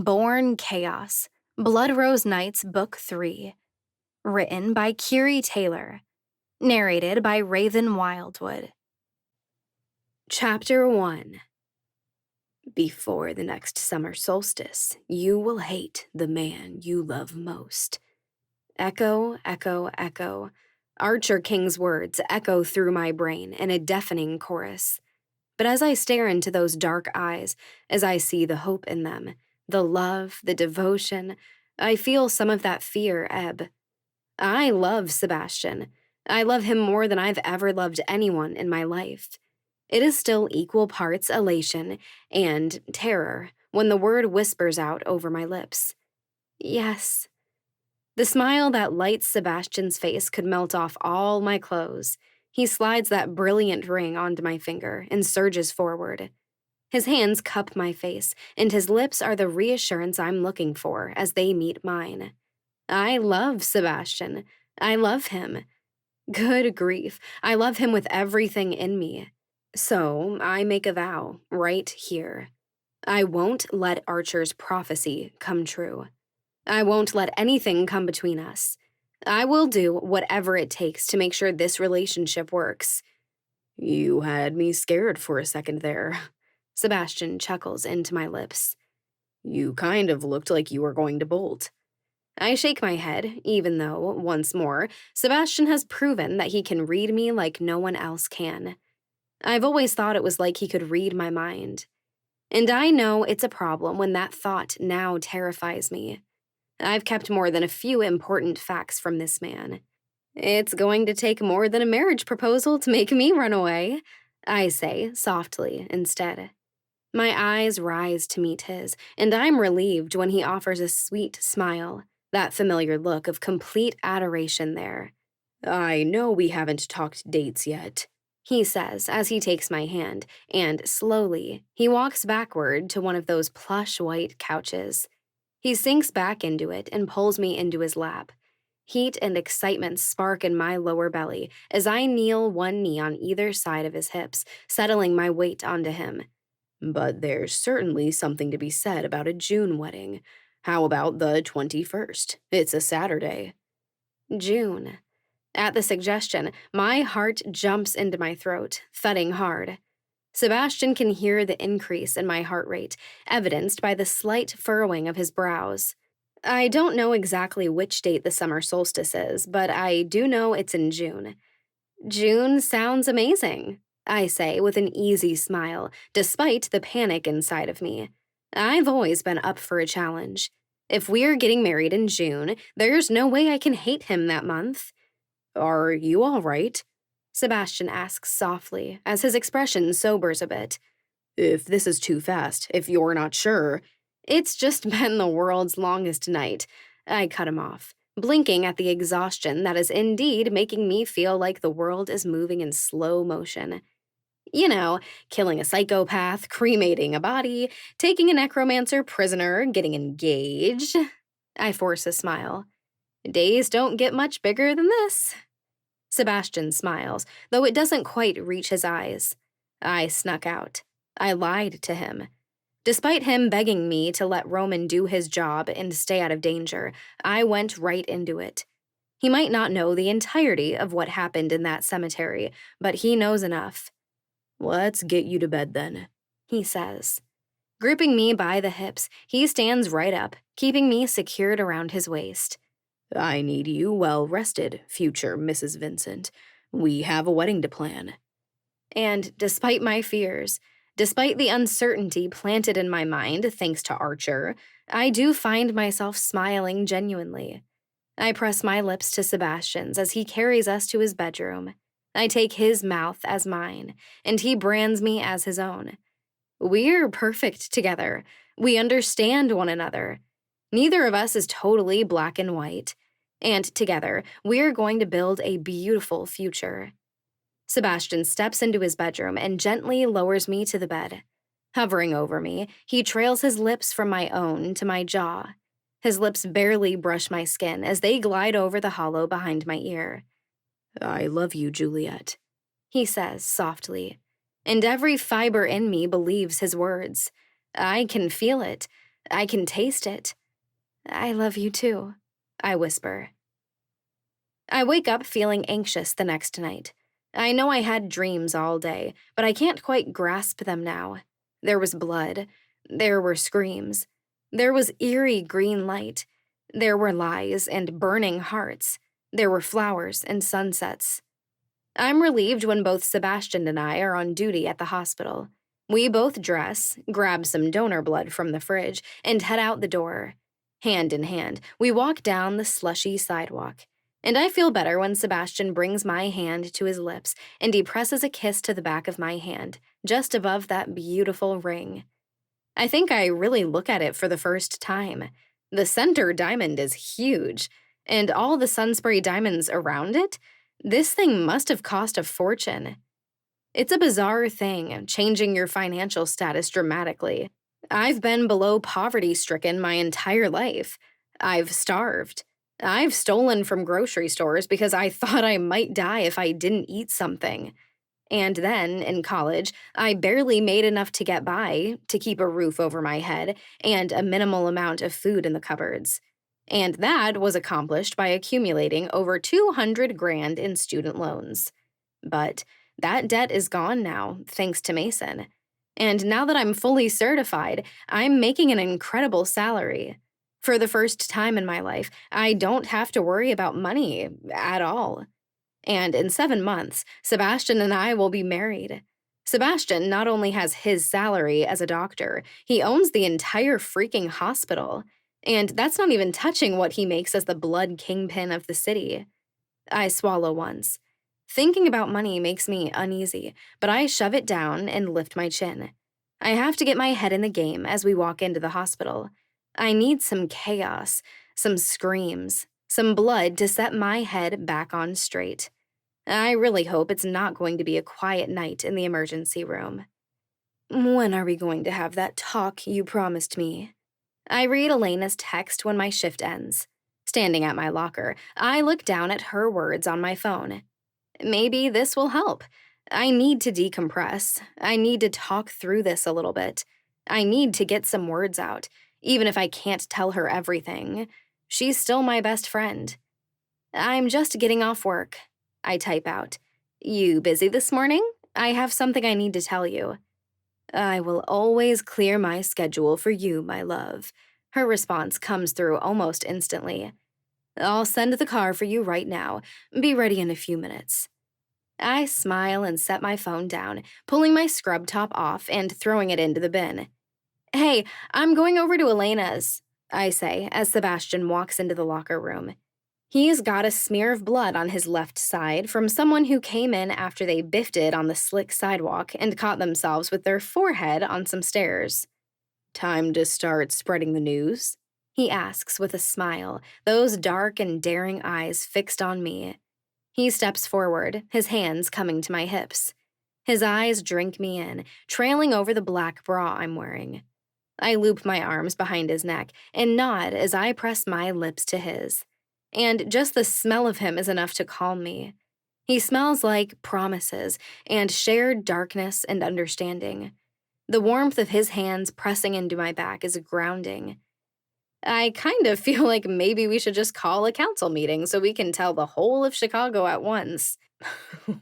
Born Chaos, Blood Rose Nights Book 3. Written by Keary Taylor. Narrated by Raven Wildwood. Chapter 1. Before the next summer solstice, you will hate the man you love most. Echo, echo, echo. Archer King's words echo through my brain in a deafening chorus. But as I stare into those dark eyes, as I see the hope in them, the love, the devotion, I feel some of that fear ebb. I love Sebastian. I love him more than I've ever loved anyone in my life. It is still equal parts elation and terror when the word whispers out over my lips. Yes. The smile that lights Sebastian's face could melt off all my clothes. He slides that brilliant ring onto my finger and surges forward. His hands cup my face, and his lips are the reassurance I'm looking for as they meet mine. I love Sebastian. I love him. Good grief, I love him with everything in me. So I make a vow right here. I won't let Archer's prophecy come true. I won't let anything come between us. I will do whatever it takes to make sure this relationship works. You had me scared for a second there. Sebastian chuckles into my lips. You kind of looked like you were going to bolt. I shake my head, even though, once more, Sebastian has proven that he can read me like no one else can. I've always thought it was like he could read my mind. And I know it's a problem when that thought now terrifies me. I've kept more than a few important facts from this man. It's going to take more than a marriage proposal to make me run away, I say softly instead. My eyes rise to meet his, and I'm relieved when he offers a sweet smile, that familiar look of complete adoration there. I know we haven't talked dates yet, he says as he takes my hand, and slowly, he walks backward to one of those plush white couches. He sinks back into it and pulls me into his lap. Heat and excitement spark in my lower belly as I kneel one knee on either side of his hips, settling my weight onto him. But there's certainly something to be said about a June wedding. How about the 21st? It's a Saturday. June. At the suggestion, my heart jumps into my throat, thudding hard. Sebastian can hear the increase in my heart rate, evidenced by the slight furrowing of his brows. I don't know exactly which date the summer solstice is, but I do know it's in June. June sounds amazing, I say with an easy smile, despite the panic inside of me. I've always been up for a challenge. If we're getting married in June, there's no way I can hate him that month. Are you all right? Sebastian asks softly, as his expression sobers a bit. If this is too fast, if you're not sure. It's just been the world's longest night. I cut him off, blinking at the exhaustion that is indeed making me feel like the world is moving in slow motion. You know, killing a psychopath, cremating a body, taking a necromancer prisoner, getting engaged. I force a smile. Days don't get much bigger than this. Sebastian smiles, though it doesn't quite reach his eyes. I snuck out. I lied to him. Despite him begging me to let Roman do his job and stay out of danger, I went right into it. He might not know the entirety of what happened in that cemetery, but he knows enough. Let's get you to bed then, he says. Gripping me by the hips, he stands right up, keeping me secured around his waist. I need you well rested, future Mrs. Vincent. We have a wedding to plan. And despite my fears, despite the uncertainty planted in my mind thanks to Archer, I do find myself smiling genuinely. I press my lips to Sebastian's as he carries us to his bedroom. I take his mouth as mine, and he brands me as his own. We're perfect together. We understand one another. Neither of us is totally black and white. And together, we're going to build a beautiful future. Sebastian steps into his bedroom and gently lowers me to the bed. Hovering over me, he trails his lips from my own to my jaw. His lips barely brush my skin as they glide over the hollow behind my ear. I love you, Juliet, he says softly, and every fiber in me believes his words. I can feel it. I can taste it. I love you too, I whisper. I wake up feeling anxious the next night. I know I had dreams all day, but I can't quite grasp them now. There was blood. There were screams. There was eerie green light. There were lies and burning hearts. There were flowers and sunsets. I'm relieved when both Sebastian and I are on duty at the hospital. We both dress, grab some donor blood from the fridge, and head out the door. Hand in hand, we walk down the slushy sidewalk. And I feel better when Sebastian brings my hand to his lips and he presses a kiss to the back of my hand, just above that beautiful ring. I think I really look at it for the first time. The center diamond is huge, and all the sunspray diamonds around it? This thing must have cost a fortune. It's a bizarre thing, changing your financial status dramatically. I've been below poverty-stricken my entire life. I've starved. I've stolen from grocery stores because I thought I might die if I didn't eat something. And then, in college, I barely made enough to get by, to keep a roof over my head, and a minimal amount of food in the cupboards. And that was accomplished by accumulating over 200 grand in student loans. But that debt is gone now, thanks to Mason. And now that I'm fully certified, I'm making an incredible salary. For the first time in my life, I don't have to worry about money at all. And in 7 months, Sebastian and I will be married. Sebastian not only has his salary as a doctor, he owns the entire freaking hospital. And that's not even touching what he makes as the blood kingpin of the city. I swallow once. Thinking about money makes me uneasy, but I shove it down and lift my chin. I have to get my head in the game as we walk into the hospital. I need some chaos, some screams, some blood to set my head back on straight. I really hope it's not going to be a quiet night in the emergency room. When are we going to have that talk you promised me? I read Elena's text when my shift ends. Standing at my locker, I look down at her words on my phone. Maybe this will help. I need to decompress. I need to talk through this a little bit. I need to get some words out, even if I can't tell her everything. She's still my best friend. I'm just getting off work. I type out. You busy this morning? I have something I need to tell you. I will always clear my schedule for you, my love. Her response comes through almost instantly. I'll send the car for you right now. Be ready in a few minutes. I smile and set my phone down, pulling my scrub top off and throwing it into the bin. Hey, I'm going over to Elena's, I say as Sebastian walks into the locker room. He's got a smear of blood on his left side from someone who came in after they biffed it on the slick sidewalk and caught themselves with their forehead on some stairs. Time to start spreading the news? He asks with a smile, those dark and daring eyes fixed on me. He steps forward, his hands coming to my hips. His eyes drink me in, trailing over the black bra I'm wearing. I loop my arms behind his neck and nod as I press my lips to his. And just the smell of him is enough to calm me. He smells like promises and shared darkness and understanding. The warmth of his hands pressing into my back is grounding. I kind of feel like maybe we should just call a council meeting so we can tell the whole of Chicago at once.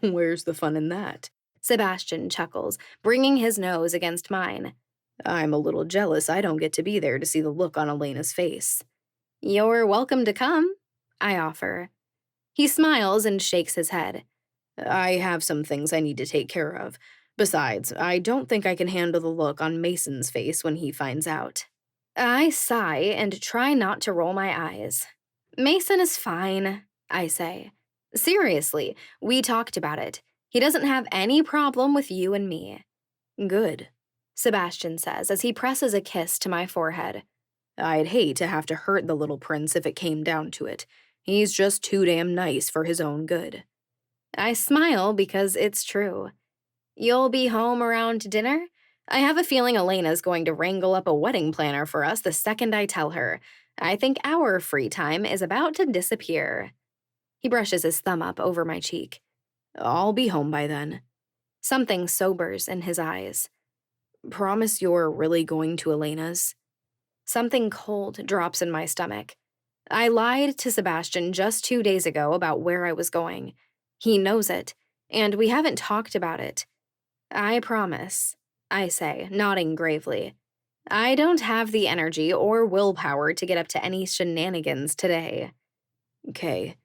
Where's the fun in that? Sebastian chuckles, bringing his nose against mine. I'm a little jealous I don't get to be there to see the look on Elena's face. You're welcome to come, I offer. He smiles and shakes his head. I have some things I need to take care of. Besides, I don't think I can handle the look on Mason's face when he finds out. I sigh and try not to roll my eyes. Mason is fine, I say. Seriously, we talked about it. He doesn't have any problem with you and me. Good, Sebastian says as he presses a kiss to my forehead. I'd hate to have to hurt the little prince if it came down to it. He's just too damn nice for his own good. I smile because it's true. You'll be home around dinner? I have a feeling Elena's going to wrangle up a wedding planner for us the second I tell her. I think our free time is about to disappear. He brushes his thumb up over my cheek. I'll be home by then. Something sobers in his eyes. Promise you're really going to Elena's? Something cold drops in my stomach. I lied to Sebastian just 2 days ago about where I was going. He knows it, and we haven't talked about it. I promise, I say, nodding gravely. I don't have the energy or willpower to get up to any shenanigans today. Okay,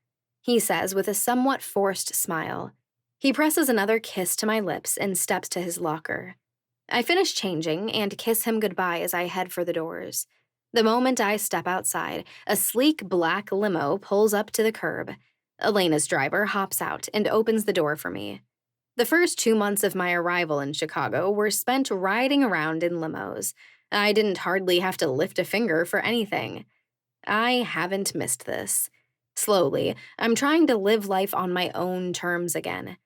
he says with a somewhat forced smile. He presses another kiss to my lips and steps to his locker. I finish changing and kiss him goodbye as I head for the doors. The moment I step outside, a sleek black limo pulls up to the curb. Elena's driver hops out and opens the door for me. The first 2 months of my arrival in Chicago were spent riding around in limos. I didn't hardly have to lift a finger for anything. I haven't missed this. Slowly, I'm trying to live life on my own terms again.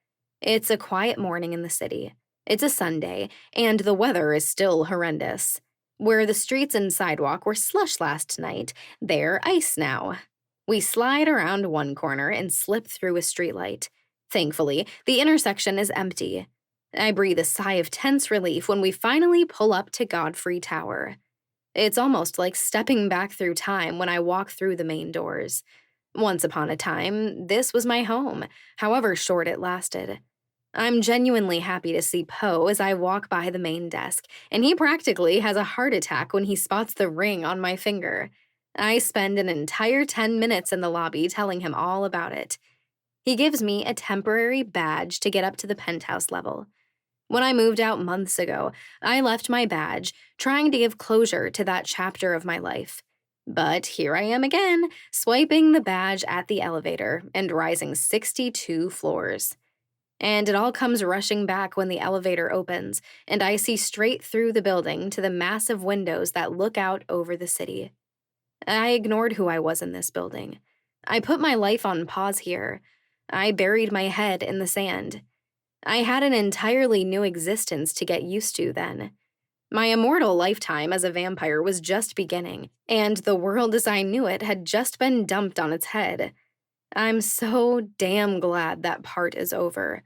It's a quiet morning in the city. It's a Sunday, and the weather is still horrendous. Where the streets and sidewalk were slush last night, they're ice now. We slide around one corner and slip through a streetlight. Thankfully, the intersection is empty. I breathe a sigh of tense relief when we finally pull up to Godfrey Tower. It's almost like stepping back through time when I walk through the main doors. Once upon a time, this was my home, however short it lasted. I'm genuinely happy to see Poe as I walk by the main desk, and he practically has a heart attack when he spots the ring on my finger. I spend an entire 10 minutes in the lobby telling him all about it. He gives me a temporary badge to get up to the penthouse level. When I moved out months ago, I left my badge, trying to give closure to that chapter of my life. But here I am again, swiping the badge at the elevator and rising 62 floors. And it all comes rushing back when the elevator opens, and I see straight through the building to the massive windows that look out over the city. I ignored who I was in this building. I put my life on pause here. I buried my head in the sand. I had an entirely new existence to get used to then. My immortal lifetime as a vampire was just beginning, and the world as I knew it had just been dumped on its head. I'm so damn glad that part is over.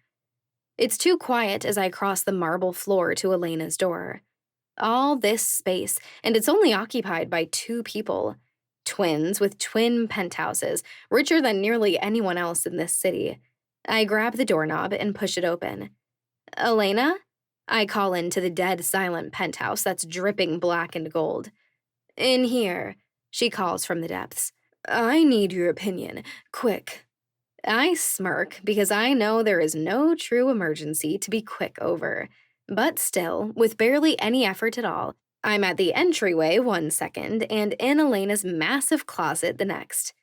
It's too quiet as I cross the marble floor to Elena's door. All this space, and it's only occupied by 2 people. Twins with twin penthouses, richer than nearly anyone else in this city. I grab the doorknob and push it open. Elena? I call into the dead silent penthouse that's dripping black and gold. In here, she calls from the depths. I need your opinion. Quick. I smirk because I know there is no true emergency to be quick over. But still, with barely any effort at all, I'm at the entryway 1 second and in Elena's massive closet the next.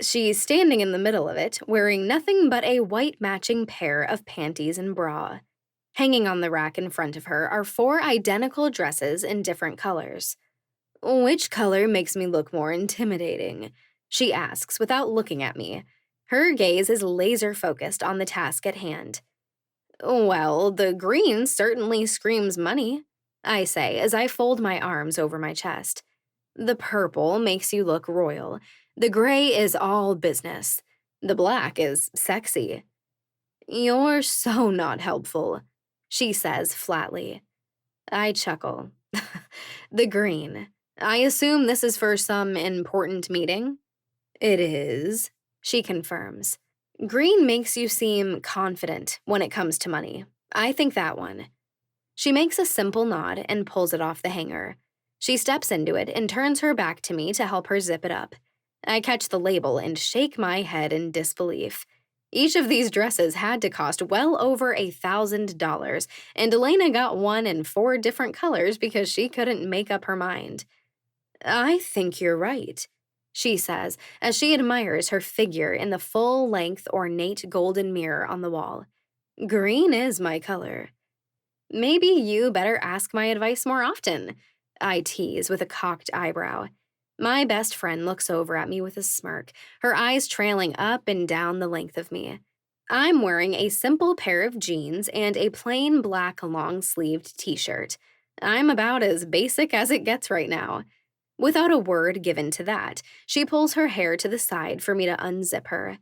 She's standing in the middle of it, wearing nothing but a white matching pair of panties and bra. Hanging on the rack in front of her are 4 identical dresses in different colors. Which color makes me look more intimidating? She asks without looking at me. Her gaze is laser-focused on the task at hand. Well, the green certainly screams money, I say as I fold my arms over my chest. The purple makes you look royal. The gray is all business. The black is sexy. You're so not helpful, she says flatly. I chuckle. The green. I assume this is for some important meeting? It is, she confirms. Green makes you seem confident when it comes to money. I think that one. She makes a simple nod and pulls it off the hanger. She steps into it and turns her back to me to help her zip it up. I catch the label and shake my head in disbelief. Each of these dresses had to cost well over $1,000, and Elena got one in 4 different colors because she couldn't make up her mind. I think you're right, she says as she admires her figure in the full-length ornate golden mirror on the wall. Green is my color. Maybe you better ask my advice more often, I tease with a cocked eyebrow. My best friend looks over at me with a smirk, her eyes trailing up and down the length of me. I'm wearing a simple pair of jeans and a plain black long-sleeved t-shirt. I'm about as basic as it gets right now. Without a word given to that, she pulls her hair to the side for me to unzip her.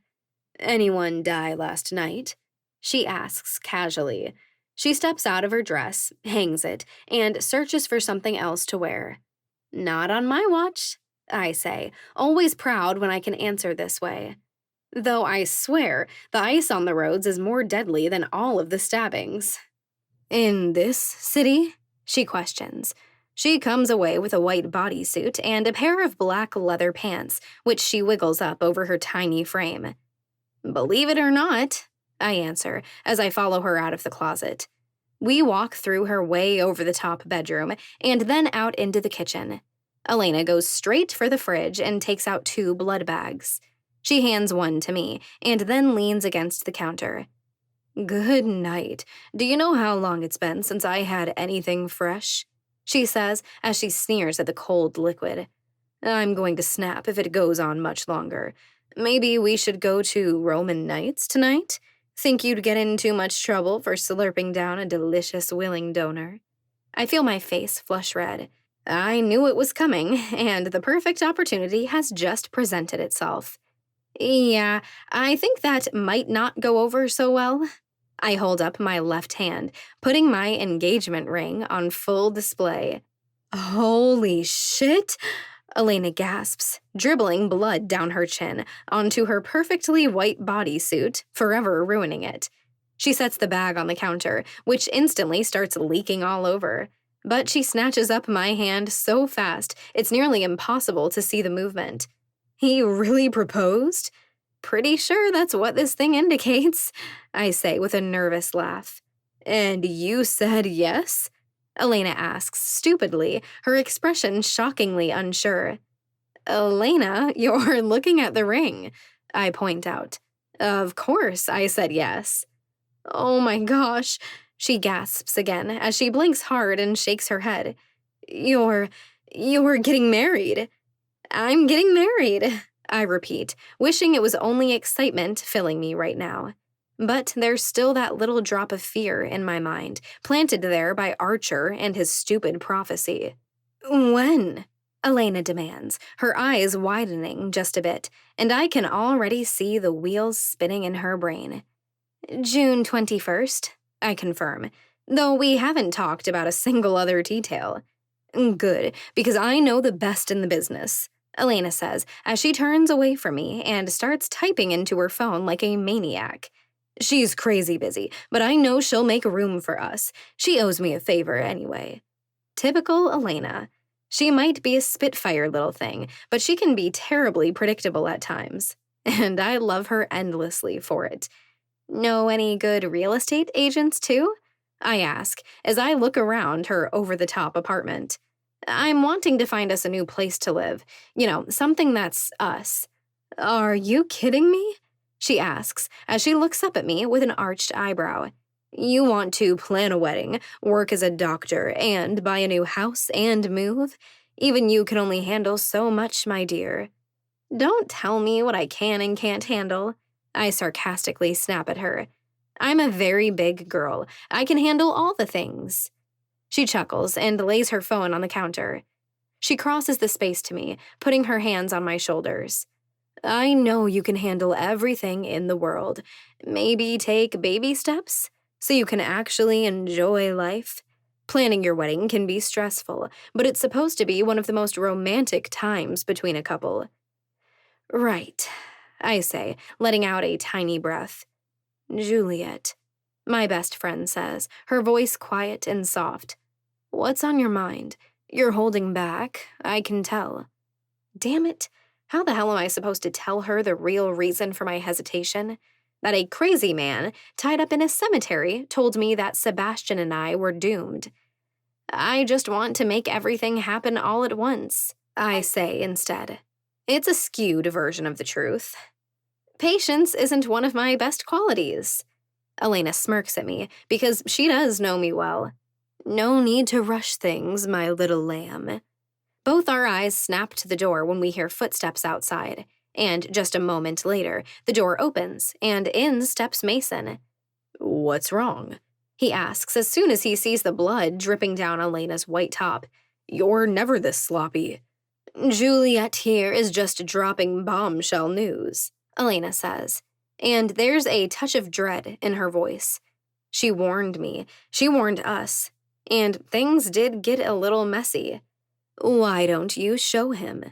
Anyone die last night? She asks casually. She steps out of her dress, hangs it, and searches for something else to wear. Not on my watch, I say, always proud when I can answer this way. Though I swear, the ice on the roads is more deadly than all of the stabbings. In this city? She questions. She comes away with a white bodysuit and a pair of black leather pants, which she wiggles up over her tiny frame. Believe it or not, I answer as I follow her out of the closet. We walk through her way over the top bedroom and then out into the kitchen. Elena goes straight for the fridge and takes out 2 blood bags. She hands one to me and then leans against the counter. Good night. Do you know how long it's been since I had anything fresh? She says as she sneers at the cold liquid. I'm going to snap if it goes on much longer. Maybe we should go to Roman Nights tonight? Think you'd get in too much trouble for slurping down a delicious willing donor? I feel my face flush red. I knew it was coming, and the perfect opportunity has just presented itself. Yeah, I think that might not go over so well. I hold up my left hand, putting my engagement ring on full display. Holy shit! Elena gasps, dribbling blood down her chin onto her perfectly white bodysuit, forever ruining it. She sets the bag on the counter, which instantly starts leaking all over. But she snatches up my hand so fast, it's nearly impossible to see the movement. He really proposed? Pretty sure that's what this thing indicates, I say with a nervous laugh. And you said yes? Elena asks stupidly, her expression shockingly unsure. Elena, you're looking at the ring, I point out. Of course, I said yes. Oh my gosh, she gasps again as she blinks hard and shakes her head. You're getting married. I'm getting married, I repeat, wishing it was only excitement filling me right now. But there's still that little drop of fear in my mind, planted there by Archer and his stupid prophecy. When? Elena demands, her eyes widening just a bit, and I can already see the wheels spinning in her brain. June 21st, I confirm, though we haven't talked about a single other detail. Good, because I know the best in the business, Elena says as she turns away from me and starts typing into her phone like a maniac. She's crazy busy, but I know she'll make room for us. She owes me a favor anyway. Typical Elena. She might be a spitfire little thing, but she can be terribly predictable at times. And I love her endlessly for it. Know any good real estate agents, too? I ask, as I look around her over-the-top apartment. I'm wanting to find us a new place to live. You know, something that's us. Are you kidding me? She asks, as she looks up at me with an arched eyebrow. You want to plan a wedding, work as a doctor, and buy a new house and move? Even you can only handle so much, my dear. Don't tell me what I can and can't handle. I sarcastically snap at her. I'm a very big girl. I can handle all the things. She chuckles and lays her phone on the counter. She crosses the space to me, putting her hands on my shoulders. I know you can handle everything in the world. Maybe take baby steps so you can actually enjoy life. Planning your wedding can be stressful, but it's supposed to be one of the most romantic times between a couple. Right, I say, letting out a tiny breath. Juliet, my best friend says, her voice quiet and soft. What's on your mind? You're holding back, I can tell. Damn it. How the hell am I supposed to tell her the real reason for my hesitation? That a crazy man, tied up in a cemetery, told me that Sebastian and I were doomed. I just want to make everything happen all at once, I say instead. It's a skewed version of the truth. Patience isn't one of my best qualities. Elena smirks at me, because she does know me well. No need to rush things, my little lamb. Both our eyes snap to the door when we hear footsteps outside, and just a moment later, the door opens, and in steps Mason. What's wrong? He asks as soon as he sees the blood dripping down Elena's white top. You're never this sloppy. Juliet here is just dropping bombshell news, Elena says, and there's a touch of dread in her voice. She warned me, she warned us, and things did get a little messy. Why don't you show him?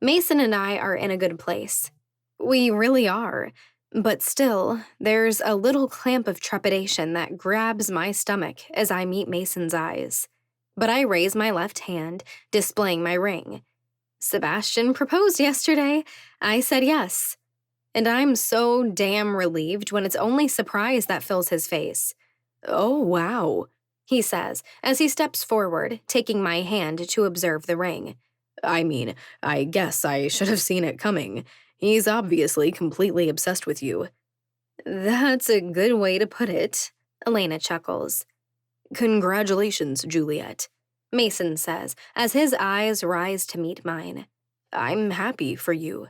Mason and I are in a good place. We really are. But still, there's a little clamp of trepidation that grabs my stomach as I meet Mason's eyes. But I raise my left hand, displaying my ring. Sebastian proposed yesterday. I said yes. And I'm so damn relieved when it's only surprise that fills his face. Oh, wow, he says as he steps forward, taking my hand to observe the ring. I mean, I guess I should have seen it coming. He's obviously completely obsessed with you. That's a good way to put it, Elena chuckles. Congratulations, Juliet, Mason says as his eyes rise to meet mine. I'm happy for you.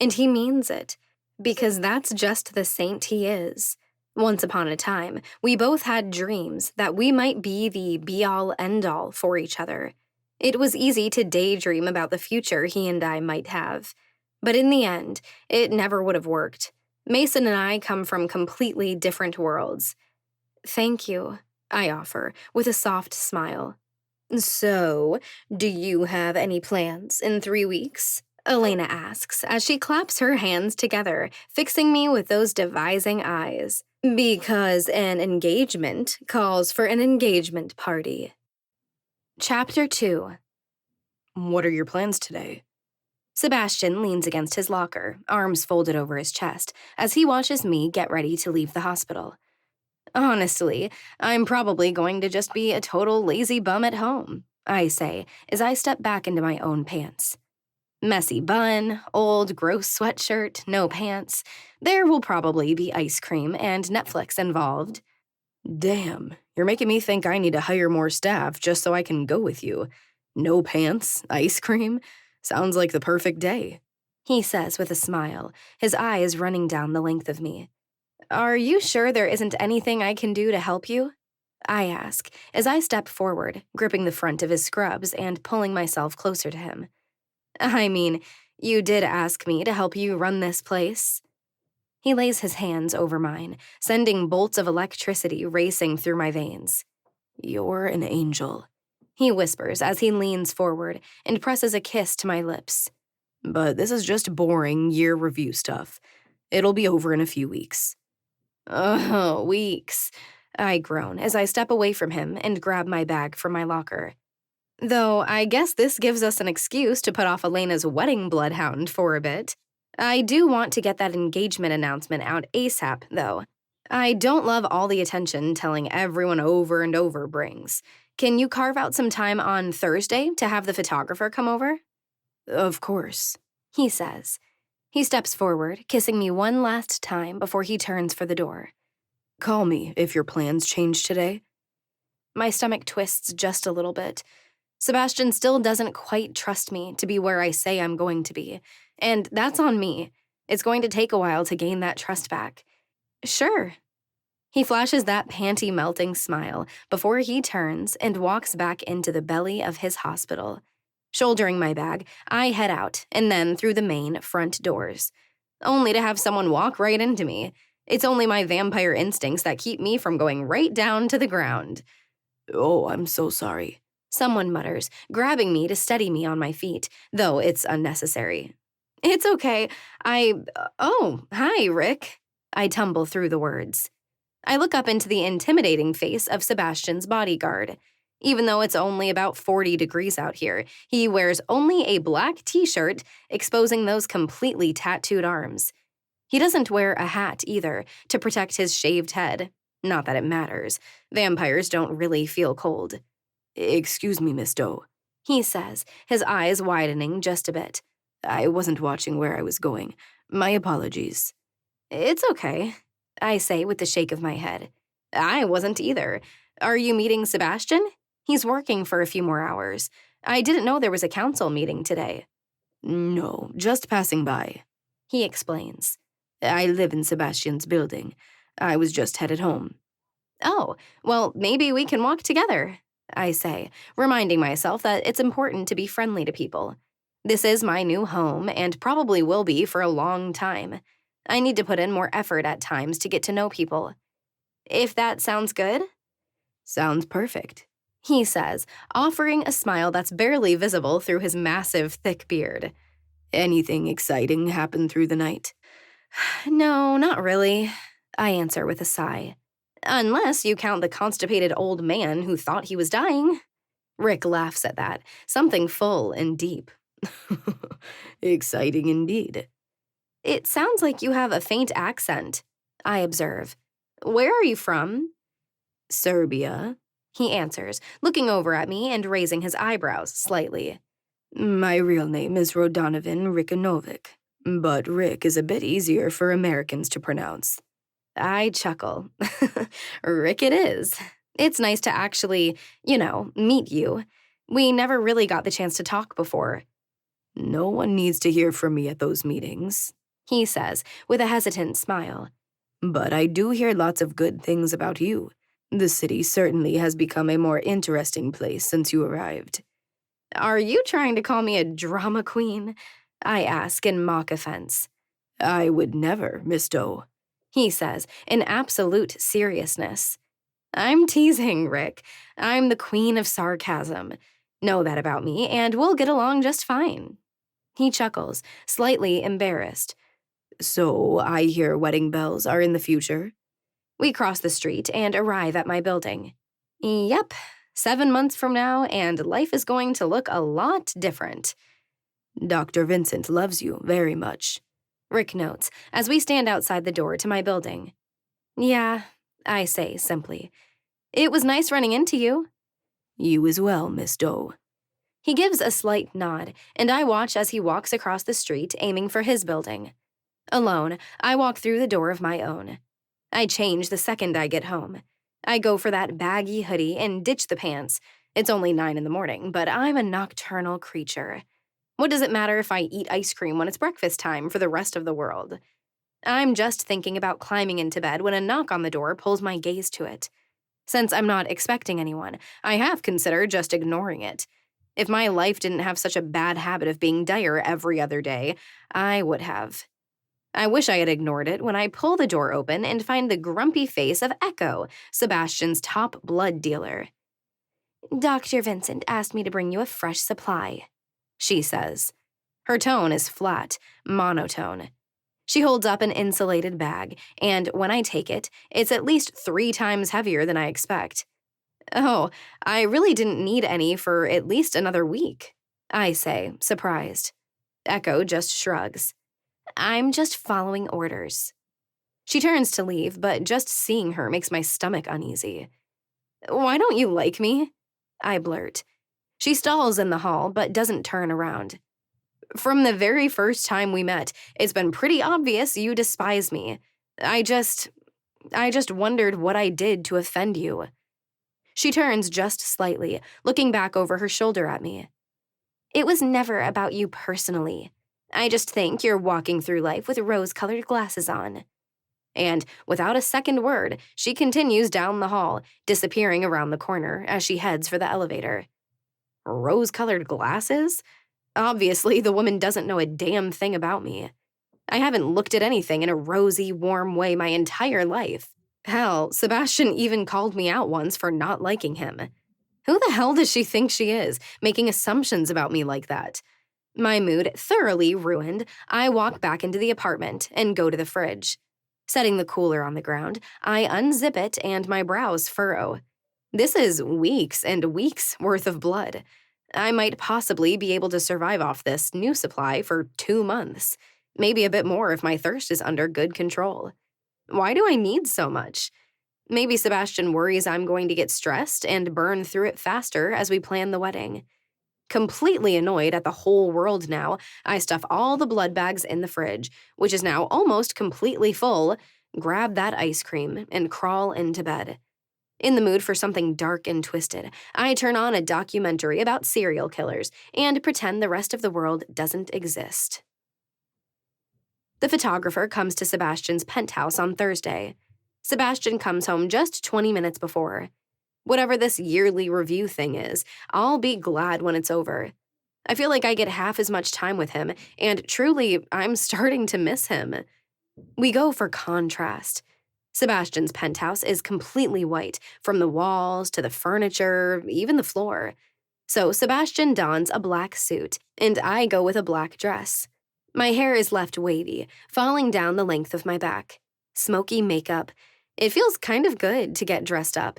And he means it, because that's just the saint he is. Once upon a time, we both had dreams that we might be the be-all, end-all for each other. It was easy to daydream about the future he and I might have. But in the end, it never would have worked. Mason and I come from completely different worlds. Thank you, I offer, with a soft smile. So, do you have any plans in 3 weeks? Elena asks as she claps her hands together, fixing me with those devising eyes. Because an engagement calls for an engagement party. Chapter 2. What are your plans today? Sebastian leans against his locker, arms folded over his chest, as he watches me get ready to leave the hospital. Honestly, I'm probably going to just be a total lazy bum at home, I say as I step back into my own pants. Messy bun, old gross sweatshirt, no pants. There will probably be ice cream and Netflix involved. Damn, you're making me think I need to hire more staff just so I can go with you. No pants, ice cream? Sounds like the perfect day, he says with a smile, his eyes running down the length of me. Are you sure there isn't anything I can do to help you? I ask, as I step forward, gripping the front of his scrubs and pulling myself closer to him. I mean, you did ask me to help you run this place. He lays his hands over mine, sending bolts of electricity racing through my veins. You're an angel, he whispers as he leans forward and presses a kiss to my lips. But this is just boring year review stuff. It'll be over in a few weeks. Oh, weeks, I groan as I step away from him and grab my bag from my locker. Though I guess this gives us an excuse to put off Elena's wedding bloodhound for a bit. I do want to get that engagement announcement out ASAP, though. I don't love all the attention telling everyone over and over brings. Can you carve out some time on Thursday to have the photographer come over? Of course, he says. He steps forward, kissing me one last time before he turns for the door. Call me if your plans change today. My stomach twists just a little bit. Sebastian still doesn't quite trust me to be where I say I'm going to be, and that's on me. It's going to take a while to gain that trust back. Sure. He flashes that panty-melting smile before he turns and walks back into the belly of his hospital. Shouldering my bag, I head out and then through the main front doors, only to have someone walk right into me. It's only my vampire instincts that keep me from going right down to the ground. Oh, I'm so sorry, someone mutters, grabbing me to steady me on my feet, though it's unnecessary. It's okay. Oh, hi, Rick. I tumble through the words. I look up into the intimidating face of Sebastian's bodyguard. Even though it's only about 40 degrees out here, he wears only a black t-shirt, exposing those completely tattooed arms. He doesn't wear a hat either, to protect his shaved head. Not that it matters. Vampires don't really feel cold. Excuse me, Miss Doe, he says, his eyes widening just a bit. I wasn't watching where I was going. My apologies. It's okay, I say with a shake of my head. I wasn't either. Are you meeting Sebastian? He's working for a few more hours. I didn't know there was a council meeting today. No, just passing by, he explains. I live in Sebastian's building. I was just headed home. Oh, well, maybe we can walk together, I say, reminding myself that it's important to be friendly to people. This is my new home and probably will be for a long time. I need to put in more effort at times to get to know people. If that sounds good? Sounds perfect, he says, offering a smile that's barely visible through his massive, thick beard. Anything exciting happen through the night? No, not really, I answer with a sigh. Unless you count the constipated old man who thought he was dying. Rick laughs at that, something full and deep. Exciting indeed. It sounds like you have a faint accent, I observe. Where are you from? Serbia, he answers, looking over at me and raising his eyebrows slightly. My real name is Rodanovan Rikanovic, but Rick is a bit easier for Americans to pronounce. I chuckle. Rick it is. It's nice to actually, meet you. We never really got the chance to talk before. No one needs to hear from me at those meetings, he says, with a hesitant smile. But I do hear lots of good things about you. The city certainly has become a more interesting place since you arrived. Are you trying to call me a drama queen? I ask in mock offense. I would never, Miss Doe, he says in absolute seriousness. I'm teasing, Rick. I'm the queen of sarcasm. Know that about me, and we'll get along just fine. He chuckles, slightly embarrassed. So I hear wedding bells are in the future? We cross the street and arrive at my building. Yep, 7 months from now, and life is going to look a lot different. Dr. Vincent loves you very much, Rick notes as we stand outside the door to my building. Yeah, I say simply. It was nice running into you. You as well, Miss Doe. He gives a slight nod, and I watch as he walks across the street aiming for his building. Alone, I walk through the door of my own. I change the second I get home. I go for that baggy hoodie and ditch the pants. It's only 9 a.m, but I'm a nocturnal creature. What does it matter if I eat ice cream when it's breakfast time for the rest of the world? I'm just thinking about climbing into bed when a knock on the door pulls my gaze to it. Since I'm not expecting anyone, I have considered just ignoring it. If my life didn't have such a bad habit of being dire every other day, I would have. I wish I had ignored it when I pull the door open and find the grumpy face of Echo, Sebastian's top blood dealer. Dr. Vincent asked me to bring you a fresh supply, she says. Her tone is flat, monotone. She holds up an insulated bag, and when I take it, it's at least 3 times heavier than I expect. Oh, I really didn't need any for at least another week, I say, surprised. Echo just shrugs. I'm just following orders. She turns to leave, but just seeing her makes my stomach uneasy. Why don't you like me? I blurt. She stalls in the hall, but doesn't turn around. From the very first time we met, it's been pretty obvious you despise me. I just wondered what I did to offend you. She turns just slightly, looking back over her shoulder at me. It was never about you personally. I just think you're walking through life with rose-colored glasses on. And without a second word, she continues down the hall, disappearing around the corner as she heads for the elevator. Rose-colored glasses? Obviously, the woman doesn't know a damn thing about me. I haven't looked at anything in a rosy, warm way my entire life. Hell, Sebastian even called me out once for not liking him. Who the hell does she think she is, making assumptions about me like that? My mood thoroughly ruined, I walk back into the apartment and go to the fridge. Setting the cooler on the ground, I unzip it and my brows furrow. This is weeks and weeks worth of blood. I might possibly be able to survive off this new supply for 2 months. Maybe a bit more if my thirst is under good control. Why do I need so much? Maybe Sebastian worries I'm going to get stressed and burn through it faster as we plan the wedding. Completely annoyed at the whole world now, I stuff all the blood bags in the fridge, which is now almost completely full, grab that ice cream, and crawl into bed. In the mood for something dark and twisted, I turn on a documentary about serial killers and pretend the rest of the world doesn't exist. The photographer comes to Sebastian's penthouse on Thursday. Sebastian comes home just 20 minutes before. Whatever this yearly review thing is, I'll be glad when it's over. I feel like I get half as much time with him, and truly, I'm starting to miss him. We go for contrast. Sebastian's penthouse is completely white, from the walls to the furniture, even the floor. So Sebastian dons a black suit, and I go with a black dress. My hair is left wavy, falling down the length of my back. Smoky makeup. It feels kind of good to get dressed up.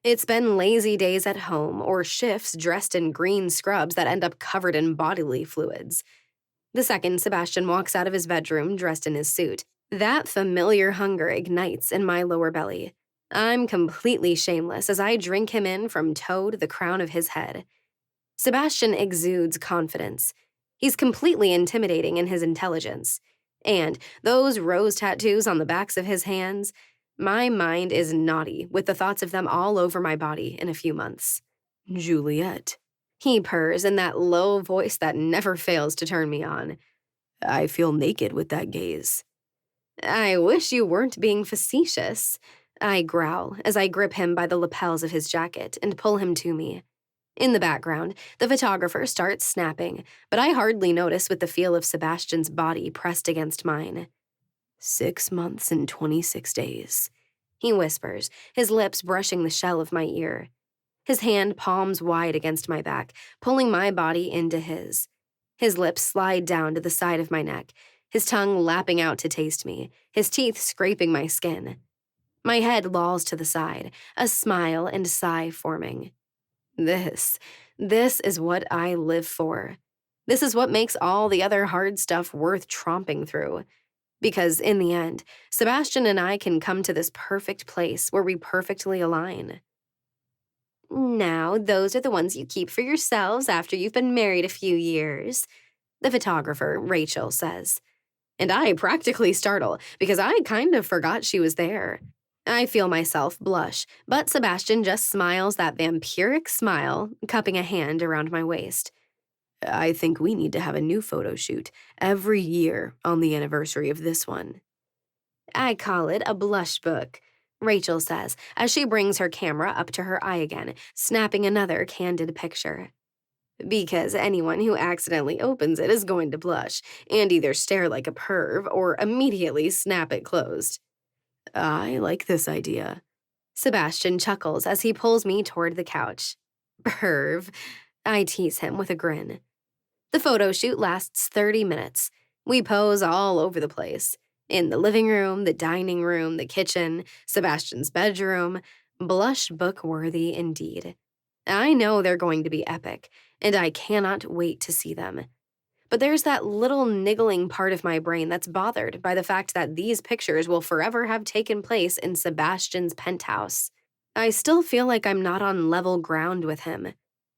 It's been lazy days at home or shifts dressed in green scrubs that end up covered in bodily fluids. The second Sebastian walks out of his bedroom dressed in his suit, that familiar hunger ignites in my lower belly. I'm completely shameless as I drink him in from toe to the crown of his head. Sebastian exudes confidence. He's completely intimidating in his intelligence. And those rose tattoos on the backs of his hands, my mind is naughty with the thoughts of them all over my body in a few months. Juliet. He purrs in that low voice that never fails to turn me on. I feel naked with that gaze. I wish you weren't being facetious. I growl as I grip him by the lapels of his jacket and pull him to me. In the background, the photographer starts snapping, but I hardly notice with the feel of Sebastian's body pressed against mine. 6 months and 26 days, he whispers, his lips brushing the shell of my ear. His hand palms wide against my back, pulling my body into his. His lips slide down to the side of my neck, his tongue lapping out to taste me, his teeth scraping my skin. My head lolls to the side, a smile and sigh forming. This is what I live for. This is what makes all the other hard stuff worth tromping through. Because in the end, Sebastian and I can come to this perfect place where we perfectly align. Now, those are the ones you keep for yourselves after you've been married a few years, the photographer, Rachel, says. And I practically startle because I kind of forgot she was there. I feel myself blush, but Sebastian just smiles that vampiric smile, cupping a hand around my waist. I think we need to have a new photo shoot every year on the anniversary of this one. I call it a blush book, Rachel says as she brings her camera up to her eye again, snapping another candid picture. Because anyone who accidentally opens it is going to blush and either stare like a perv or immediately snap it closed. I like this idea. Sebastian chuckles as he pulls me toward the couch. Perv. I tease him with a grin. The photo shoot lasts 30 minutes. We pose all over the place. In the living room, the dining room, the kitchen, Sebastian's bedroom. Blush book worthy indeed. I know they're going to be epic, and I cannot wait to see them. But there's that little niggling part of my brain that's bothered by the fact that these pictures will forever have taken place in Sebastian's penthouse. I still feel like I'm not on level ground with him.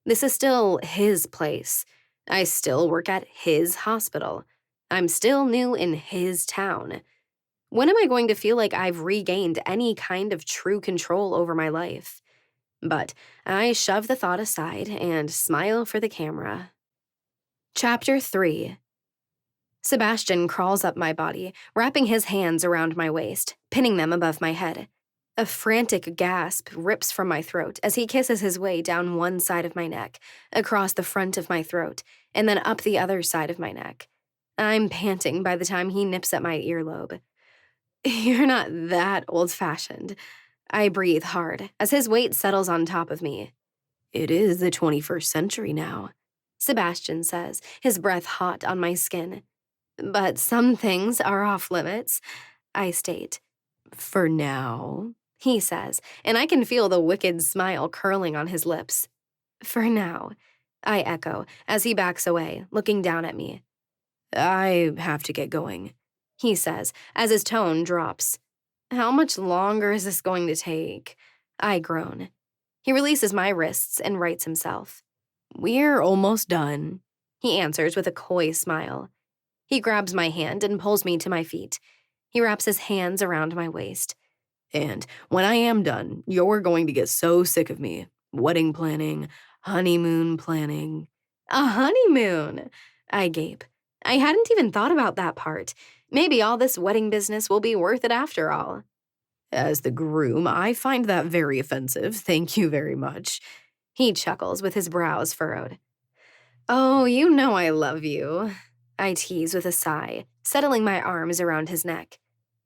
This is still his place. I still work at his hospital. I'm still new in his town. When am I going to feel like I've regained any kind of true control over my life? But I shove the thought aside and smile for the camera. Chapter 3. Sebastian crawls up my body, wrapping his hands around my waist, pinning them above my head. A frantic gasp rips from my throat as he kisses his way down one side of my neck, across the front of my throat, and then up the other side of my neck. I'm panting by the time he nips at my earlobe. You're not that old-fashioned. I breathe hard as his weight settles on top of me. It is the 21st century now, Sebastian says, his breath hot on my skin. But some things are off limits, I state. For now, he says, and I can feel the wicked smile curling on his lips. For now, I echo as he backs away, looking down at me. I have to get going, he says as his tone drops. How much longer is this going to take? I groan. He releases my wrists and rights himself. We're almost done, he answers with a coy smile. He grabs my hand and pulls me to my feet. He wraps his hands around my waist. And when I am done, you're going to get so sick of me. Wedding planning, honeymoon planning. A honeymoon! I gape. I hadn't even thought about that part. Maybe all this wedding business will be worth it after all. As the groom, I find that very offensive, thank you very much. He chuckles with his brows furrowed. Oh, you know I love you, I tease with a sigh, settling my arms around his neck.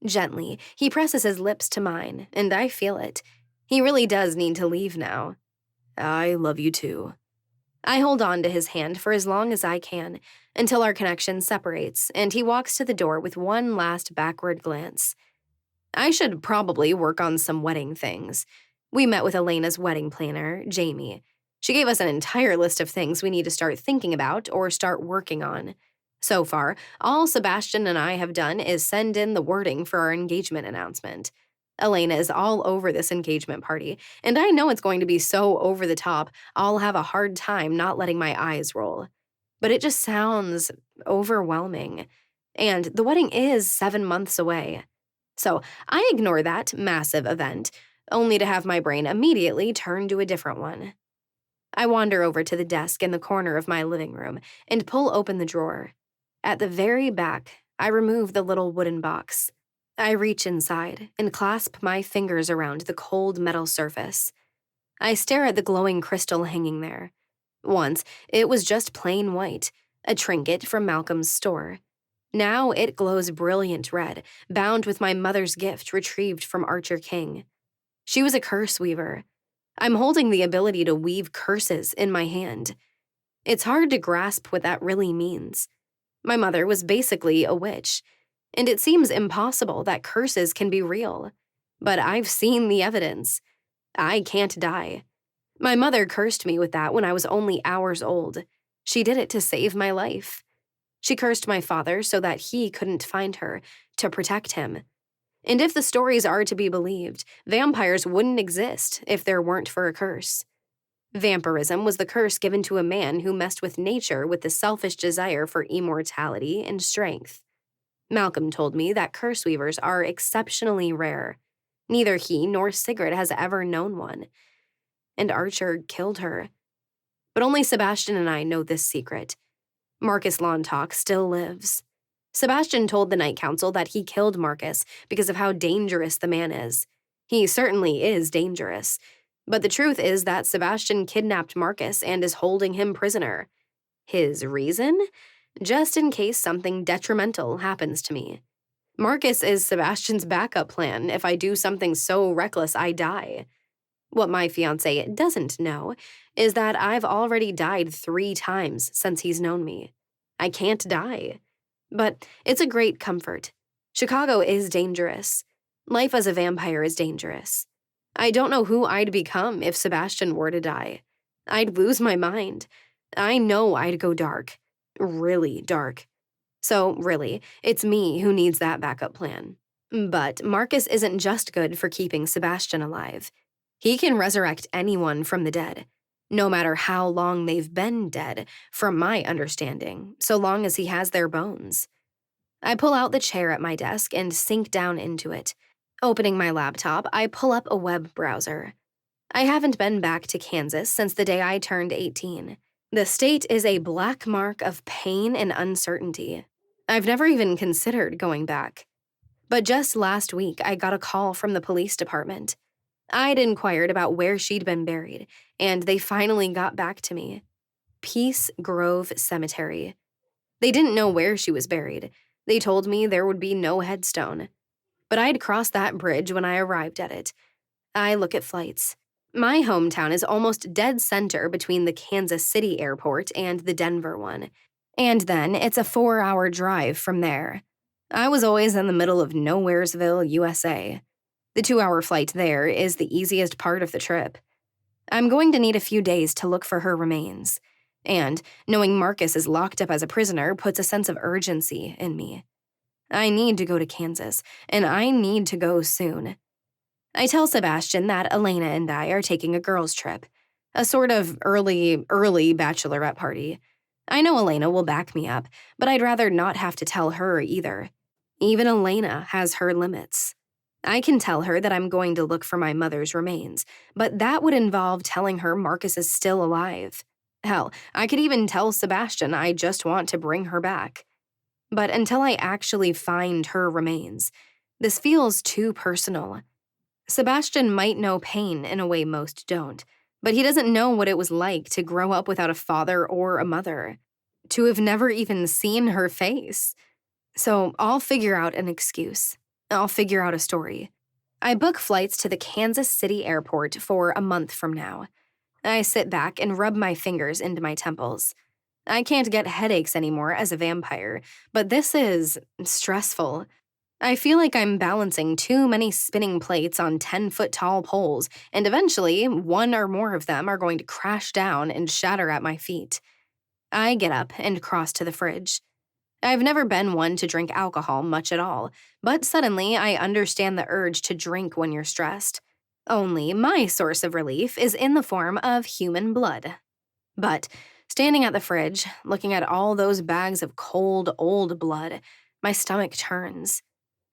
Gently, he presses his lips to mine, and I feel it. He really does need to leave now. I love you too. I hold on to his hand for as long as I can, until our connection separates, and he walks to the door with one last backward glance. I should probably work on some wedding things. We met with Elena's wedding planner, Jamie. She gave us an entire list of things we need to start thinking about or start working on. So far, all Sebastian and I have done is send in the wording for our engagement announcement. Elena is all over this engagement party, and I know it's going to be so over the top, I'll have a hard time not letting my eyes roll. But it just sounds overwhelming. And the wedding is 7 months away. So I ignore that massive event, only to have my brain immediately turn to a different one. I wander over to the desk in the corner of my living room and pull open the drawer. At the very back, I remove the little wooden box. I reach inside and clasp my fingers around the cold metal surface. I stare at the glowing crystal hanging there. Once, it was just plain white, a trinket from Malcolm's store. Now it glows brilliant red, bound with my mother's gift retrieved from Archer King. She was a curse weaver. I'm holding the ability to weave curses in my hand. It's hard to grasp what that really means. My mother was basically a witch, and it seems impossible that curses can be real. But I've seen the evidence. I can't die. My mother cursed me with that when I was only hours old. She did it to save my life. She cursed my father so that he couldn't find her, to protect him. And if the stories are to be believed, vampires wouldn't exist if there weren't for a curse. Vampirism was the curse given to a man who messed with nature with the selfish desire for immortality and strength. Malcolm told me that curse weavers are exceptionally rare. Neither he nor Sigrid has ever known one. And Archer killed her. But only Sebastian and I know this secret. Marcus Lontock still lives. Sebastian told the Night Council that he killed Marcus because of how dangerous the man is. He certainly is dangerous. But the truth is that Sebastian kidnapped Marcus and is holding him prisoner. His reason? Just in case something detrimental happens to me. Marcus is Sebastian's backup plan if I do something so reckless I die. What my fiancé doesn't know is that I've already died 3 times since he's known me. I can't die. But it's a great comfort. Chicago is dangerous. Life as a vampire is dangerous. I don't know who I'd become if Sebastian were to die. I'd lose my mind. I know I'd go dark. Really dark. So, really, it's me who needs that backup plan. But Marcus isn't just good for keeping Sebastian alive. He can resurrect anyone from the dead, no matter how long they've been dead, from my understanding, so long as he has their bones. I pull out the chair at my desk and sink down into it. Opening my laptop, I pull up a web browser. I haven't been back to Kansas since the day I turned 18. The state is a black mark of pain and uncertainty. I've never even considered going back. But just last week, I got a call from the police department. I'd inquired about where she'd been buried, and they finally got back to me. Peace Grove Cemetery. They didn't know where she was buried. They told me there would be no headstone. But I'd crossed that bridge when I arrived at it. I look at flights. My hometown is almost dead center between the Kansas City airport and the Denver one. And then it's a 4-hour drive from there. I was always in the middle of Nowheresville, USA. The 2-hour flight there is the easiest part of the trip. I'm going to need a few days to look for her remains. And knowing Marcus is locked up as a prisoner puts a sense of urgency in me. I need to go to Kansas, and I need to go soon. I tell Sebastian that Elena and I are taking a girls' trip, a sort of early bachelorette party. I know Elena will back me up, but I'd rather not have to tell her either. Even Elena has her limits. I can tell her that I'm going to look for my mother's remains, but that would involve telling her Marcus is still alive. Hell, I could even tell Sebastian I just want to bring her back. But until I actually find her remains, this feels too personal. Sebastian might know pain in a way most don't, but he doesn't know what it was like to grow up without a father or a mother, to have never even seen her face. So I'll figure out an excuse. I'll figure out a story. I book flights to the Kansas City airport for a month from now. I sit back and rub my fingers into my temples. I can't get headaches anymore as a vampire, but this is stressful. I feel like I'm balancing too many spinning plates on 10-foot-tall poles, and eventually, one or more of them are going to crash down and shatter at my feet. I get up and cross to the fridge. I've never been one to drink alcohol much at all, but suddenly I understand the urge to drink when you're stressed. Only my source of relief is in the form of human blood. But standing at the fridge, looking at all those bags of cold, old blood, my stomach turns.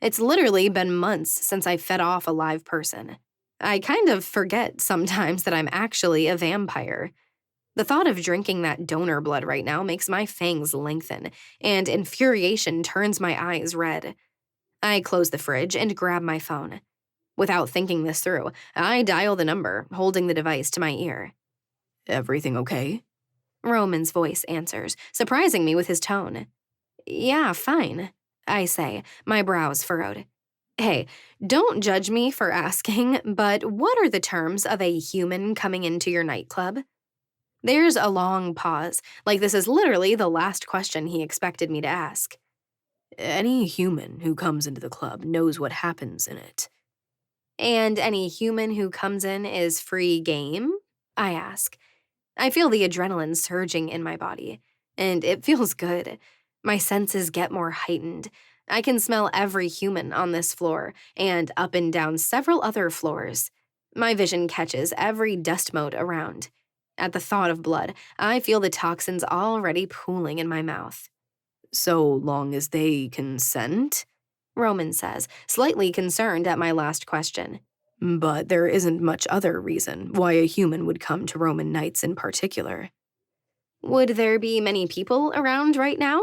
It's literally been months since I fed off a live person. I kind of forget sometimes that I'm actually a vampire. The thought of drinking that donor blood right now makes my fangs lengthen, and infuriation turns my eyes red. I close the fridge and grab my phone. Without thinking this through, I dial the number, holding the device to my ear. "Everything okay?" Roman's voice answers, surprising me with his tone. "Yeah, fine," I say, my brows furrowed. "Hey, don't judge me for asking, but what are the terms of a human coming into your nightclub?" There's a long pause, like this is literally the last question he expected me to ask. "Any human who comes into the club knows what happens in it." "And any human who comes in is free game?" I ask. I feel the adrenaline surging in my body, and it feels good. My senses get more heightened. I can smell every human on this floor, and up and down several other floors. My vision catches every dust mote around. At the thought of blood, I feel the toxins already pooling in my mouth. "So long as they consent?" Roman says, slightly concerned at my last question. "But there isn't much other reason why a human would come to Roman nights in particular." "Would there be many people around right now?"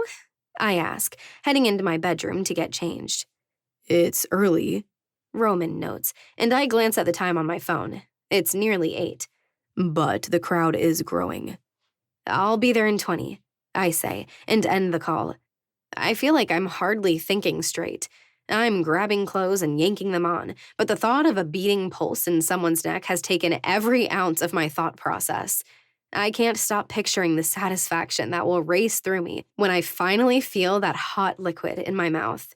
I ask, heading into my bedroom to get changed. "It's early," Roman notes, and I glance at the time on my phone. It's nearly 8. "But the crowd is growing." "I'll be there in 20, I say, and end the call. I feel like I'm hardly thinking straight. I'm grabbing clothes and yanking them on, but the thought of a beating pulse in someone's neck has taken every ounce of my thought process. I can't stop picturing the satisfaction that will race through me when I finally feel that hot liquid in my mouth.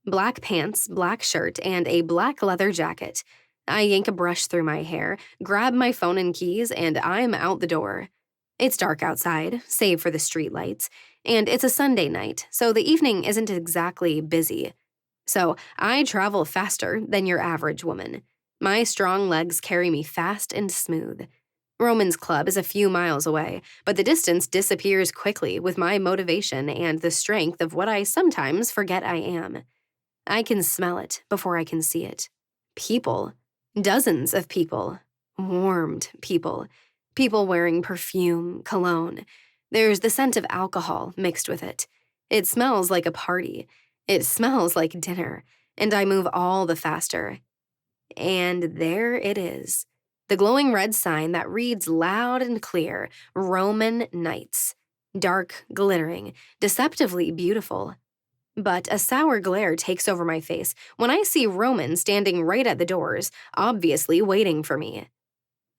Black pants, black shirt, and a black leather jacket. I yank a brush through my hair, grab my phone and keys, and I'm out the door. It's dark outside, save for the streetlights, and it's a Sunday night, so the evening isn't exactly busy. So I travel faster than your average woman. My strong legs carry me fast and smooth. Roman's club is a few miles away, but the distance disappears quickly with my motivation and the strength of what I sometimes forget I am. I can smell it before I can see it. People. Dozens of people. Warmed people. People wearing perfume, cologne. There's the scent of alcohol mixed with it. It smells like a party. It smells like dinner. And I move all the faster. And there it is. The glowing red sign that reads loud and clear, Roman Nights. Dark, glittering, deceptively beautiful. But a sour glare takes over my face when I see Roman standing right at the doors, obviously waiting for me.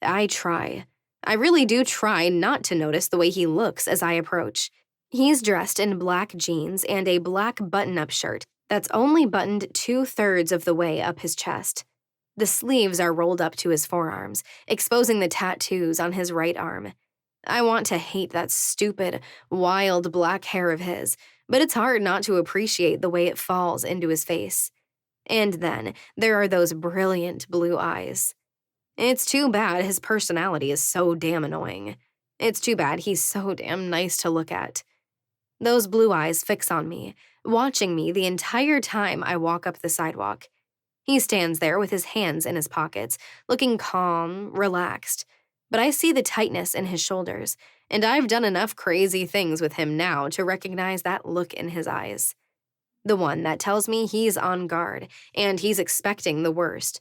I try. I really do try not to notice the way he looks as I approach. He's dressed in black jeans and a black button-up shirt that's only buttoned 2/3 of the way up his chest. The sleeves are rolled up to his forearms, exposing the tattoos on his right arm. I want to hate that stupid, wild black hair of his, but it's hard not to appreciate the way it falls into his face. And then there are those brilliant blue eyes. It's too bad his personality is so damn annoying. It's too bad he's so damn nice to look at. Those blue eyes fix on me, watching me the entire time I walk up the sidewalk. He stands there with his hands in his pockets, looking calm, relaxed. But I see the tightness in his shoulders, and I've done enough crazy things with him now to recognize that look in his eyes. The one that tells me he's on guard, and he's expecting the worst.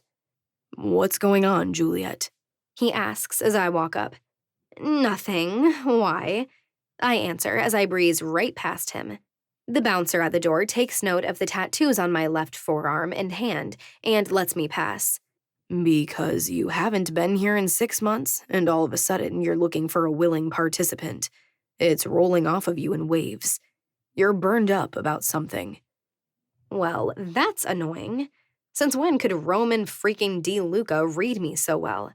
"What's going on, Juliet?" he asks as I walk up. "Nothing. Why?" I answer as I breeze right past him. The bouncer at the door takes note of the tattoos on my left forearm and hand and lets me pass. Because you haven't been here in 6 months, and all of a sudden you're looking for a willing participant. It's rolling off of you in waves. You're burned up about something. Well, that's annoying. Since when could Roman freaking DeLuca read me so well?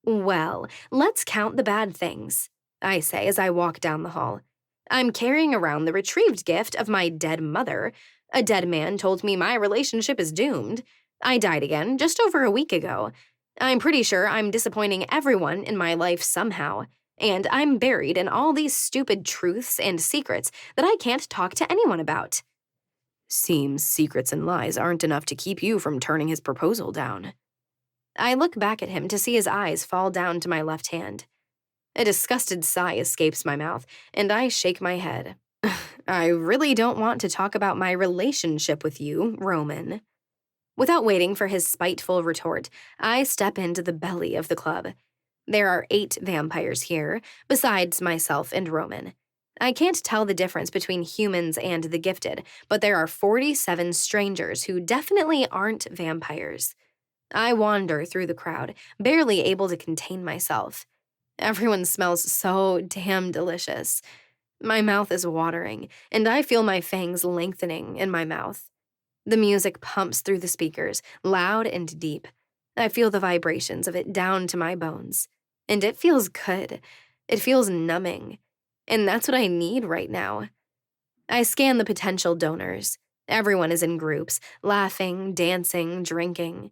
Well, let's count the bad things, I say as I walk down the hall. I'm carrying around the retrieved gift of my dead mother. A dead man told me my relationship is doomed. I died again just over a week ago. I'm pretty sure I'm disappointing everyone in my life somehow. And I'm buried in all these stupid truths and secrets that I can't talk to anyone about. Seems secrets and lies aren't enough to keep you from turning his proposal down. I look back at him to see his eyes fall down to my left hand. A disgusted sigh escapes my mouth, and I shake my head. I really don't want to talk about my relationship with you, Roman. Without waiting for his spiteful retort, I step into the belly of the club. There are 8 vampires here, besides myself and Roman. I can't tell the difference between humans and the gifted, but there are 47 strangers who definitely aren't vampires. I wander through the crowd, barely able to contain myself. Everyone smells so damn delicious. My mouth is watering, and I feel my fangs lengthening in my mouth. The music pumps through the speakers, loud and deep. I feel the vibrations of it down to my bones. And it feels good. It feels numbing. And that's what I need right now. I scan the potential donors. Everyone is in groups, laughing, dancing, drinking.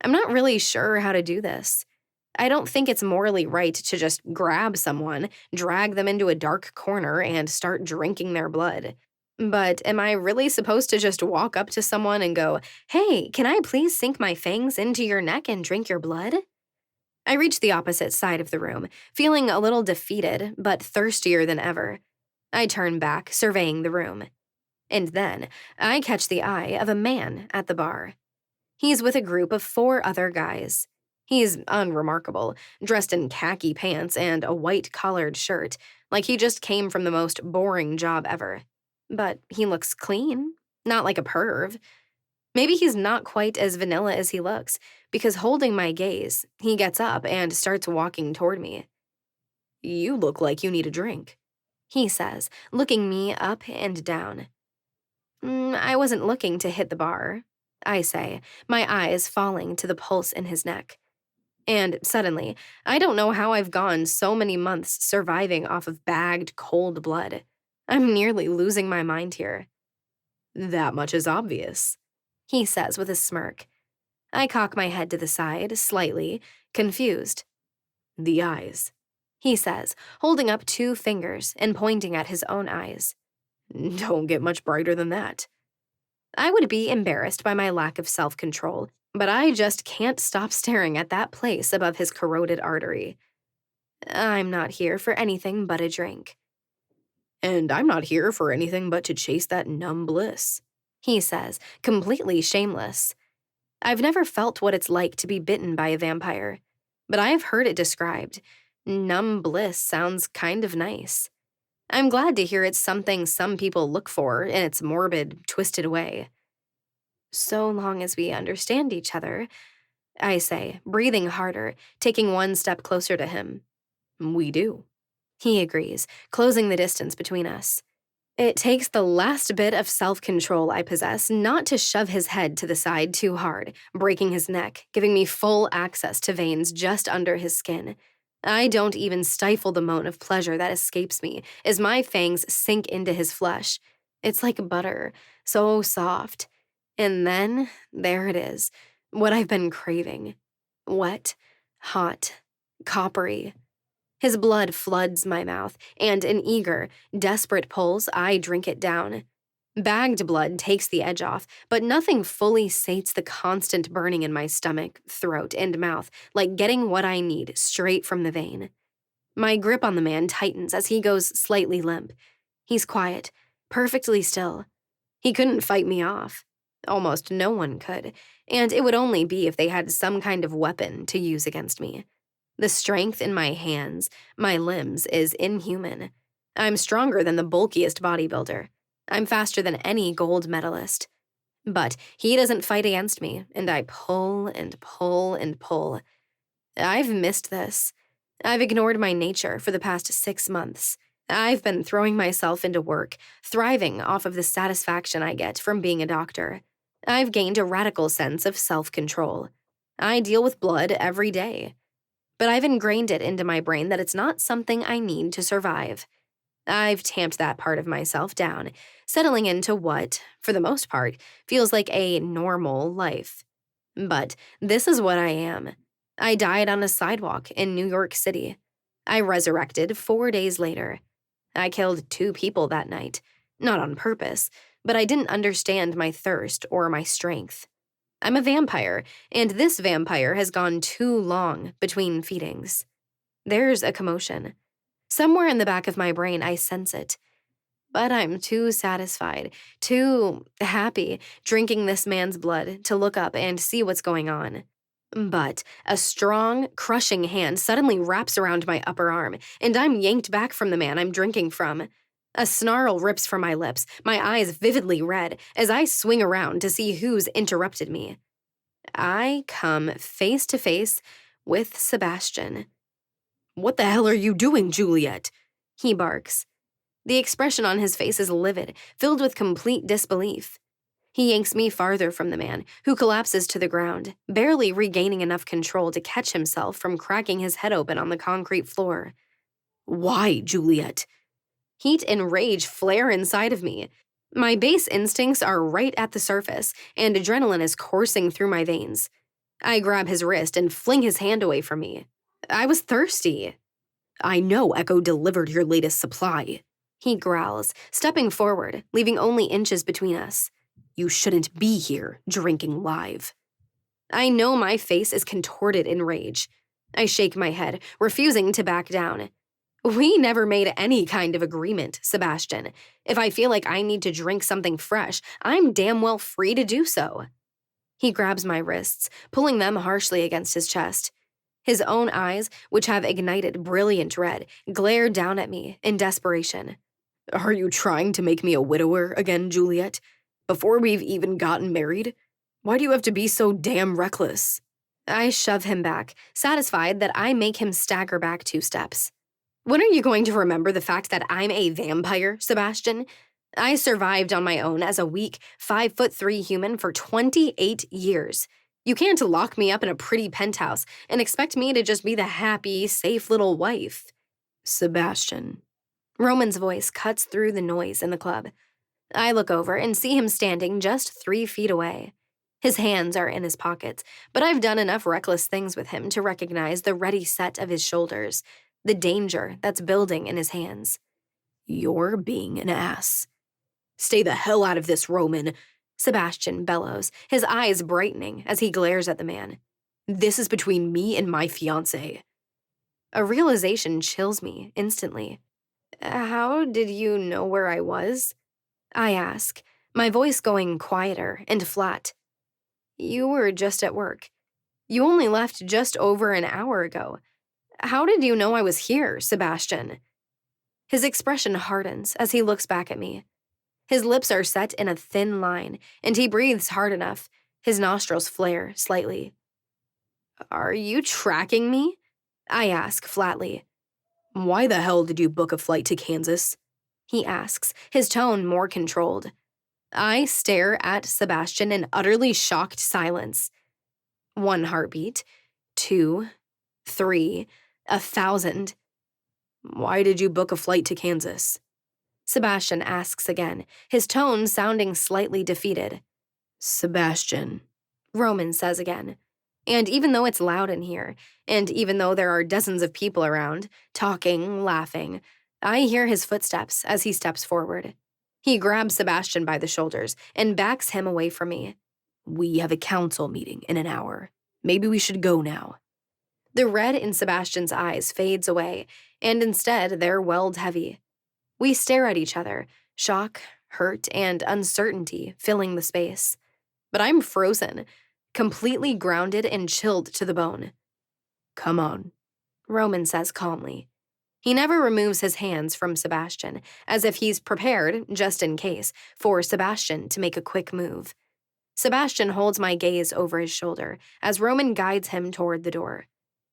I'm not really sure how to do this. I don't think it's morally right to just grab someone, drag them into a dark corner, and start drinking their blood. But am I really supposed to just walk up to someone and go, "Hey, can I please sink my fangs into your neck and drink your blood?" I reach the opposite side of the room, feeling a little defeated, but thirstier than ever. I turn back, surveying the room. And then, I catch the eye of a man at the bar. He's with a group of 4 other guys. He's unremarkable, dressed in khaki pants and a white collared shirt, like he just came from the most boring job ever. But he looks clean, not like a perv. Maybe he's not quite as vanilla as he looks, because holding my gaze, he gets up and starts walking toward me. "You look like you need a drink," he says, looking me up and down. I wasn't looking to hit the bar," I say, my eyes falling to the pulse in his neck. And suddenly, I don't know how I've gone so many months surviving off of bagged cold blood. I'm nearly losing my mind here. "That much is obvious," he says with a smirk. I cock my head to the side, slightly, confused. "The eyes," he says, holding up 2 fingers and pointing at his own eyes. "Don't get much brighter than that." I would be embarrassed by my lack of self-control, but I just can't stop staring at that place above his corroded artery. I'm not here for anything but a drink. "And I'm not here for anything but to chase that numb bliss," he says, completely shameless. I've never felt what it's like to be bitten by a vampire, but I've heard it described. Numb bliss sounds kind of nice. I'm glad to hear it's something some people look for in its morbid, twisted way. "So long as we understand each other," I say, breathing harder, taking one step closer to him. "We do," he agrees, closing the distance between us. It takes the last bit of self-control I possess not to shove his head to the side too hard, breaking his neck, giving me full access to veins just under his skin. I don't even stifle the moan of pleasure that escapes me as my fangs sink into his flesh. It's like butter, so soft. And then, there it is, what I've been craving. Wet, hot, coppery. His blood floods my mouth, and in eager, desperate pulls, I drink it down. Bagged blood takes the edge off, but nothing fully sates the constant burning in my stomach, throat, and mouth, like getting what I need straight from the vein. My grip on the man tightens as he goes slightly limp. He's quiet, perfectly still. He couldn't fight me off. Almost no one could, and it would only be if they had some kind of weapon to use against me. The strength in my hands, my limbs, is inhuman. I'm stronger than the bulkiest bodybuilder. I'm faster than any gold medalist. But he doesn't fight against me, and I pull and pull and pull. I've missed this. I've ignored my nature for the past 6 months. I've been throwing myself into work, thriving off of the satisfaction I get from being a doctor. I've gained a radical sense of self-control. I deal with blood every day. But I've ingrained it into my brain that it's not something I need to survive. I've tamped that part of myself down, settling into what, for the most part, feels like a normal life. But this is what I am. I died on a sidewalk in New York City. I resurrected 4 days later. I killed 2 people that night. Not on purpose, but I didn't understand my thirst or my strength. I'm a vampire, and this vampire has gone too long between feedings. There's a commotion. Somewhere in the back of my brain, I sense it. But I'm too satisfied, too happy drinking this man's blood to look up and see what's going on. But a strong, crushing hand suddenly wraps around my upper arm, and I'm yanked back from the man I'm drinking from. A snarl rips from my lips, my eyes vividly red, as I swing around to see who's interrupted me. I come face to face with Sebastian. "What the hell are you doing, Juliet?" he barks. The expression on his face is livid, filled with complete disbelief. He yanks me farther from the man, who collapses to the ground, barely regaining enough control to catch himself from cracking his head open on the concrete floor. "Why, Juliet?" Heat and rage flare inside of me. My base instincts are right at the surface, and adrenaline is coursing through my veins. I grab his wrist and fling his hand away from me. I was thirsty. "I know Echo delivered your latest supply," he growls, stepping forward, leaving only inches between us. "You shouldn't be here, drinking live." I know my face is contorted in rage. I shake my head, refusing to back down. "We never made any kind of agreement, Sebastian. If I feel like I need to drink something fresh, I'm damn well free to do so." He grabs my wrists, pulling them harshly against his chest. His own eyes, which have ignited brilliant red, glare down at me in desperation. "Are you trying to make me a widower again, Juliet? Before we've even gotten married? Why do you have to be so damn reckless?" I shove him back, satisfied that I make him stagger back 2 steps. "When are you going to remember the fact that I'm a vampire, Sebastian? I survived on my own as a weak, 5'3" human for 28 years. You can't lock me up in a pretty penthouse and expect me to just be the happy, safe little wife." "Sebastian." Roman's voice cuts through the noise in the club. I look over and see him standing just 3 feet away. His hands are in his pockets, but I've done enough reckless things with him to recognize the ready set of his shoulders, the danger that's building in his hands. "You're being an ass." "Stay the hell out of this, Roman," Sebastian bellows, his eyes brightening as he glares at the man. "This is between me and my fiancé." A realization chills me instantly. "How did you know where I was?" I ask, my voice going quieter and flat. "You were just at work. You only left just over an hour ago. How did you know I was here, Sebastian?" His expression hardens as he looks back at me. His lips are set in a thin line, and he breathes hard enough. His nostrils flare slightly. "Are you tracking me?" I ask flatly. "Why the hell did you book a flight to Kansas?" he asks, his tone more controlled. I stare at Sebastian in utterly shocked silence. 1 heartbeat, 2, 3, 1,000. "Why did you book a flight to Kansas?" Sebastian asks again, his tone sounding slightly defeated. "Sebastian," Roman says again. And even though it's loud in here, and even though there are dozens of people around, talking, laughing, I hear his footsteps as he steps forward. He grabs Sebastian by the shoulders and backs him away from me. "We have a council meeting in an hour. Maybe we should go now." The red in Sebastian's eyes fades away, and instead they're welled heavy. We stare at each other, shock, hurt, and uncertainty filling the space. But I'm frozen, completely grounded and chilled to the bone. "Come on," Roman says calmly. He never removes his hands from Sebastian, as if he's prepared, just in case, for Sebastian to make a quick move. Sebastian holds my gaze over his shoulder as Roman guides him toward the door.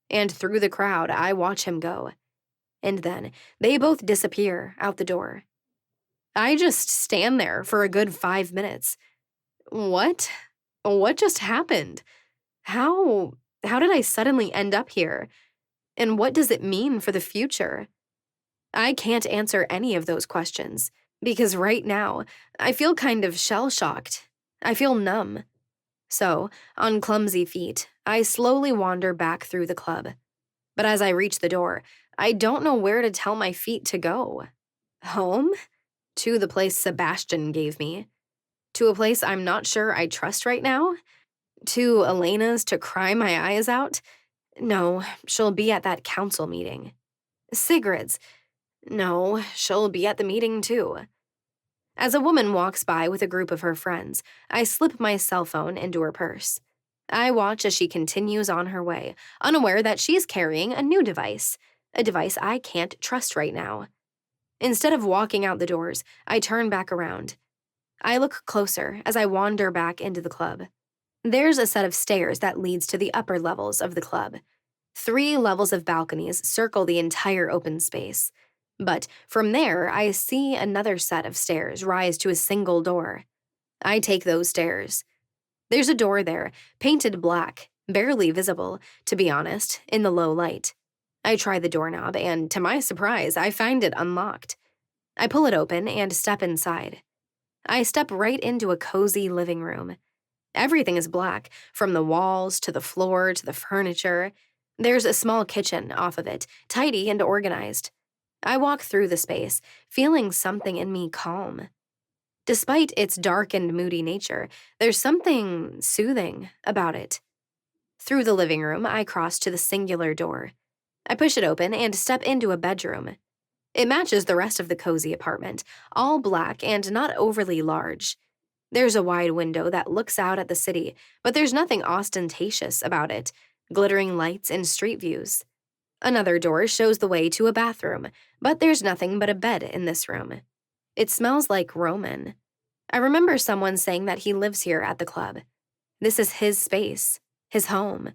And through the crowd, I watch him go. And then they both disappear out the door. I just stand there for a good 5 minutes. What? What just happened? How did I suddenly end up here? And what does it mean for the future? I can't answer any of those questions, because right now, I feel kind of shell-shocked. I feel numb. So, on clumsy feet, I slowly wander back through the club. But as I reach the door, I don't know where to tell my feet to go. Home? To the place Sebastian gave me. To a place I'm not sure I trust right now? To Elena's to cry my eyes out? No, she'll be at that council meeting. Sigrid's? No, she'll be at the meeting too. As a woman walks by with a group of her friends, I slip my cell phone into her purse. I watch as she continues on her way, unaware that she's carrying a new device, a device I can't trust right now. Instead of walking out the doors, I turn back around. I look closer as I wander back into the club. There's a set of stairs that leads to the upper levels of the club. 3 levels of balconies circle the entire open space. But from there, I see another set of stairs rise to a single door. I take those stairs. There's a door there, painted black, barely visible, to be honest, in the low light. I try the doorknob, and to my surprise, I find it unlocked. I pull it open and step inside. I step right into a cozy living room. Everything is black, from the walls to the floor to the furniture. There's a small kitchen off of it, tidy and organized. I walk through the space, feeling something in me calm. Despite its dark and moody nature, there's something soothing about it. Through the living room, I cross to the singular door. I push it open and step into a bedroom. It matches the rest of the cozy apartment, all black and not overly large. There's a wide window that looks out at the city, but there's nothing ostentatious about it, glittering lights and street views. Another door shows the way to a bathroom, but there's nothing but a bed in this room. It smells like Roman. I remember someone saying that he lives here at the club. This is his space, his home,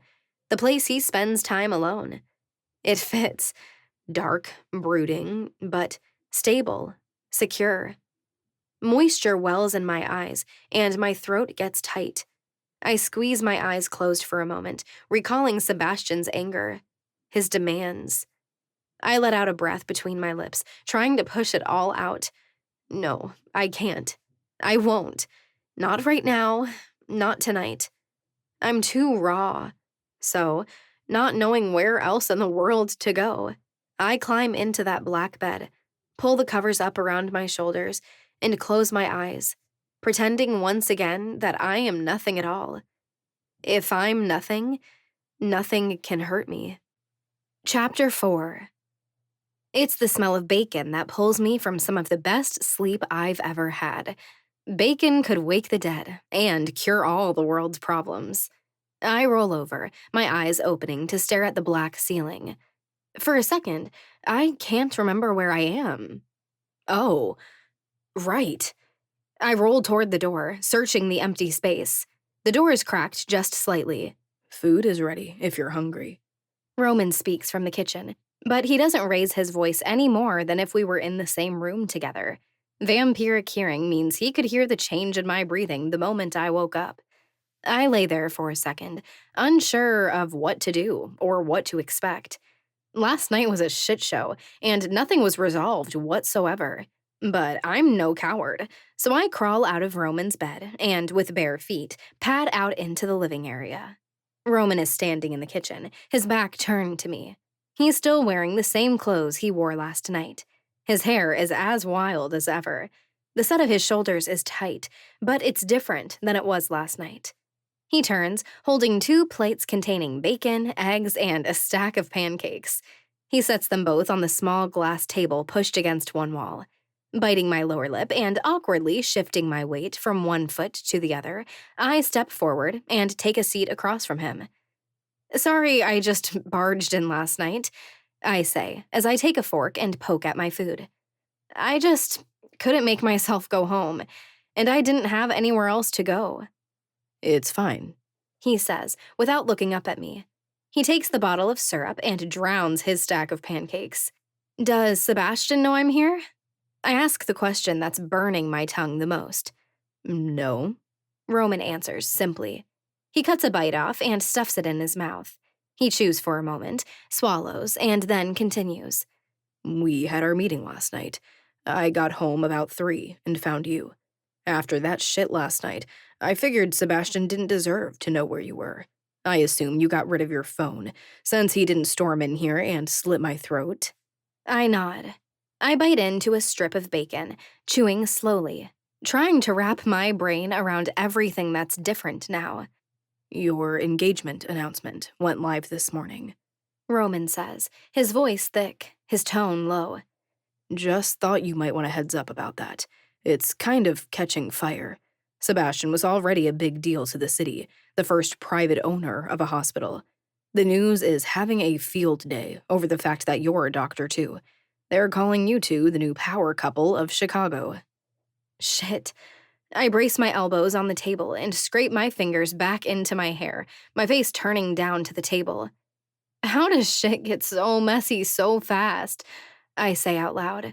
the place he spends time alone. It fits. Dark, brooding, but stable, secure. Moisture wells in my eyes, and my throat gets tight. I squeeze my eyes closed for a moment, recalling Sebastian's anger, his demands. I let out a breath between my lips, trying to push it all out. No, I can't. I won't. Not right now. Not tonight. I'm too raw. So, not knowing where else in the world to go, I climb into that black bed, pull the covers up around my shoulders, and close my eyes, pretending once again that I am nothing at all. If I'm nothing, nothing can hurt me. Chapter 4. It's the smell of bacon that pulls me from some of the best sleep I've ever had. Bacon could wake the dead and cure all the world's problems. I roll over, my eyes opening to stare at the black ceiling. For a second, I can't remember where I am. Oh, right. I roll toward the door, searching the empty space. The door is cracked just slightly. Food is ready if you're hungry. Roman speaks from the kitchen, but he doesn't raise his voice any more than if we were in the same room together. Vampiric hearing means he could hear the change in my breathing the moment I woke up. I lay there for a second, unsure of what to do or what to expect. Last night was a shit show, and nothing was resolved whatsoever. But I'm no coward, so I crawl out of Roman's bed and, with bare feet, pad out into the living area. Roman is standing in the kitchen, his back turned to me. He's still wearing the same clothes he wore last night. His hair is as wild as ever. The set of his shoulders is tight, but it's different than it was last night. He turns, holding 2 plates containing bacon, eggs, and a stack of pancakes. He sets them both on the small glass table pushed against one wall. Biting my lower lip and awkwardly shifting my weight from one foot to the other, I step forward and take a seat across from him. Sorry, I just barged in last night. I say, as I take a fork and poke at my food. I just couldn't make myself go home, and I didn't have anywhere else to go. It's fine, He says, without looking up at me. He takes the bottle of syrup and drowns his stack of pancakes. Does Sebastian know I'm here? I ask the question that's burning my tongue the most. No. Roman answers simply. He cuts a bite off and stuffs it in his mouth. He chews for a moment, swallows, and then continues. We had our meeting last night. I got home about 3 and found you. After that shit last night, I figured Sebastian didn't deserve to know where you were. I assume you got rid of your phone, since he didn't storm in here and slit my throat. I nod. I bite into a strip of bacon, chewing slowly, trying to wrap my brain around everything that's different now. Your engagement announcement went live this morning. Roman says, his voice thick, his tone low. Just thought you might want a heads up about that. It's kind of catching fire. Sebastian was already a big deal to the city, the first private owner of a hospital. The news is having a field day over the fact that you're a doctor, too. They're calling you two the new power couple of Chicago. Shit. I brace my elbows on the table and scrape my fingers back into my hair, my face turning down to the table. How does shit get so messy so fast? I say out loud.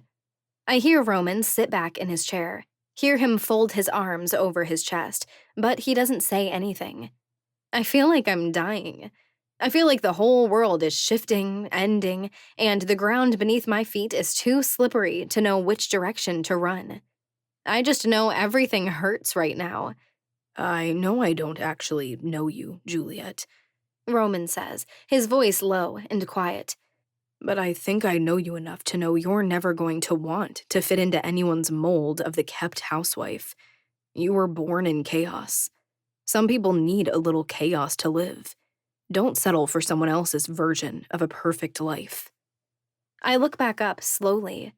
I hear Roman sit back in his chair, hear him fold his arms over his chest, but he doesn't say anything. I feel like I'm dying. I feel like the whole world is shifting, ending, and the ground beneath my feet is too slippery to know which direction to run. I just know everything hurts right now. I know I don't actually know you, Juliet, Roman says, his voice low and quiet. but I think I know you enough to know you're never going to want to fit into anyone's mold of the kept housewife. You were born in chaos. Some people need a little chaos to live. Don't settle for someone else's version of a perfect life. I look back up slowly,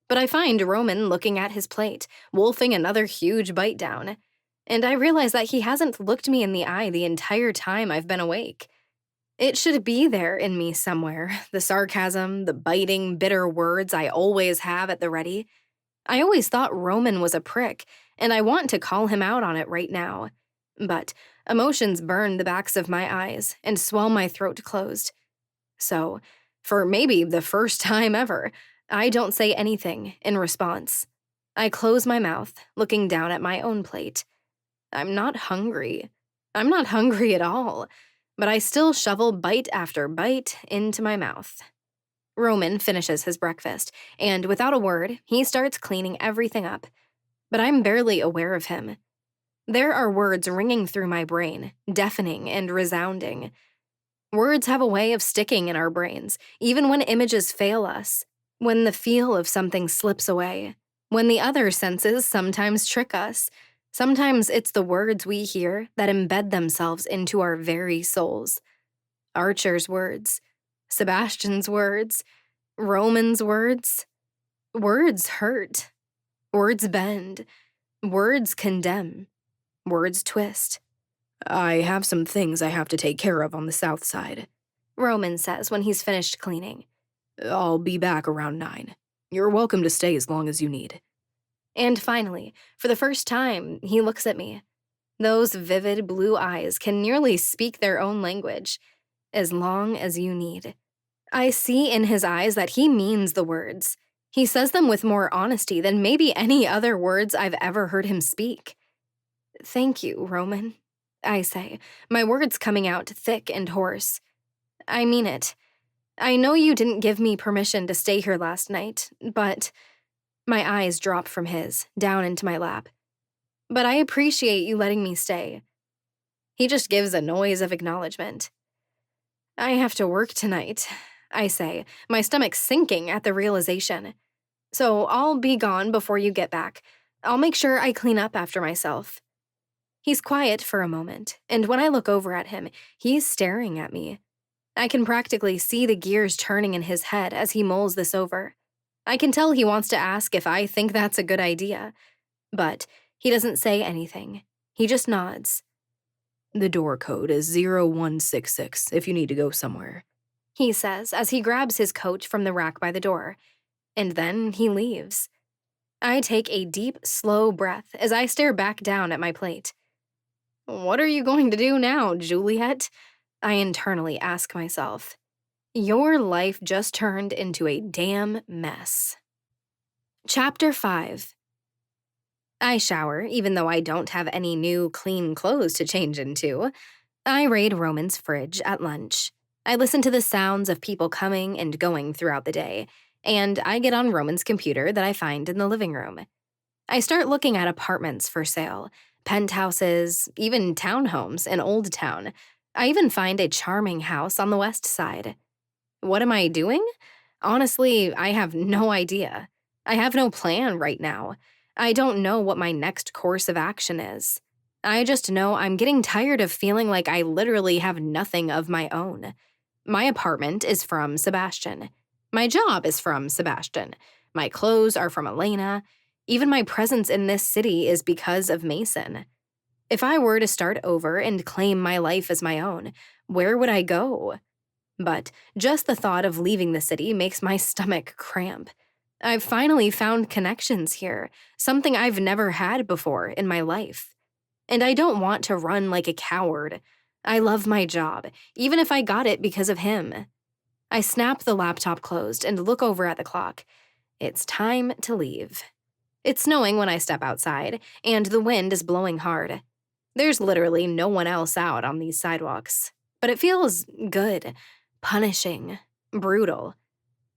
but I find Roman looking at his plate, wolfing another huge bite down, and I realize that he hasn't looked me in the eye the entire time I've been awake. It should be there in me somewhere, the sarcasm, the biting, bitter words I always have at the ready. I always thought Roman was a prick, and I want to call him out on it right now. But emotions burn the backs of my eyes and swell my throat closed. So, for maybe the first time ever, I don't say anything in response. I close my mouth, looking down at my own plate. I'm not hungry. I'm not hungry at all, but I still shovel bite after bite into my mouth. Roman finishes his breakfast, and without a word, he starts cleaning everything up. But I'm barely aware of him. There are words ringing through my brain, deafening and resounding. Words have a way of sticking in our brains, even when images fail us, when the feel of something slips away, when the other senses sometimes trick us. Sometimes it's the words we hear that embed themselves into our very souls. Archer's words, Sebastian's words, Roman's words. Words hurt. Words bend. Words condemn. Words twist. I have some things I have to take care of on the south side, Roman says when he's finished cleaning. I'll be back around 9. You're welcome to stay as long as you need. And finally, for the first time, he looks at me. Those vivid blue eyes can nearly speak their own language. As long as you need. I see in his eyes that he means the words. He says them with more honesty than maybe any other words I've ever heard him speak. Thank you, Roman, I say, my words coming out thick and hoarse. I mean it. I know you didn't give me permission to stay here last night, but... My eyes drop from his, down into my lap. But I appreciate you letting me stay. He just gives a noise of acknowledgement. I have to work tonight, I say, my stomach sinking at the realization. So I'll be gone before you get back. I'll make sure I clean up after myself. He's quiet for a moment, and when I look over at him, he's staring at me. I can practically see the gears turning in his head as he mulls this over. I can tell he wants to ask if I think that's a good idea, but he doesn't say anything. He just nods. The door code is 0166 if you need to go somewhere. he says as he grabs his coat from the rack by the door. And then he leaves. I take a deep, slow breath as I stare back down at my plate. What are you going to do now, Juliet? I internally ask myself. Your life just turned into a damn mess. Chapter 5. I shower, even though I don't have any new, clean clothes to change into. I raid Roman's fridge at lunch. I listen to the sounds of people coming and going throughout the day, and I get on Roman's computer that I find in the living room. I start looking at apartments for sale, penthouses, even townhomes in Old Town. I even find a charming house on the west side. What am I doing? Honestly, I have no idea. I have no plan right now. I don't know what my next course of action is. I just know I'm getting tired of feeling like I literally have nothing of my own. My apartment is from Sebastian. My job is from Sebastian. My clothes are from Elena. Even my presence in this city is because of Mason. If I were to start over and claim my life as my own, where would I go? But just the thought of leaving the city makes my stomach cramp. I've finally found connections here, something I've never had before in my life. And I don't want to run like a coward. I love my job, even if I got it because of him. I snap the laptop closed and look over at the clock. It's time to leave. It's snowing when I step outside, and the wind is blowing hard. There's literally no one else out on these sidewalks. But it feels good, punishing, brutal.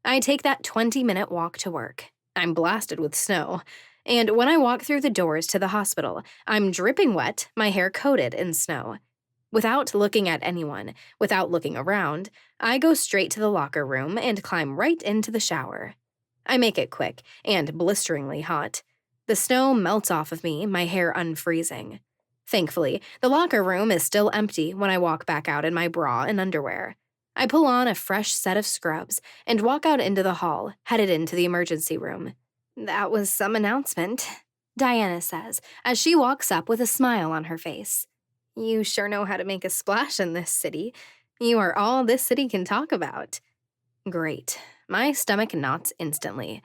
I take that 20-minute walk to work. I'm blasted with snow. And when I walk through the doors to the hospital, I'm dripping wet, my hair coated in snow. Without looking at anyone, without looking around, I go straight to the locker room and climb right into the shower. I make it quick and blisteringly hot. The snow melts off of me, my hair unfreezing. Thankfully, the locker room is still empty when I walk back out in my bra and underwear. I pull on a fresh set of scrubs and walk out into the hall, headed into the emergency room. That was some announcement, Diana says as she walks up with a smile on her face. You sure know how to make a splash in this city. You are all this city can talk about. Great. My stomach knots instantly.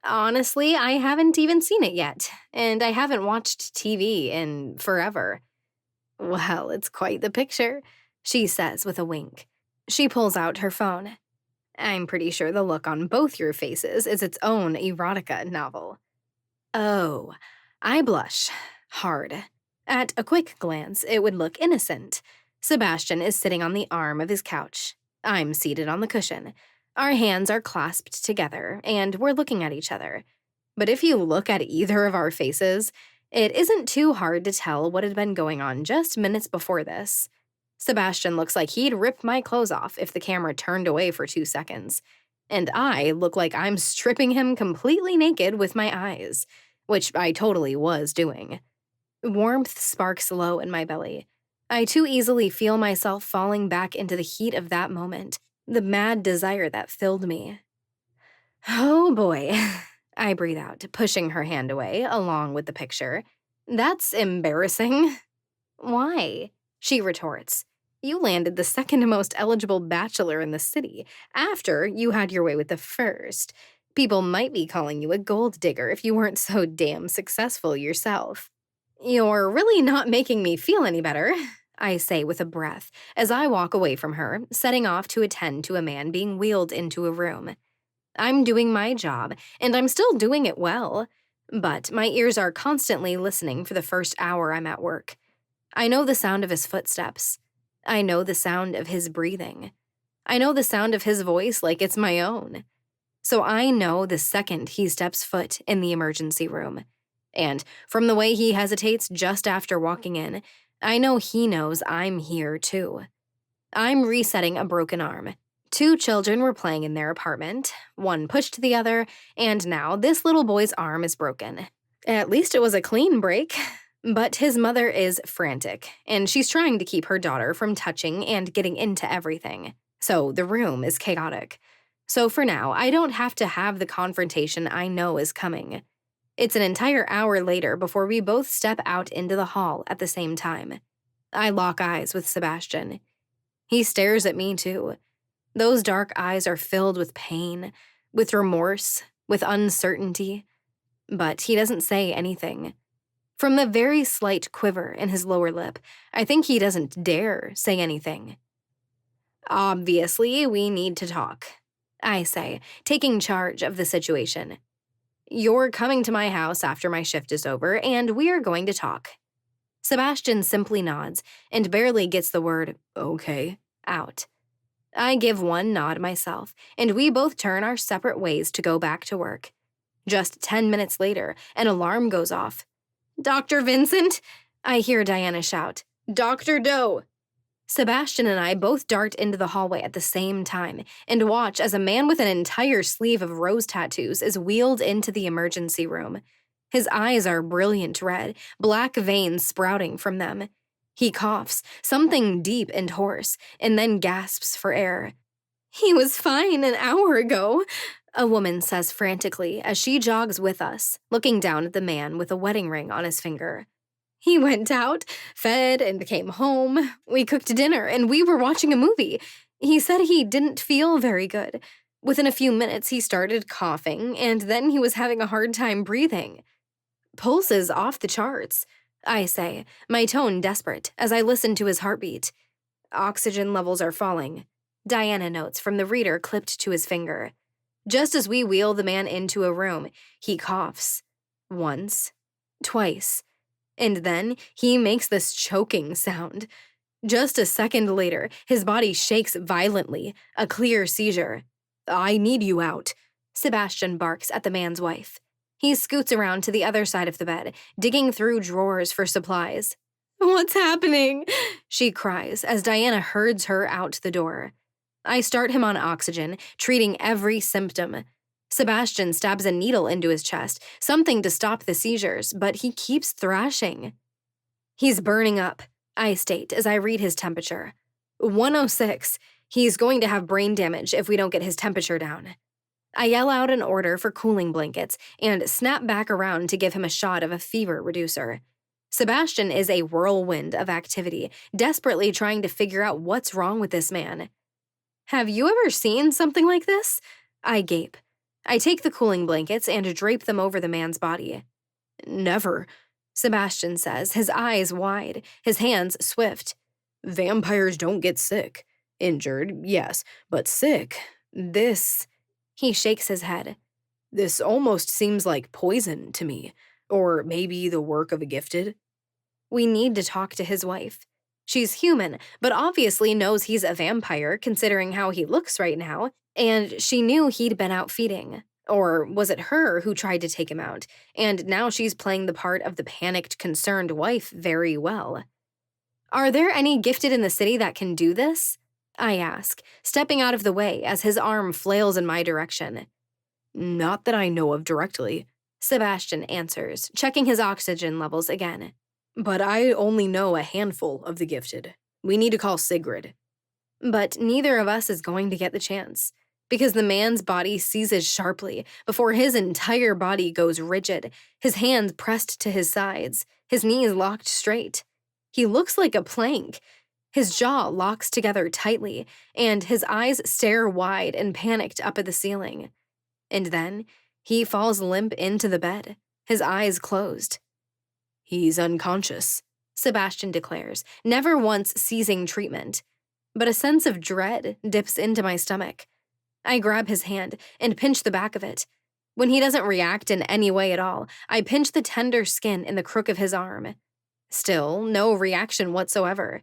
Honestly, I haven't even seen it yet, and I haven't watched TV in forever. Well, it's quite the picture, she says with a wink. She pulls out her phone. I'm pretty sure the look on both your faces is its own erotica novel. Oh, I blush. Hard. At a quick glance, it would look innocent. Sebastian is sitting on the arm of his couch. I'm seated on the cushion. Our hands are clasped together, and we're looking at each other. But if you look at either of our faces, it isn't too hard to tell what had been going on just minutes before this. Sebastian looks like he'd rip my clothes off if the camera turned away for 2 seconds. And I look like I'm stripping him completely naked with my eyes, which I totally was doing. Warmth sparks low in my belly. I too easily feel myself falling back into the heat of that moment, the mad desire that filled me. Oh boy, I breathe out, pushing her hand away, along with the picture. That's embarrassing. Why? She retorts. You landed the second most eligible bachelor in the city, after you had your way with the first. People might be calling you a gold digger if you weren't so damn successful yourself. You're really not making me feel any better, I say with a breath, as I walk away from her, setting off to attend to a man being wheeled into a room. I'm doing my job, and I'm still doing it well, but my ears are constantly listening for the first hour I'm at work. I know the sound of his footsteps. I know the sound of his breathing. I know the sound of his voice like it's my own. So I know the second he steps foot in the emergency room. And from the way he hesitates just after walking in, I know he knows I'm here too. I'm resetting a broken arm. 2 children were playing in their apartment, one pushed the other, and now this little boy's arm is broken. At least it was a clean break. But his mother is frantic, and she's trying to keep her daughter from touching and getting into everything. So the room is chaotic. So for now, I don't have to have the confrontation I know is coming. It's an entire hour later before we both step out into the hall at the same time. I lock eyes with Sebastian. He stares at me too. Those dark eyes are filled with pain, with remorse, with uncertainty. But he doesn't say anything. From the very slight quiver in his lower lip, I think he doesn't dare say anything. Obviously, we need to talk, I say, taking charge of the situation. You're coming to my house after my shift is over, and we're going to talk. Sebastian simply nods and barely gets the word, okay, out. I give one nod myself, and we both turn our separate ways to go back to work. Just 10 minutes later, an alarm goes off. Dr. Vincent? I hear Diana shout. Dr. Doe! Sebastian and I both dart into the hallway at the same time and watch as a man with an entire sleeve of rose tattoos is wheeled into the emergency room. His eyes are brilliant red, black veins sprouting from them. He coughs, something deep and hoarse, and then gasps for air. He was fine an hour ago, a woman says frantically as she jogs with us, looking down at the man with a wedding ring on his finger. He went out, fed, and came home. We cooked dinner, and we were watching a movie. He said he didn't feel very good. Within a few minutes, he started coughing, and then he was having a hard time breathing. Pulse is off the charts, I say, my tone desperate as I listen to his heartbeat. Oxygen levels are falling, Diana notes from the reader clipped to his finger. Just as we wheel the man into a room, he coughs. Once, twice. And then he makes this choking sound. Just a second later, his body shakes violently, a clear seizure. I need you out, Sebastian barks at the man's wife. He scoots around to the other side of the bed, digging through drawers for supplies. What's happening? She cries as Diana herds her out the door. I start him on oxygen, treating every symptom. Sebastian stabs a needle into his chest, something to stop the seizures, but he keeps thrashing. He's burning up, I state as I read his temperature. 106. He's going to have brain damage if we don't get his temperature down. I yell out an order for cooling blankets and snap back around to give him a shot of a fever reducer. Sebastian is a whirlwind of activity, desperately trying to figure out what's wrong with this man. Have you ever seen something like this? I gape. I take the cooling blankets and drape them over the man's body. Never, Sebastian says, his eyes wide, his hands swift. Vampires don't get sick. Injured, yes, but sick. This... He shakes his head. This almost seems like poison to me, or maybe the work of a gifted. We need to talk to his wife. She's human, but obviously knows he's a vampire considering how he looks right now, and she knew he'd been out feeding. Or was it her who tried to take him out, and now she's playing the part of the panicked, concerned wife very well. Are there any gifted in the city that can do this? I ask, stepping out of the way as his arm flails in my direction. Not that I know of directly, Sebastian answers, checking his oxygen levels again. But I only know a handful of the gifted. We need to call Sigrid. But neither of us is going to get the chance, because the man's body seizes sharply before his entire body goes rigid, his hands pressed to his sides, his knees locked straight. He looks like a plank. His jaw locks together tightly, and his eyes stare wide and panicked up at the ceiling. And then he falls limp into the bed, his eyes closed. He's unconscious, Sebastian declares, never once ceasing treatment. But a sense of dread dips into my stomach. I grab his hand and pinch the back of it. When he doesn't react in any way at all, I pinch the tender skin in the crook of his arm. Still, no reaction whatsoever.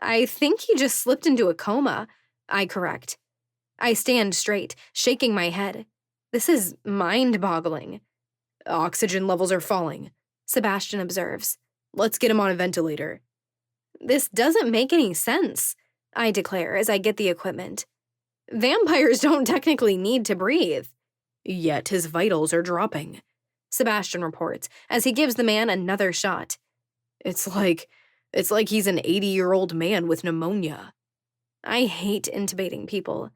I think he just slipped into a coma, I correct. I stand straight, shaking my head. This is mind-boggling. Oxygen levels are falling, Sebastian observes. Let's get him on a ventilator. This doesn't make any sense, I declare as I get the equipment. Vampires don't technically need to breathe. Yet his vitals are dropping, Sebastian reports as he gives the man another shot. It's like he's an 80-year-old man with pneumonia. I hate intubating people.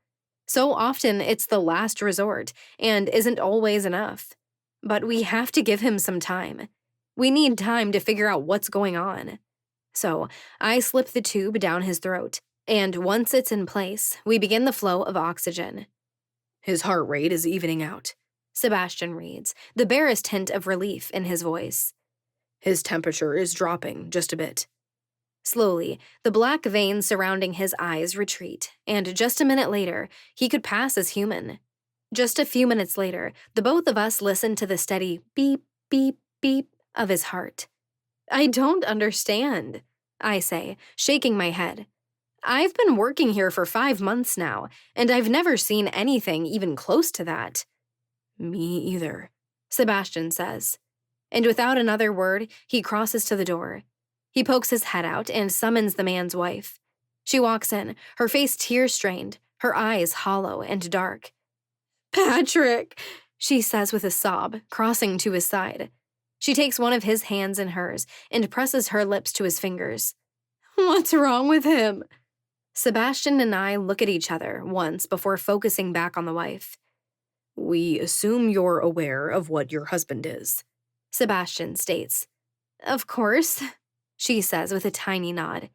So often it's the last resort and isn't always enough. But we have to give him some time. We need time to figure out what's going on. So I slip the tube down his throat. And once it's in place, we begin the flow of oxygen. His heart rate is evening out. Sebastian reads, the barest hint of relief in his voice. His temperature is dropping just a bit. Slowly, the black veins surrounding his eyes retreat, and just a minute later, he could pass as human. Just a few minutes later, the both of us listen to the steady beep, beep, beep of his heart. I don't understand, I say, shaking my head. I've been working here for 5 months now, and I've never seen anything even close to that. Me either, Sebastian says. And without another word, he crosses to the door. He pokes his head out and summons the man's wife. She walks in, her face tear-strained, her eyes hollow and dark. Patrick, she says with a sob, crossing to his side. She takes one of his hands in hers and presses her lips to his fingers. What's wrong with him? Sebastian and I look at each other once before focusing back on the wife. We assume you're aware of what your husband is, Sebastian states. Of course, she says with a tiny nod.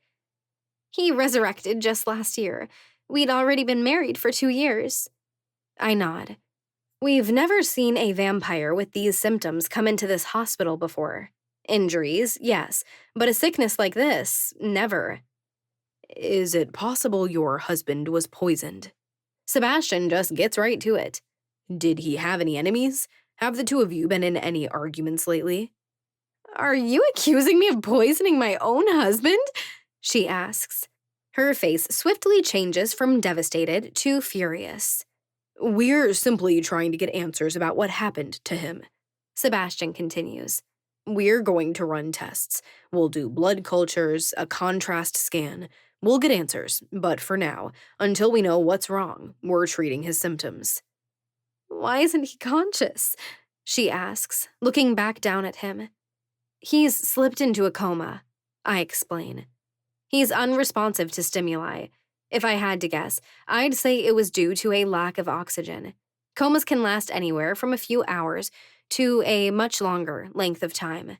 He resurrected just last year. We'd already been married for 2 years. I nod. We've never seen a vampire with these symptoms come into this hospital before. Injuries, yes, but a sickness like this, never. Is it possible your husband was poisoned? Sebastian just gets right to it. Did he have any enemies? Have the two of you been in any arguments lately? Are you accusing me of poisoning my own husband? She asks. Her face swiftly changes from devastated to furious. We're simply trying to get answers about what happened to him, Sebastian continues. We're going to run tests. We'll do blood cultures, a contrast scan. We'll get answers, but for now, until we know what's wrong, we're treating his symptoms. Why isn't he conscious? She asks, looking back down at him. He's slipped into a coma, I explain. He's unresponsive to stimuli. If I had to guess, I'd say it was due to a lack of oxygen. Comas can last anywhere from a few hours to a much longer length of time.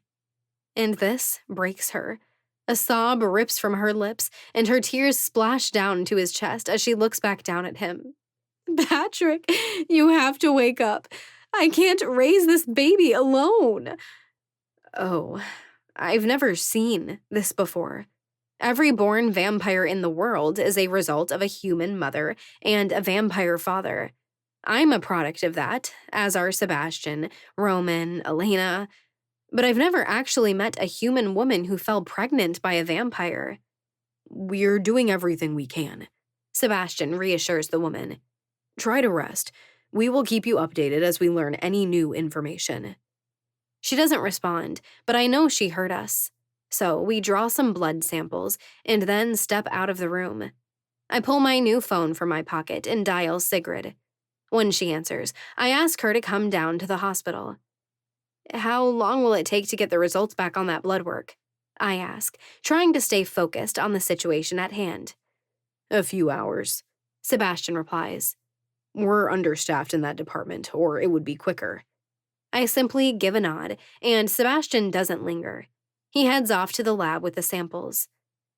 And this breaks her. A sob rips from her lips, and her tears splash down to his chest as she looks back down at him. Patrick, you have to wake up. I can't raise this baby alone. Oh, I've never seen this before. Every born vampire in the world is a result of a human mother and a vampire father. I'm a product of that, as are Sebastian, Roman, Elena, but I've never actually met a human woman who fell pregnant by a vampire. We're doing everything we can, Sebastian reassures the woman. Try to rest. We will keep you updated as we learn any new information. She doesn't respond, but I know she heard us. So we draw some blood samples and then step out of the room. I pull my new phone from my pocket and dial Sigrid. When she answers, I ask her to come down to the hospital. How long will it take to get the results back on that blood work? I ask, trying to stay focused on the situation at hand. A few hours, Sebastian replies. We're understaffed in that department, or it would be quicker. I simply give a nod, and Sebastian doesn't linger. He heads off to the lab with the samples.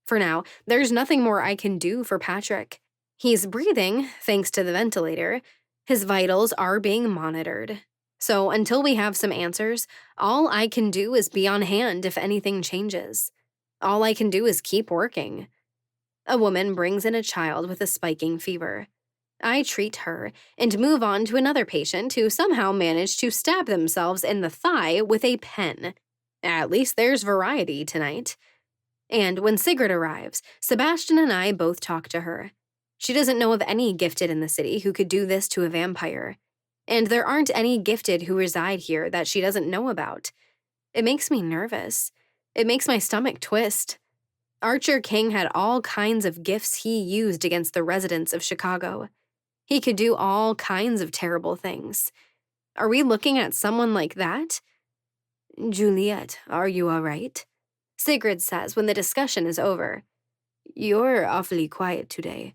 For now, there's nothing more I can do for Patrick. He's breathing, thanks to the ventilator. His vitals are being monitored. So until we have some answers, all I can do is be on hand if anything changes. All I can do is keep working. A woman brings in a child with a spiking fever. I treat her and move on to another patient who somehow managed to stab themselves in the thigh with a pen. At least there's variety tonight. And when Sigrid arrives, Sebastian and I both talk to her. She doesn't know of any gifted in the city who could do this to a vampire. And there aren't any gifted who reside here that she doesn't know about. It makes me nervous. It makes my stomach twist. Archer King had all kinds of gifts he used against the residents of Chicago. He could do all kinds of terrible things. Are we looking at someone like that? Juliet, are you all right? Sigrid says when the discussion is over. You're awfully quiet today.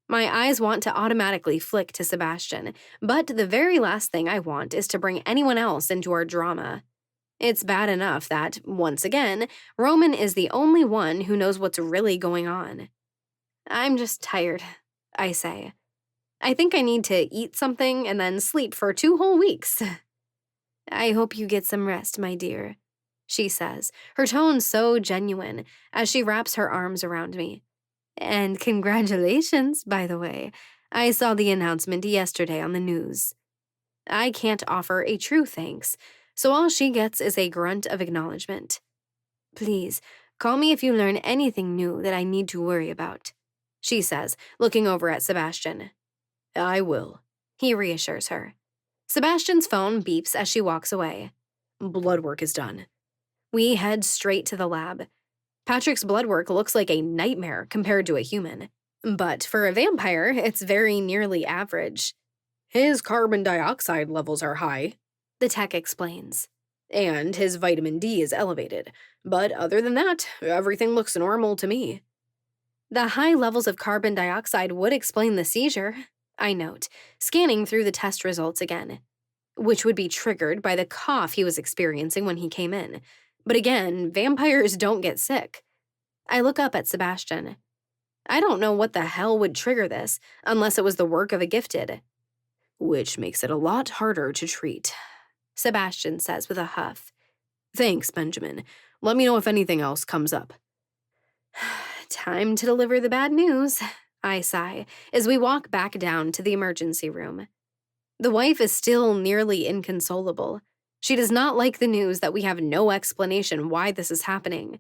My eyes want to automatically flick to Sebastian, but the very last thing I want is to bring anyone else into our drama. It's bad enough that, once again, Roman is the only one who knows what's really going on. I'm just tired, I say. I think I need to eat something and then sleep for 2 whole weeks. I hope you get some rest, my dear, she says, her tone so genuine as she wraps her arms around me. And congratulations, by the way. I saw the announcement yesterday on the news. I can't offer a true thanks, so all she gets is a grunt of acknowledgement. Please, call me if you learn anything new that I need to worry about, she says, looking over at Sebastian. I will, he reassures her. Sebastian's phone beeps as she walks away. Blood work is done. We head straight to the lab. Patrick's blood work looks like a nightmare compared to a human. But for a vampire, it's very nearly average. His carbon dioxide levels are high, the tech explains. And his vitamin D is elevated. But other than that, everything looks normal to me. The high levels of carbon dioxide would explain the seizure, I note, scanning through the test results again, which would be triggered by the cough he was experiencing when he came in. But again, vampires don't get sick. I look up at Sebastian. I don't know what the hell would trigger this, unless it was the work of a gifted. Which makes it a lot harder to treat, Sebastian says with a huff. Thanks, Benjamin. Let me know if anything else comes up. Time to deliver the bad news, I sigh, as we walk back down to the emergency room. The wife is still nearly inconsolable. She does not like the news that we have no explanation why this is happening.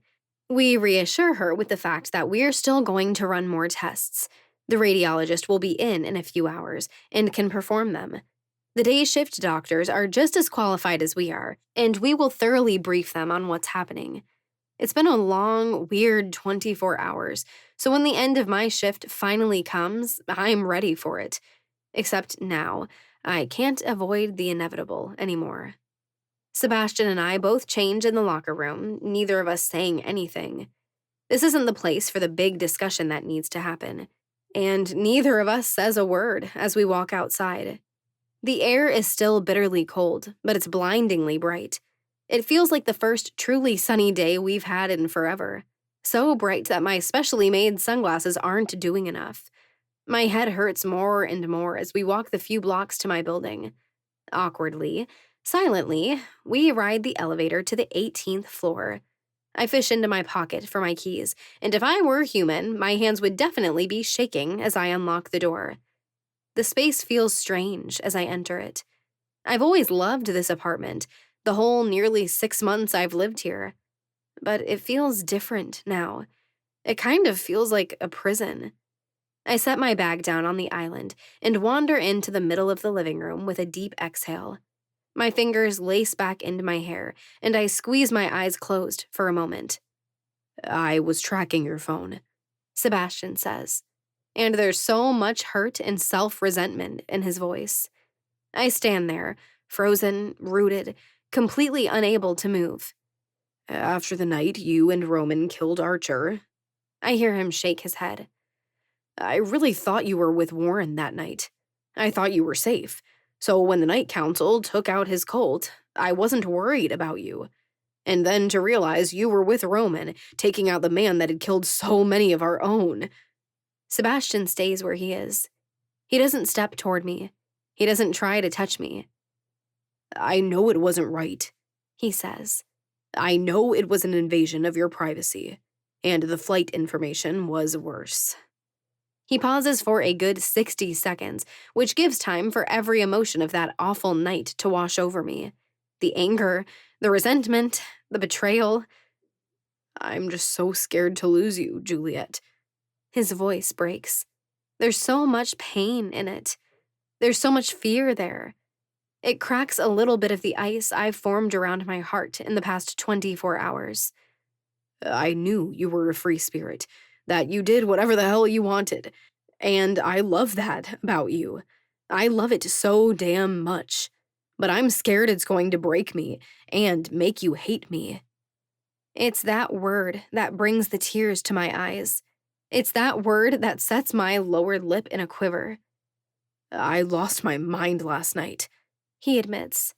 We reassure her with the fact that we're still going to run more tests. The radiologist will be in a few hours and can perform them. The day shift doctors are just as qualified as we are, and we will thoroughly brief them on what's happening. It's been a long, weird 24 hours, so when the end of my shift finally comes, I'm ready for it. Except now, I can't avoid the inevitable anymore. Sebastian and I both change in the locker room, neither of us saying anything. This isn't the place for the big discussion that needs to happen, and neither of us says a word as we walk outside. The air is still bitterly cold, but it's blindingly bright. It feels like the first truly sunny day we've had in forever. So bright that my specially made sunglasses aren't doing enough. My head hurts more and more as we walk the few blocks to my building. Awkwardly, silently, we ride the elevator to the 18th floor. I fish into my pocket for my keys, and if I were human, my hands would definitely be shaking as I unlock the door. The space feels strange as I enter it. I've always loved this apartment, the whole nearly 6 months I've lived here. But it feels different now. It kind of feels like a prison. I set my bag down on the island and wander into the middle of the living room with a deep exhale. My fingers lace back into my hair, and I squeeze my eyes closed for a moment. I was tracking your phone, Sebastian says, and there's so much hurt and self-resentment in his voice. I stand there, frozen, rooted, completely unable to move. After the night you and Roman killed Archer, I hear him shake his head. I really thought you were with Warren that night. I thought you were safe. So when the Night Council took out his cult, I wasn't worried about you. And then to realize you were with Roman, taking out the man that had killed so many of our own. Sebastian stays where he is. He doesn't step toward me. He doesn't try to touch me. I know it wasn't right, he says. I know it was an invasion of your privacy, and the flight information was worse. He pauses for a good 60 seconds, which gives time for every emotion of that awful night to wash over me. The anger, the resentment, the betrayal. I'm just so scared to lose you, Juliet. His voice breaks. There's so much pain in it. There's so much fear there. It cracks a little bit of the ice I've formed around my heart in the past 24 hours. I knew you were a free spirit, that you did whatever the hell you wanted. And I love that about you. I love it so damn much. But I'm scared it's going to break me and make you hate me. It's that word that brings the tears to my eyes. It's that word that sets my lower lip in a quiver. I lost my mind last night, he admits.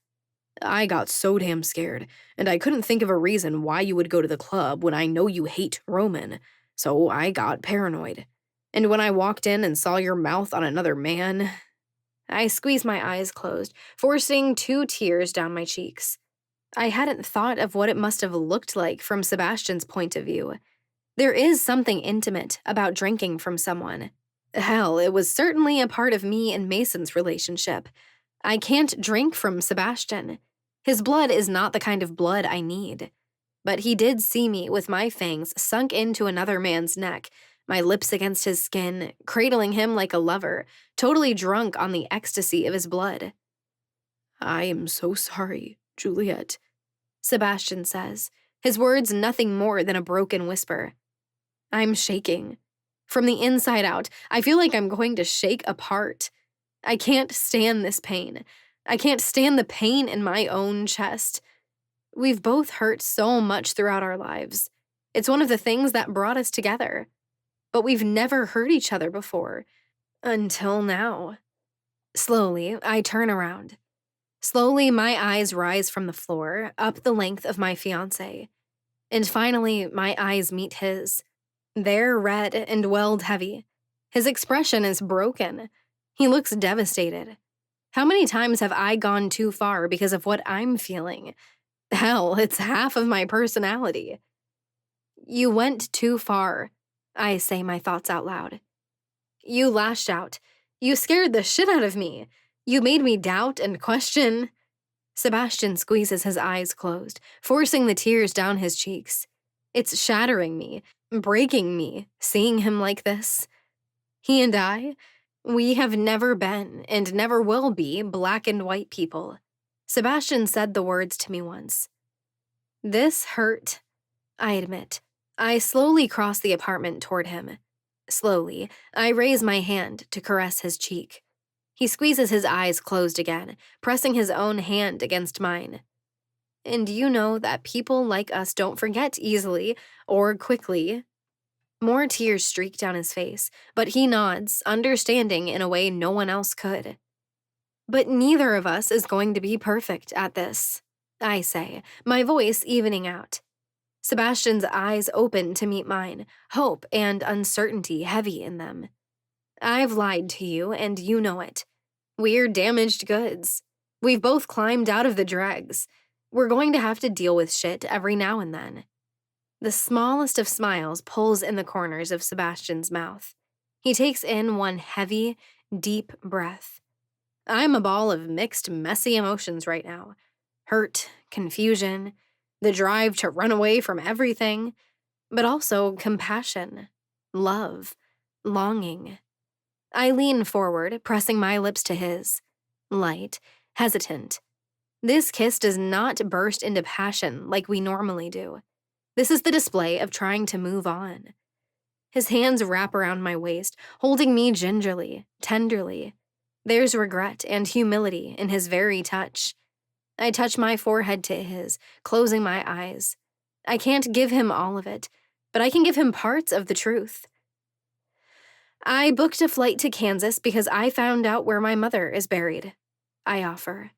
I got so damn scared, and I couldn't think of a reason why you would go to the club when I know you hate Roman, so I got paranoid. And when I walked in and saw your mouth on another man, I squeezed my eyes closed, forcing 2 tears down my cheeks. I hadn't thought of what it must have looked like from Sebastian's point of view. There is something intimate about drinking from someone. Hell, it was certainly a part of me and Mason's relationship. I can't drink from Sebastian. His blood is not the kind of blood I need. But he did see me with my fangs sunk into another man's neck, my lips against his skin, cradling him like a lover, totally drunk on the ecstasy of his blood. "I am so sorry, Juliet," Sebastian says, his words nothing more than a broken whisper. I'm shaking. From the inside out, I feel like I'm going to shake apart. I can't stand this pain. I can't stand the pain in my own chest. We've both hurt so much throughout our lives. It's one of the things that brought us together. But we've never hurt each other before. Until now. Slowly, I turn around. Slowly, my eyes rise from the floor, up the length of my fiancé. And finally, my eyes meet his. They're red and welled heavy. His expression is broken. He looks devastated. How many times have I gone too far because of what I'm feeling? Hell, it's half of my personality. You went too far, I say my thoughts out loud. You lashed out. You scared the shit out of me. You made me doubt and question. Sebastian squeezes his eyes closed, forcing the tears down his cheeks. It's shattering me, breaking me, seeing him like this. He and I, we have never been and never will be black and white people. Sebastian said the words to me once. This hurt, I admit. I slowly cross the apartment toward him. Slowly, I raise my hand to caress his cheek. He squeezes his eyes closed again, pressing his own hand against mine. And you know that people like us don't forget easily or quickly. More tears streak down his face, but he nods, understanding in a way no one else could. But neither of us is going to be perfect at this, I say, my voice evening out. Sebastian's eyes open to meet mine, hope and uncertainty heavy in them. I've lied to you, and you know it. We're damaged goods. We've both climbed out of the dregs. We're going to have to deal with shit every now and then. The smallest of smiles pulls in the corners of Sebastian's mouth. He takes in one heavy, deep breath. I'm a ball of mixed, messy emotions right now. Hurt, confusion, the drive to run away from everything, but also compassion, love, longing. I lean forward, pressing my lips to his. Light, hesitant. This kiss does not burst into passion like we normally do. This is the display of trying to move on. His hands wrap around my waist, holding me gingerly, tenderly. There's regret and humility in his very touch. I touch my forehead to his, closing my eyes. I can't give him all of it, but I can give him parts of the truth. I booked a flight to Kansas because I found out where my mother is buried, I offer.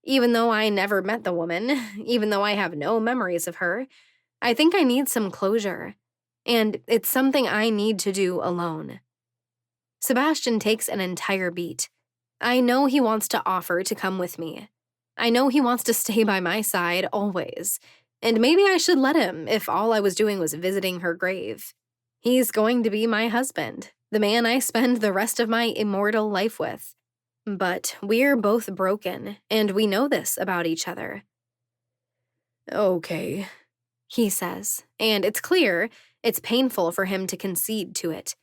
Even though I never met the woman, even though I have no memories of her, I think I need some closure, and it's something I need to do alone. Sebastian takes an entire beat. I know he wants to offer to come with me. I know he wants to stay by my side always, and maybe I should let him if all I was doing was visiting her grave. He's going to be my husband, the man I spend the rest of my immortal life with. But we're both broken, and we know this about each other. Okay, he says, and it's clear it's painful for him to concede to it.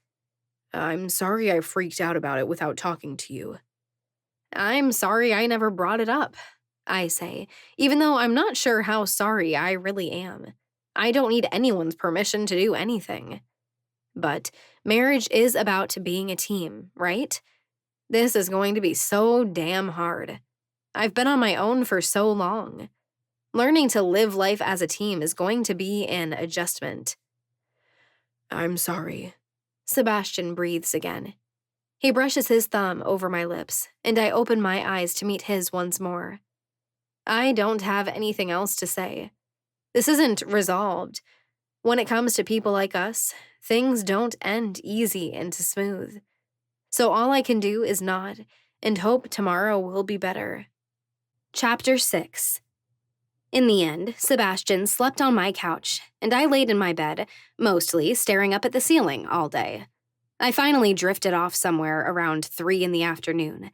I'm sorry I freaked out about it without talking to you. I'm sorry I never brought it up, I say, even though I'm not sure how sorry I really am. I don't need anyone's permission to do anything. But marriage is about being a team, right? This is going to be so damn hard. I've been on my own for so long. Learning to live life as a team is going to be an adjustment. I'm sorry. Sebastian breathes again. He brushes his thumb over my lips, and I open my eyes to meet his once more. I don't have anything else to say. This isn't resolved. When it comes to people like us, things don't end easy and smooth. So all I can do is nod and hope tomorrow will be better. Chapter 6. In the end, Sebastian slept on my couch, and I laid in my bed, mostly staring up at the ceiling all day. I finally drifted off somewhere around 3 in the afternoon,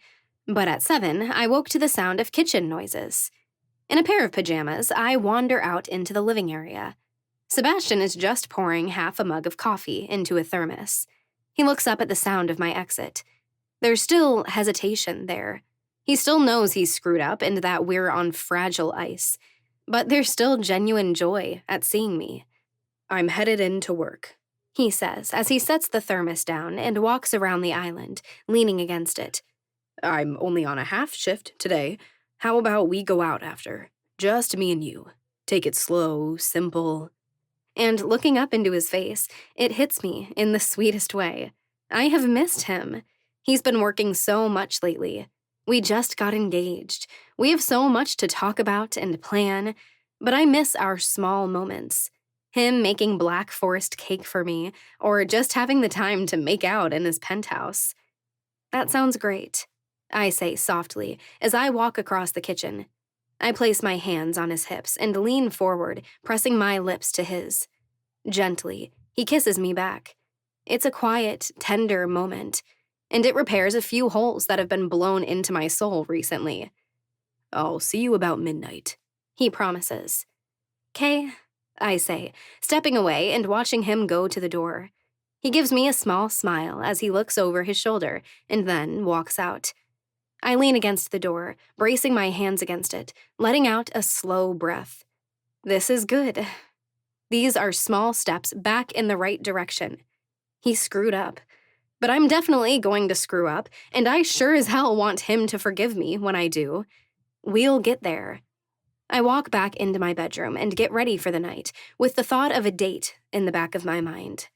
but at 7, I woke to the sound of kitchen noises. In a pair of pajamas, I wander out into the living area. Sebastian is just pouring half a mug of coffee into a thermos. He looks up at the sound of my exit. There's still hesitation there. He still knows he's screwed up and that we're on fragile ice, but there's still genuine joy at seeing me. I'm headed in to work, he says as he sets the thermos down and walks around the island, leaning against it. I'm only on a half shift today. How about we go out after? Just me and you. Take it slow, simple. And looking up into his face, it hits me in the sweetest way. I have missed him. He's been working so much lately. We just got engaged. We have so much to talk about and plan, but I miss our small moments. Him making black forest cake for me, or just having the time to make out in his penthouse. That sounds great, I say softly as I walk across the kitchen. I place my hands on his hips and lean forward, pressing my lips to his. Gently, he kisses me back. It's a quiet, tender moment, and it repairs a few holes that have been blown into my soul recently. I'll see you about midnight, he promises. 'Kay, I say, stepping away and watching him go to the door. He gives me a small smile as he looks over his shoulder and then walks out. I lean against the door, bracing my hands against it, letting out a slow breath. This is good. These are small steps back in the right direction. He screwed up. But I'm definitely going to screw up, and I sure as hell want him to forgive me when I do. We'll get there. I walk back into my bedroom and get ready for the night, with the thought of a date in the back of my mind.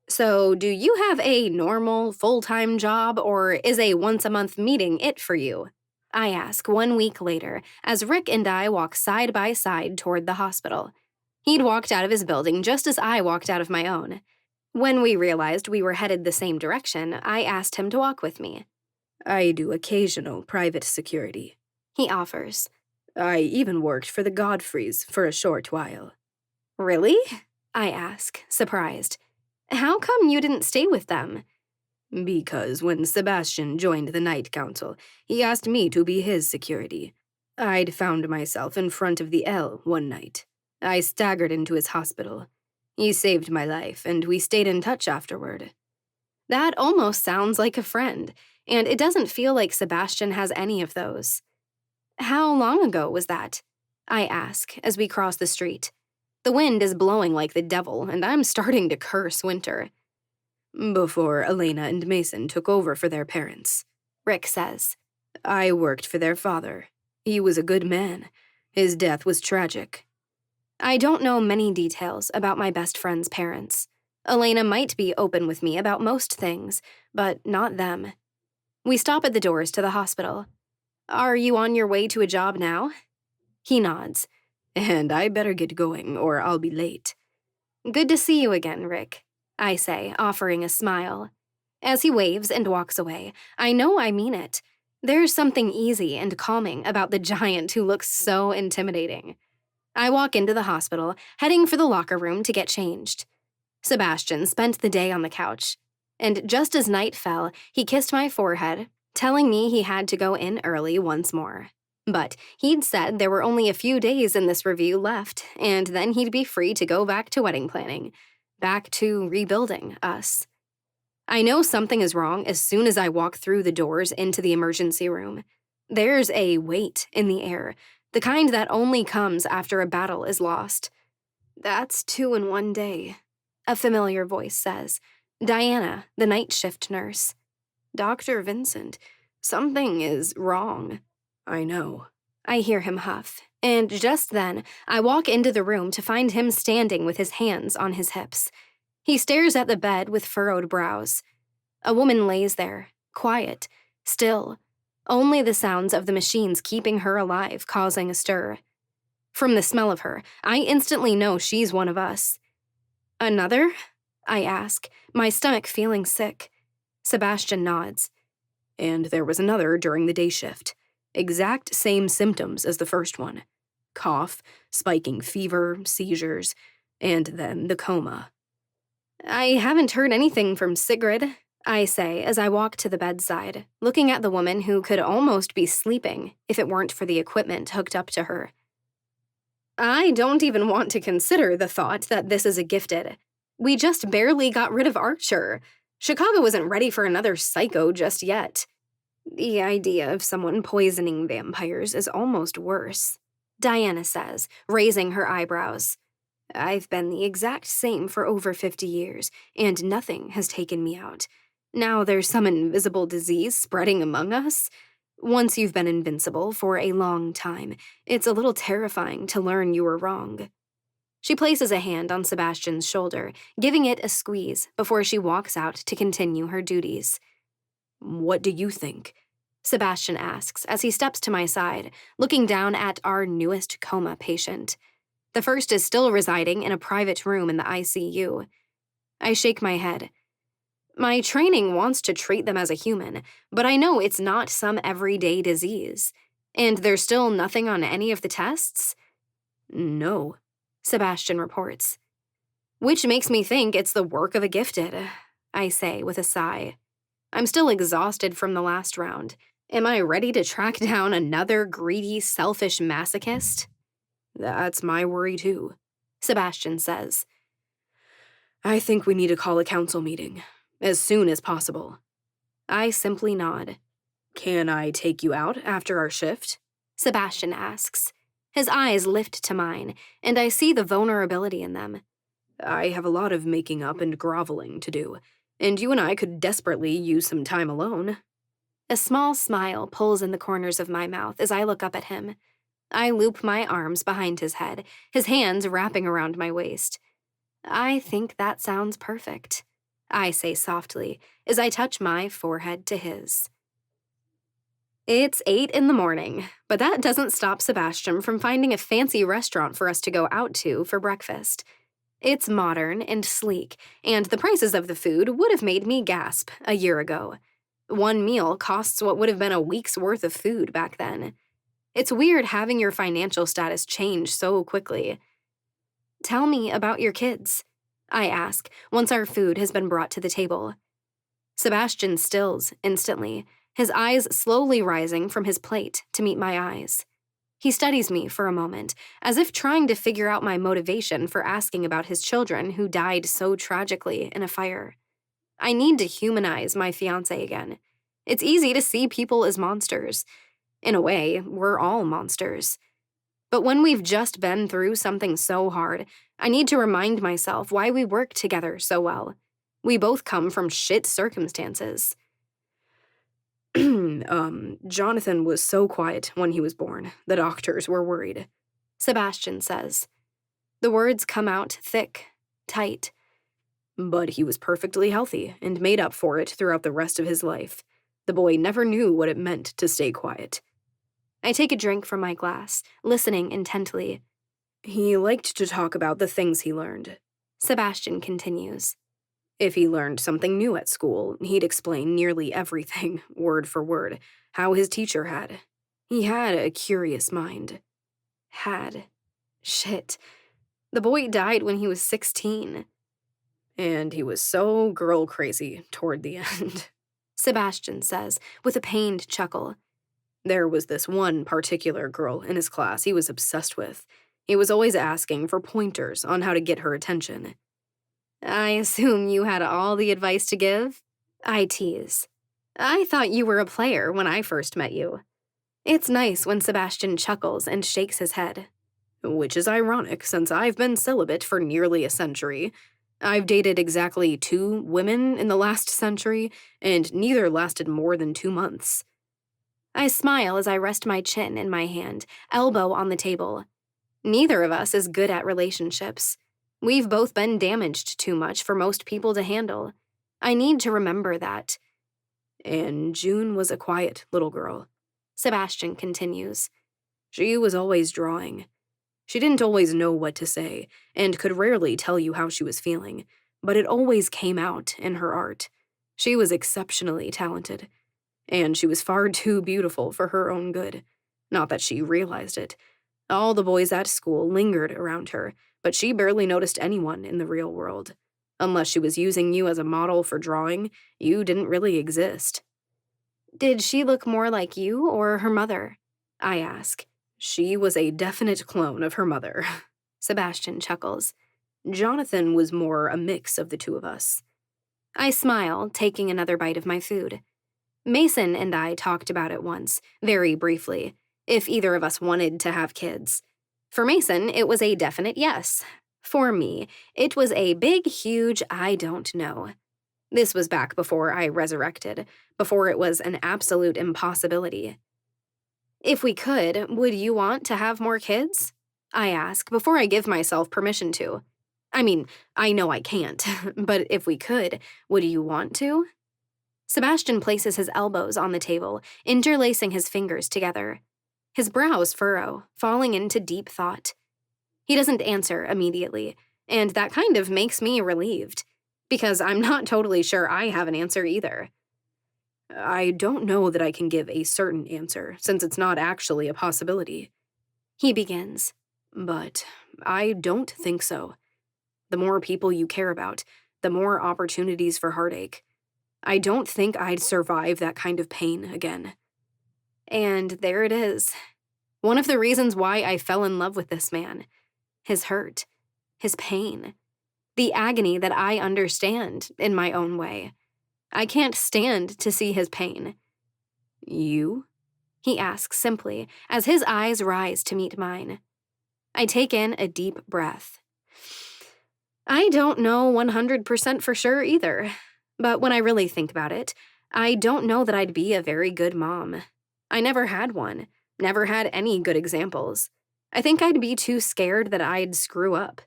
So, do you have a normal, full-time job, or is a once-a-month meeting it for you? I ask 1 week later, as Rick and I walk side by side toward the hospital. He'd walked out of his building just as I walked out of my own. When we realized we were headed the same direction, I asked him to walk with me. I do occasional private security, he offers. I even worked for the Godfreys for a short while. Really? I ask, surprised. How come you didn't stay with them? Because when Sebastian joined the Night Council, he asked me to be his security. I'd found myself in front of the L one night. I staggered into his hospital. He saved my life, and we stayed in touch afterward. That almost sounds like a friend, and it doesn't feel like Sebastian has any of those. How long ago was that? I ask as we cross the street. The wind is blowing like the devil, and I'm starting to curse winter. Before Elena and Mason took over for their parents, Rick says. I worked for their father. He was a good man. His death was tragic. I don't know many details about my best friend's parents. Elena might be open with me about most things, but not them. We stop at the doors to the hospital. Are you on your way to a job now? He nods. And I better get going, or I'll be late. Good to see you again, Rick, I say, offering a smile. As he waves and walks away, I know I mean it. There's something easy and calming about the giant who looks so intimidating. I walk into the hospital, heading for the locker room to get changed. Sebastian spent the day on the couch, and just as night fell, he kissed my forehead, telling me he had to go in early once more. But he'd said there were only a few days in this review left, and then he'd be free to go back to wedding planning, back to rebuilding us. I know something is wrong as soon as I walk through the doors into the emergency room. There's a weight in the air, the kind that only comes after a battle is lost. That's 2 in one day, a familiar voice says. Diana, the night shift nurse. Dr. Vincent, something is wrong. I know. I hear him huff, and just then, I walk into the room to find him standing with his hands on his hips. He stares at the bed with furrowed brows. A woman lays there, quiet, still, only the sounds of the machines keeping her alive causing a stir. From the smell of her, I instantly know she's one of us. Another? I ask, my stomach feeling sick. Sebastian nods. And there was another during the day shift. Exact same symptoms as the first one. Cough, spiking fever, seizures, and then the coma. I haven't heard anything from Sigrid, I say as I walk to the bedside, looking at the woman who could almost be sleeping if it weren't for the equipment hooked up to her. I don't even want to consider the thought that this is a gifted. We just barely got rid of Archer. Chicago isn't ready for another psycho just yet. The idea of someone poisoning vampires is almost worse, Diana says, raising her eyebrows. I've been the exact same for over 50 years, and nothing has taken me out. Now there's some invisible disease spreading among us. Once you've been invincible for a long time, it's a little terrifying to learn you were wrong. She places a hand on Sebastian's shoulder, giving it a squeeze before she walks out to continue her duties. What do you think? Sebastian asks as he steps to my side, looking down at our newest coma patient. The first is still residing in a private room in the ICU. I shake my head. My training wants to treat them as a human, but I know it's not some everyday disease. And there's still nothing on any of the tests? No, Sebastian reports. Which makes me think it's the work of a gifted, I say with a sigh. I'm still exhausted from the last round. Am I ready to track down another greedy, selfish masochist? That's my worry too, Sebastian says. I think we need to call a council meeting, as soon as possible. I simply nod. Can I take you out after our shift? Sebastian asks. His eyes lift to mine, and I see the vulnerability in them. I have a lot of making up and groveling to do, and you and I could desperately use some time alone. A small smile pulls in the corners of my mouth as I look up at him. I loop my arms behind his head, his hands wrapping around my waist. I think that sounds perfect, I say softly as I touch my forehead to his. It's 8 a.m, but that doesn't stop Sebastian from finding a fancy restaurant for us to go out to for breakfast. It's modern and sleek, and the prices of the food would have made me gasp a year ago. One meal costs what would have been a week's worth of food back then. It's weird having your financial status change so quickly. Tell me about your kids, I ask once our food has been brought to the table. Sebastian stills instantly, his eyes slowly rising from his plate to meet my eyes. He studies me for a moment, as if trying to figure out my motivation for asking about his children who died so tragically in a fire. I need to humanize my fiancé again. It's easy to see people as monsters. In a way, we're all monsters. But when we've just been through something so hard, I need to remind myself why we work together so well. We both come from shit circumstances. Jonathan was so quiet when he was born, the doctors were worried, Sebastian says. The words come out thick, tight. But he was perfectly healthy and made up for it throughout the rest of his life. The boy never knew what it meant to stay quiet. I take a drink from my glass, listening intently. He liked to talk about the things he learned, Sebastian continues. If he learned something new at school, he'd explain nearly everything, word for word, how his teacher had. He had a curious mind. Had. Shit. The boy died when he was 16. And he was so girl crazy toward the end, Sebastian says, with a pained chuckle. There was this one particular girl in his class he was obsessed with. He was always asking for pointers on how to get her attention. I assume you had all the advice to give? I tease. I thought you were a player when I first met you. It's nice when Sebastian chuckles and shakes his head. Which is ironic, since I've been celibate for nearly a century. I've dated exactly 2 women in the last century, and neither lasted more than 2 months. I smile as I rest my chin in my hand, elbow on the table. Neither of us is good at relationships. We've both been damaged too much for most people to handle. I need to remember that. And June was a quiet little girl, Sebastian continues. She was always drawing. She didn't always know what to say and could rarely tell you how she was feeling, but it always came out in her art. She was exceptionally talented, and she was far too beautiful for her own good. Not that she realized it. All the boys at school lingered around her, but she barely noticed anyone in the real world. Unless she was using you as a model for drawing, you didn't really exist. Did she look more like you or her mother? I ask. She was a definite clone of her mother. Sebastian chuckles. Jonathan was more a mix of the two of us. I smile, taking another bite of my food. Mason and I talked about it once, very briefly, if either of us wanted to have kids. For Mason, it was a definite yes. For me, it was a big, huge I don't know. This was back before I resurrected, before it was an absolute impossibility. If we could, would you want to have more kids? I ask before I give myself permission to. I mean, I know I can't, but if we could, would you want to? Sebastian places his elbows on the table, interlacing his fingers together. His brows furrow, falling into deep thought. He doesn't answer immediately, and that kind of makes me relieved, because I'm not totally sure I have an answer either. I don't know that I can give a certain answer, since it's not actually a possibility. He begins. But I don't think so. The more people you care about, the more opportunities for heartache. I don't think I'd survive that kind of pain again. And there it is. One of the reasons why I fell in love with this man. His hurt. His pain. The agony that I understand in my own way. I can't stand to see his pain. You? He asks simply, as his eyes rise to meet mine. I take in a deep breath. I don't know 100% for sure either, but when I really think about it, I don't know that I'd be a very good mom. I never had one, never had any good examples. I think I'd be too scared that I'd screw up.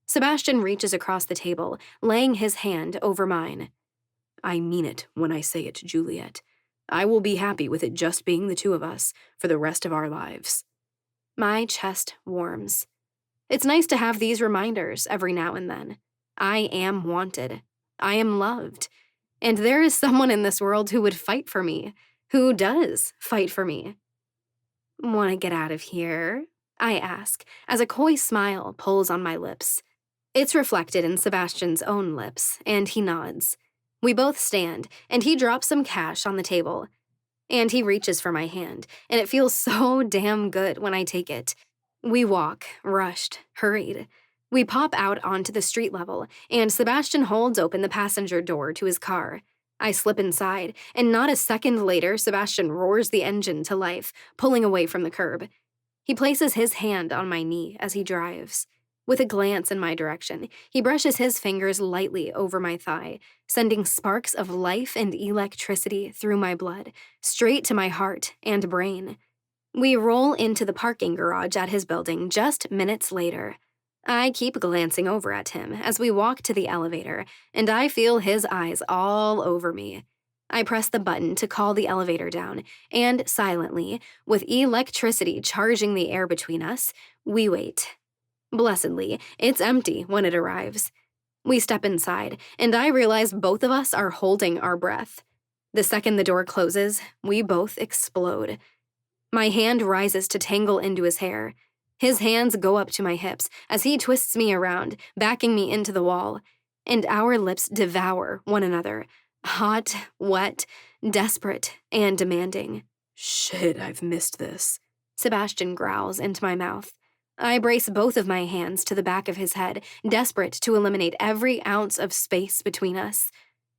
Sebastian reaches across the table, laying his hand over mine. I mean it when I say it, Juliet. I will be happy with it just being the two of us for the rest of our lives. My chest warms. It's nice to have these reminders every now and then. I am wanted. I am loved. And there is someone in this world who would fight for me, who does fight for me. Want to get out of here? I ask, as a coy smile pulls on my lips. It's reflected in Sebastian's own lips, and he nods. We both stand, and he drops some cash on the table. And he reaches for my hand, and it feels so damn good when I take it. We walk, rushed, hurried. We pop out onto the street level, and Sebastian holds open the passenger door to his car. I slip inside, and not a second later, Sebastian roars the engine to life, pulling away from the curb. He places his hand on my knee as he drives. With a glance in my direction, he brushes his fingers lightly over my thigh, sending sparks of life and electricity through my blood, straight to my heart and brain. We roll into the parking garage at his building just minutes later. I keep glancing over at him as we walk to the elevator, and I feel his eyes all over me. I press the button to call the elevator down, and silently, with electricity charging the air between us, we wait. Blessedly, it's empty when it arrives. We step inside, and I realize both of us are holding our breath. The second the door closes, we both explode. My hand rises to tangle into his hair. His hands go up to my hips as he twists me around, backing me into the wall, and our lips devour one another, hot, wet, desperate, and demanding. Shit, I've missed this. Sebastian growls into my mouth. I brace both of my hands to the back of his head, desperate to eliminate every ounce of space between us.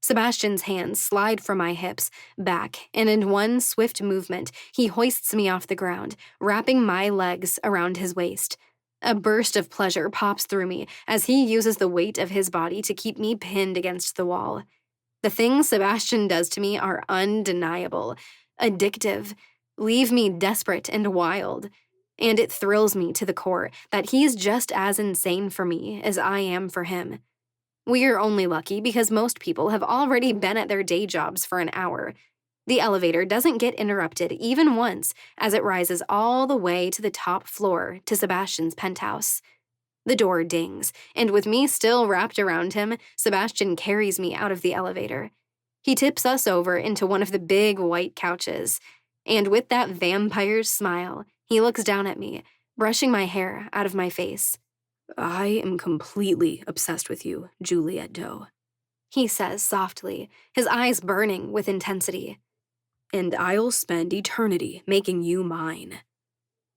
Sebastian's hands slide from my hips, back, and in one swift movement, he hoists me off the ground, wrapping my legs around his waist. A burst of pleasure pops through me as he uses the weight of his body to keep me pinned against the wall. The things Sebastian does to me are undeniable, addictive, leave me desperate and wild. And it thrills me to the core that he's just as insane for me as I am for him. We're only lucky because most people have already been at their day jobs for an hour. The elevator doesn't get interrupted even once as it rises all the way to the top floor to Sebastian's penthouse. The door dings, and with me still wrapped around him, Sebastian carries me out of the elevator. He tips us over into one of the big white couches, and with that vampire's smile, he looks down at me, brushing my hair out of my face. I am completely obsessed with you, Juliet Doe, he says softly, his eyes burning with intensity. And I'll spend eternity making you mine.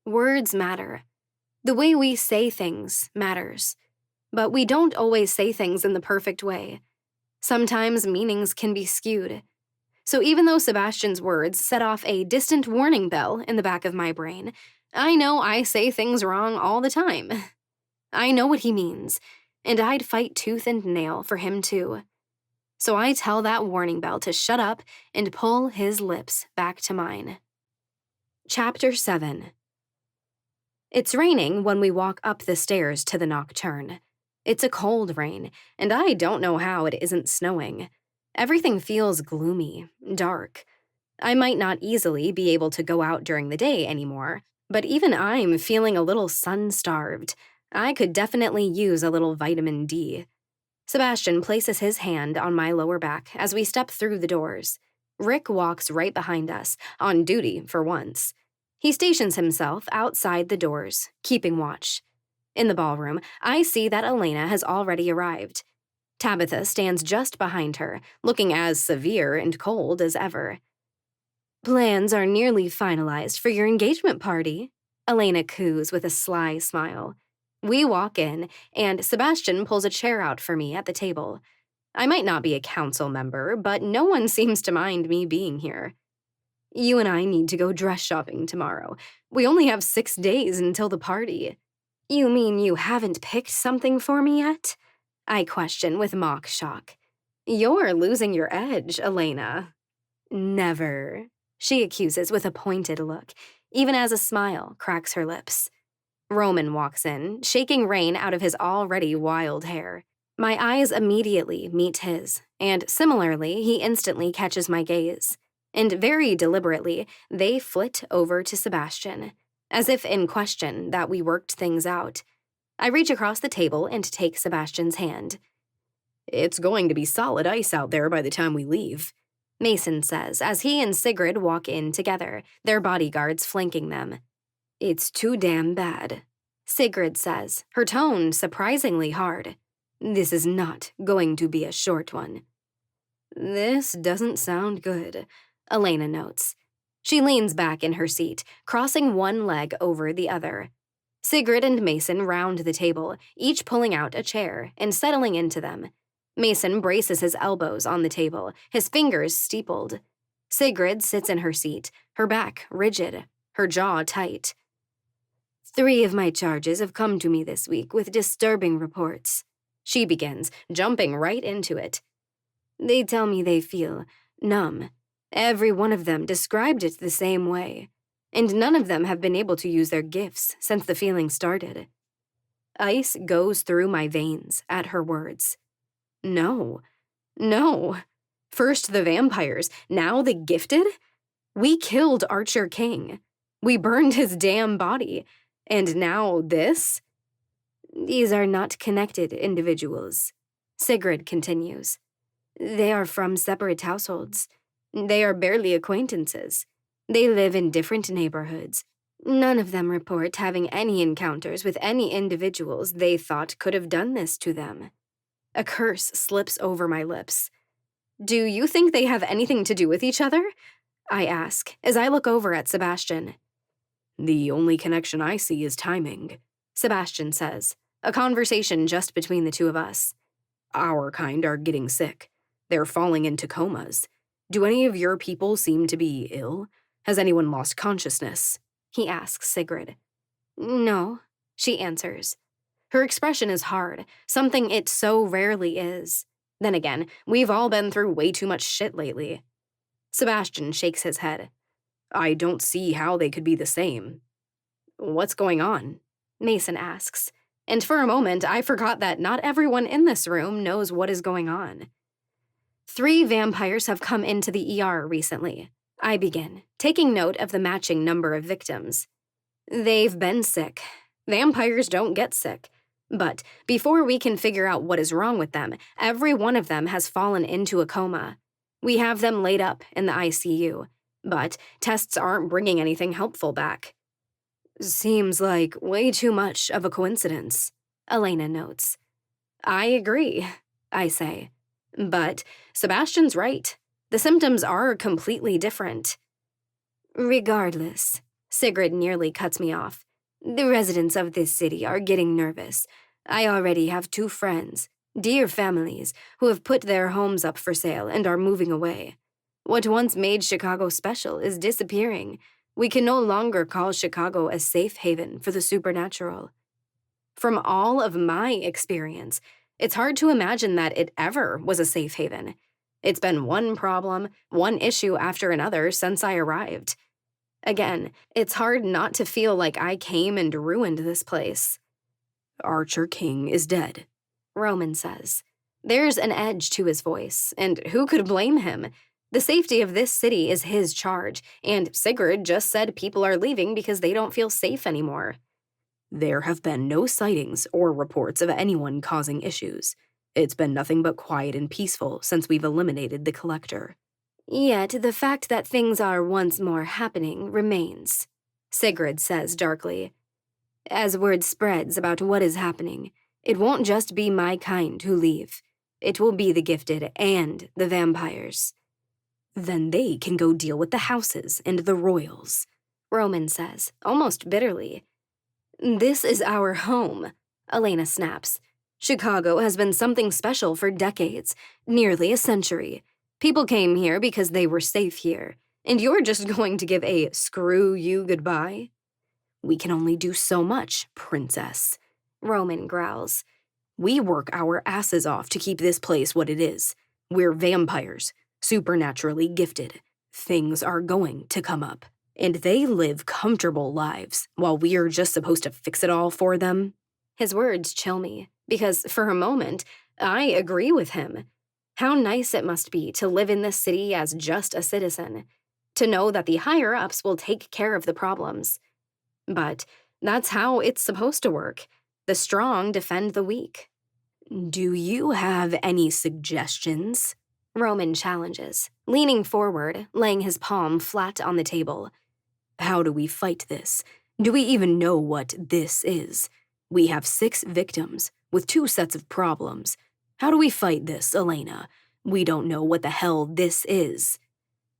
Words matter. The way we say things matters. But we don't always say things in the perfect way. Sometimes meanings can be skewed. So even though Sebastian's words set off a distant warning bell in the back of my brain, I know I say things wrong all the time. I know what he means, and I'd fight tooth and nail for him too. So I tell that warning bell to shut up and pull his lips back to mine. Chapter 7. It's raining when we walk up the stairs to the nocturne. It's a cold rain, and I don't know how it isn't snowing. Everything feels gloomy, dark. I might not easily be able to go out during the day anymore, but even I'm feeling a little sun-starved. I could definitely use a little vitamin D. Sebastian places his hand on my lower back as we step through the doors. Rick walks right behind us, on duty for once. He stations himself outside the doors, keeping watch. In the ballroom, I see that Elena has already arrived. Tabitha stands just behind her, looking as severe and cold as ever. Plans are nearly finalized for your engagement party, Elena coos with a sly smile. We walk in, and Sebastian pulls a chair out for me at the table. I might not be a council member, but no one seems to mind me being here. You and I need to go dress shopping tomorrow. We only have 6 days until the party. You mean you haven't picked something for me yet? I question with mock shock. You're losing your edge, Elena. Never, she accuses with a pointed look, even as a smile cracks her lips. Roman walks in, shaking rain out of his already wild hair. My eyes immediately meet his, and similarly, he instantly catches my gaze. And very deliberately, they flit over to Sebastian, as if in question that we worked things out. I reach across the table and take Sebastian's hand. It's going to be solid ice out there by the time we leave, Mason says as he and Sigrid walk in together, their bodyguards flanking them. It's too damn bad, Sigrid says, her tone surprisingly hard. This is not going to be a short one. This doesn't sound good, Elena notes. She leans back in her seat, crossing one leg over the other. Sigrid and Mason round the table, each pulling out a chair and settling into them. Mason braces his elbows on the table, his fingers steepled. Sigrid sits in her seat, her back rigid, her jaw tight. 3 of my charges have come to me this week with disturbing reports. She begins, jumping right into it. They tell me they feel numb. Every one of them described it the same way, and none of them have been able to use their gifts since the feeling started. Ice goes through my veins at her words. No. First the vampires, now the gifted? We killed Archer King. We burned his damn body. And now this? These are not connected individuals, Sigrid continues. They are from separate households. They are barely acquaintances. They live in different neighborhoods. None of them report having any encounters with any individuals they thought could have done this to them. A curse slips over my lips. Do you think they have anything to do with each other? I ask, as I look over at Sebastian. The only connection I see is timing, Sebastian says, a conversation just between the two of us. Our kind are getting sick. They're falling into comas. Do any of your people seem to be ill? Has anyone lost consciousness? He asks Sigrid. No, she answers. Her expression is hard, something it so rarely is. Then again, we've all been through way too much shit lately. Sebastian shakes his head. I don't see how they could be the same. What's going on? Mason asks. And for a moment, I forgot that not everyone in this room knows what is going on. 3 vampires have come into the ER recently, I begin, taking note of the matching number of victims. They've been sick. Vampires don't get sick. But before we can figure out what is wrong with them, every one of them has fallen into a coma. We have them laid up in the ICU, but tests aren't bringing anything helpful back. Seems like way too much of a coincidence, Elena notes. I agree, I say. But Sebastian's right. The symptoms are completely different. Regardless, Sigrid nearly cuts me off. The residents of this city are getting nervous. I already have 2 friends, dear families, who have put their homes up for sale and are moving away. What once made Chicago special is disappearing. We can no longer call Chicago a safe haven for the supernatural. From all of my experience, it's hard to imagine that it ever was a safe haven. It's been one problem, one issue after another since I arrived. Again, it's hard not to feel like I came and ruined this place. Archer King is dead, Roman says. There's an edge to his voice, and who could blame him? The safety of this city is his charge, and Sigrid just said people are leaving because they don't feel safe anymore. There have been no sightings or reports of anyone causing issues. It's been nothing but quiet and peaceful since we've eliminated the collector. Yet the fact that things are once more happening remains, Sigrid says darkly. As word spreads about what is happening, it won't just be my kind who leave. It will be the gifted and the vampires. Then they can go deal with the houses and the royals, Roman says, almost bitterly. This is our home, Elena snaps. Chicago has been something special for decades, nearly a century. People came here because they were safe here, and you're just going to give a screw you goodbye? We can only do so much, princess, Roman growls. We work our asses off to keep this place what it is. We're vampires, supernaturally gifted. Things are going to come up, and they live comfortable lives while we are just supposed to fix it all for them. His words chill me, because for a moment, I agree with him. How nice it must be to live in this city as just a citizen, to know that the higher-ups will take care of the problems. But that's how it's supposed to work. The strong defend the weak. Do you have any suggestions? Roman challenges, leaning forward, laying his palm flat on the table. How do we fight this? Do we even know what this is? We have 6 victims, with 2 sets of problems. How do we fight this, Elena? We don't know what the hell this is.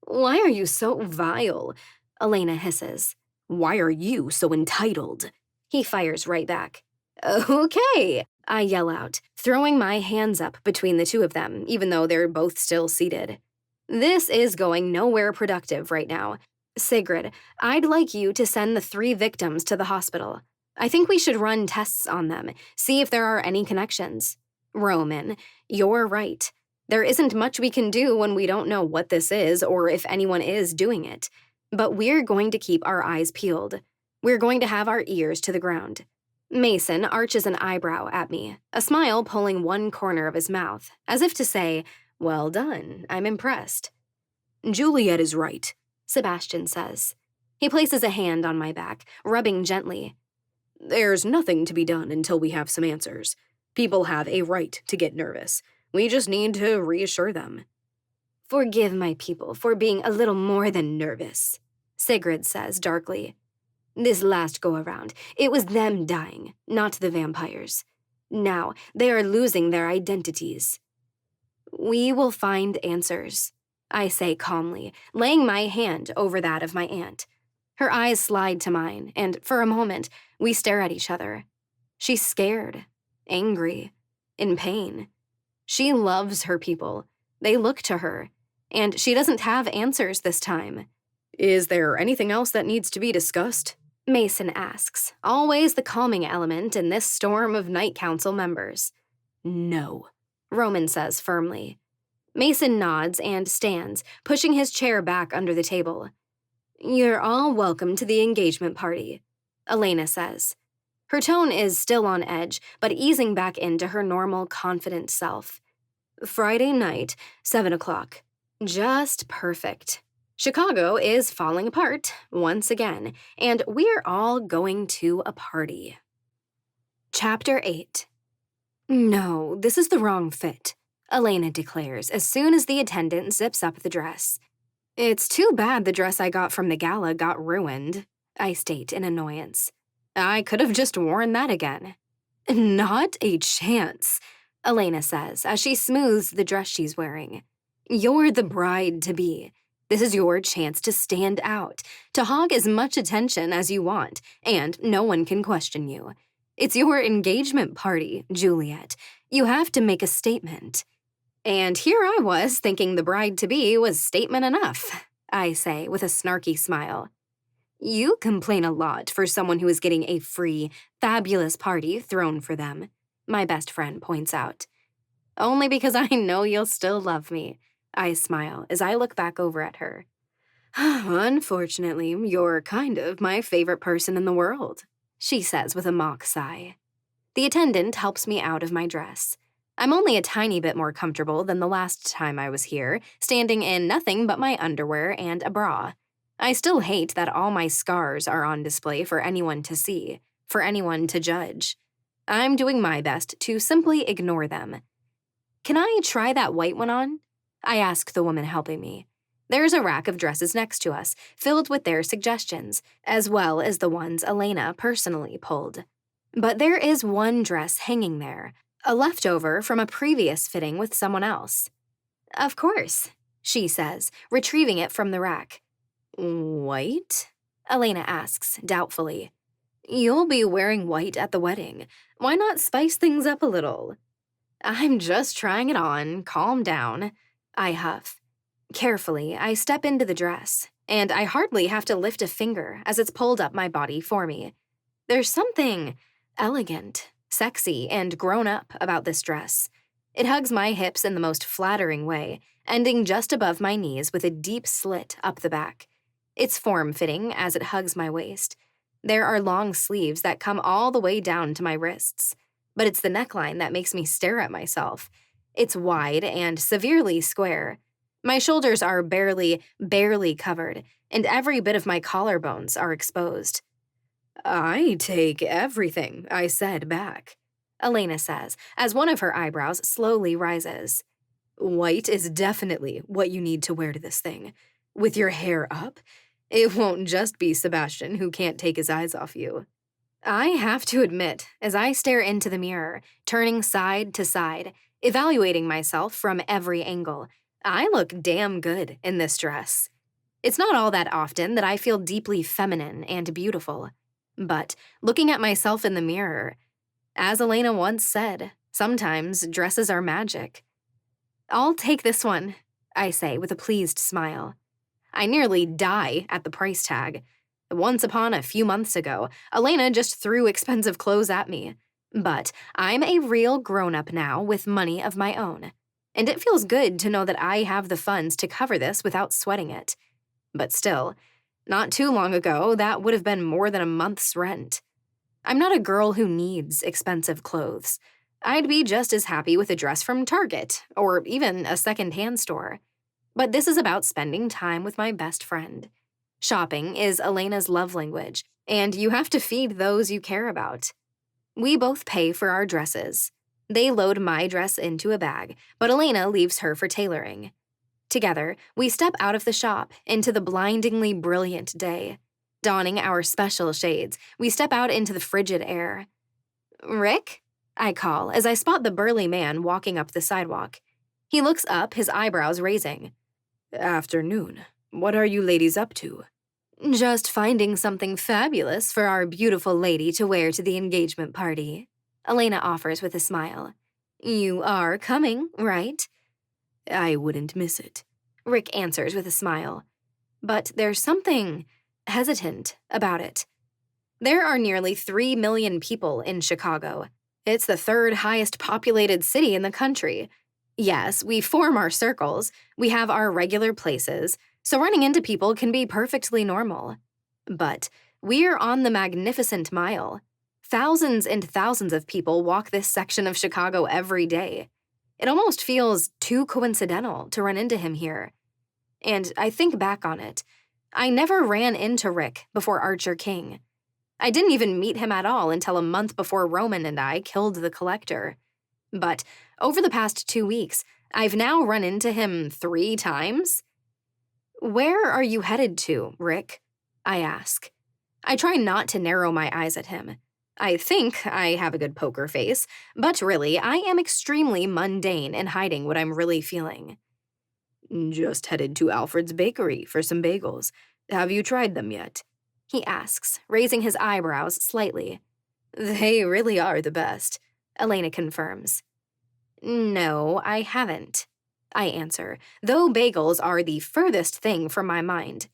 Why are you so vile? Elena hisses. Why are you so entitled? He fires right back. Okay, I yell out, throwing my hands up between the 2 of them, even though they're both still seated. This is going nowhere productive right now. Sigrid, I'd like you to send the 3 victims to the hospital. I think we should run tests on them, see if there are any connections. Roman, you're right. There isn't much we can do when we don't know what this is or if anyone is doing it. But we're going to keep our eyes peeled. We're going to have our ears to the ground. Mason arches an eyebrow at me, a smile pulling one corner of his mouth, as if to say, well done, I'm impressed. Juliet is right, Sebastian says. He places a hand on my back, rubbing gently. There's nothing to be done until we have some answers. People have a right to get nervous. We just need to reassure them. Forgive my people for being a little more than nervous, Sigrid says darkly. This last go-around, it was them dying, not the vampires. Now, they are losing their identities. We will find answers, I say calmly, laying my hand over that of my aunt. Her eyes slide to mine, and for a moment, we stare at each other. She's scared, angry, in pain. She loves her people. They look to her, and she doesn't have answers this time. Is there anything else that needs to be discussed? Mason asks, always the calming element in this storm of Night Council members. No, Roman says firmly. Mason nods and stands, pushing his chair back under the table. You're all welcome to the engagement party, Elena says. Her tone is still on edge, but easing back into her normal, confident self. Friday night, 7 o'clock. Just perfect. Chicago is falling apart once again, and we're all going to a party. Chapter 8. No, this is the wrong fit, Elena declares as soon as the attendant zips up the dress. It's too bad the dress I got from the gala got ruined, I state in annoyance. I could have just worn that again. Not a chance, Elena says as she smooths the dress she's wearing. You're the bride-to-be. This is your chance to stand out, to hog as much attention as you want, and no one can question you. It's your engagement party, Juliet. You have to make a statement. And here I was thinking the bride-to-be was statement enough, I say with a snarky smile. You complain a lot for someone who is getting a free, fabulous party thrown for them, my best friend points out. Only because I know you'll still love me, I smile as I look back over at her. Unfortunately, you're kind of my favorite person in the world, she says with a mock sigh. The attendant helps me out of my dress. I'm only a tiny bit more comfortable than the last time I was here, standing in nothing but my underwear and a bra. I still hate that all my scars are on display for anyone to see, for anyone to judge. I'm doing my best to simply ignore them. Can I try that white one on? I ask the woman helping me. There's a rack of dresses next to us, filled with their suggestions, as well as the ones Elena personally pulled. But there is one dress hanging there, a leftover from a previous fitting with someone else. Of course, she says, retrieving it from the rack. White? Elena asks, doubtfully. You'll be wearing white at the wedding. Why not spice things up a little? I'm just trying it on. Calm down, I huff. Carefully, I step into the dress, and I hardly have to lift a finger as it's pulled up my body for me. There's something elegant, sexy, and grown-up about this dress. It hugs my hips in the most flattering way, ending just above my knees with a deep slit up the back. It's form-fitting as it hugs my waist. There are long sleeves that come all the way down to my wrists, but it's the neckline that makes me stare at myself. It's wide and severely square. My shoulders are barely covered, and every bit of my collarbones are exposed. I take everything I said back, Elena says, as one of her eyebrows slowly rises. White is definitely what you need to wear to this thing. With your hair up, it won't just be Sebastian who can't take his eyes off you. I have to admit, as I stare into the mirror, turning side to side, evaluating myself from every angle, I look damn good in this dress. It's not all that often that I feel deeply feminine and beautiful. But looking at myself in the mirror, as Elena once said, sometimes dresses are magic. I'll take this one, I say with a pleased smile. I nearly die at the price tag. Once upon a few months ago, Elena just threw expensive clothes at me. But I'm a real grown-up now with money of my own. And it feels good to know that I have the funds to cover this without sweating it. But still, not too long ago, that would have been more than a month's rent. I'm not a girl who needs expensive clothes. I'd be just as happy with a dress from Target, or even a second-hand store. But this is about spending time with my best friend. Shopping is Elena's love language, and you have to feed those you care about. We both pay for our dresses. They load my dress into a bag, but Elena leaves her for tailoring. Together, we step out of the shop into the blindingly brilliant day. Donning our special shades, we step out into the frigid air. Rick? I call as I spot the burly man walking up the sidewalk. He looks up, his eyebrows raising. Afternoon. What are you ladies up to? Just finding something fabulous for our beautiful lady to wear to the engagement party, Elena offers with a smile. You are coming, right? I wouldn't miss it, Rick answers with a smile. But there's something hesitant about it. There are nearly 3 million people in Chicago. It's the third highest populated city in the country. Yes, we form our circles, we have our regular places, so running into people can be perfectly normal. But we're on the Magnificent Mile. Thousands and thousands of people walk this section of Chicago every day. It almost feels too coincidental to run into him here. And I think back on it. I never ran into Rick before Archer King. I didn't even meet him at all until a month before Roman and I killed the Collector. But over the past 2 weeks, I've now run into him 3 times. Where are you headed to, Rick? I ask. I try not to narrow my eyes at him. I think I have a good poker face, but really, I am extremely mundane in hiding what I'm really feeling. Just headed to Alfred's Bakery for some bagels. Have you tried them yet? He asks, raising his eyebrows slightly. They really are the best, Elena confirms. No, I haven't, I answer, though bagels are the furthest thing from my mind.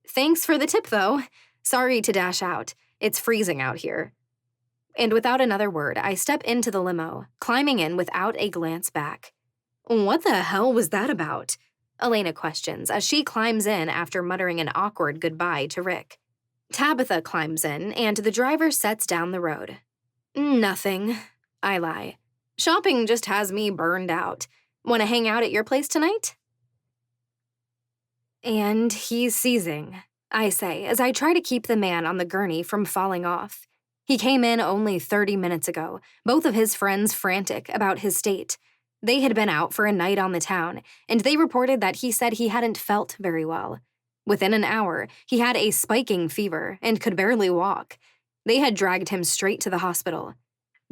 Thanks for the tip, though. Sorry to dash out. It's freezing out here. And without another word, I step into the limo, climbing in without a glance back. What the hell was that about? Elena questions as she climbs in after muttering an awkward goodbye to Rick. Tabitha climbs in, and the driver sets down the road. Nothing, I lie. Shopping just has me burned out. Want to hang out at your place tonight? And he's seizing, I say, as I try to keep the man on the gurney from falling off. He came in only 30 minutes ago, both of his friends frantic about his state. They had been out for a night on the town, and they reported that he said he hadn't felt very well. Within an hour, he had a spiking fever and could barely walk. They had dragged him straight to the hospital.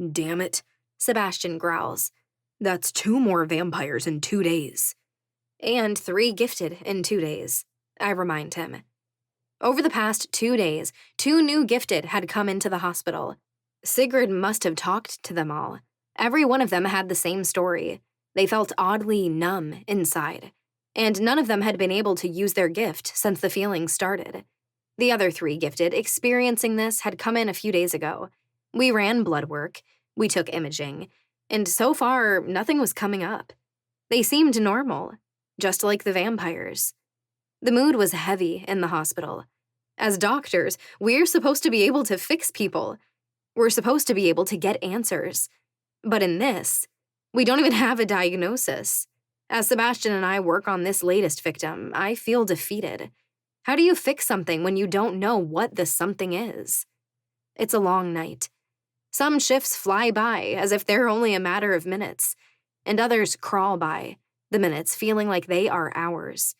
Damn it, Sebastian growls. That's 2 more vampires in 2 days. And 3 gifted in 2 days, I remind him. Over the past 2 days, 2 new gifted had come into the hospital. Sigrid must have talked to them all. Every one of them had the same story. They felt oddly numb inside, and none of them had been able to use their gift since the feeling started. The other 3 gifted experiencing this had come in a few days ago. We ran blood work, we took imaging, and so far, nothing was coming up. They seemed normal, just like the vampires. The mood was heavy in the hospital. As doctors, we're supposed to be able to fix people. We're supposed to be able to get answers. But in this, we don't even have a diagnosis. As Sebastian and I work on this latest victim, I feel defeated. How do you fix something when you don't know what the something is? It's a long night. Some shifts fly by as if they're only a matter of minutes, and others crawl by, the minutes feeling like they are hours.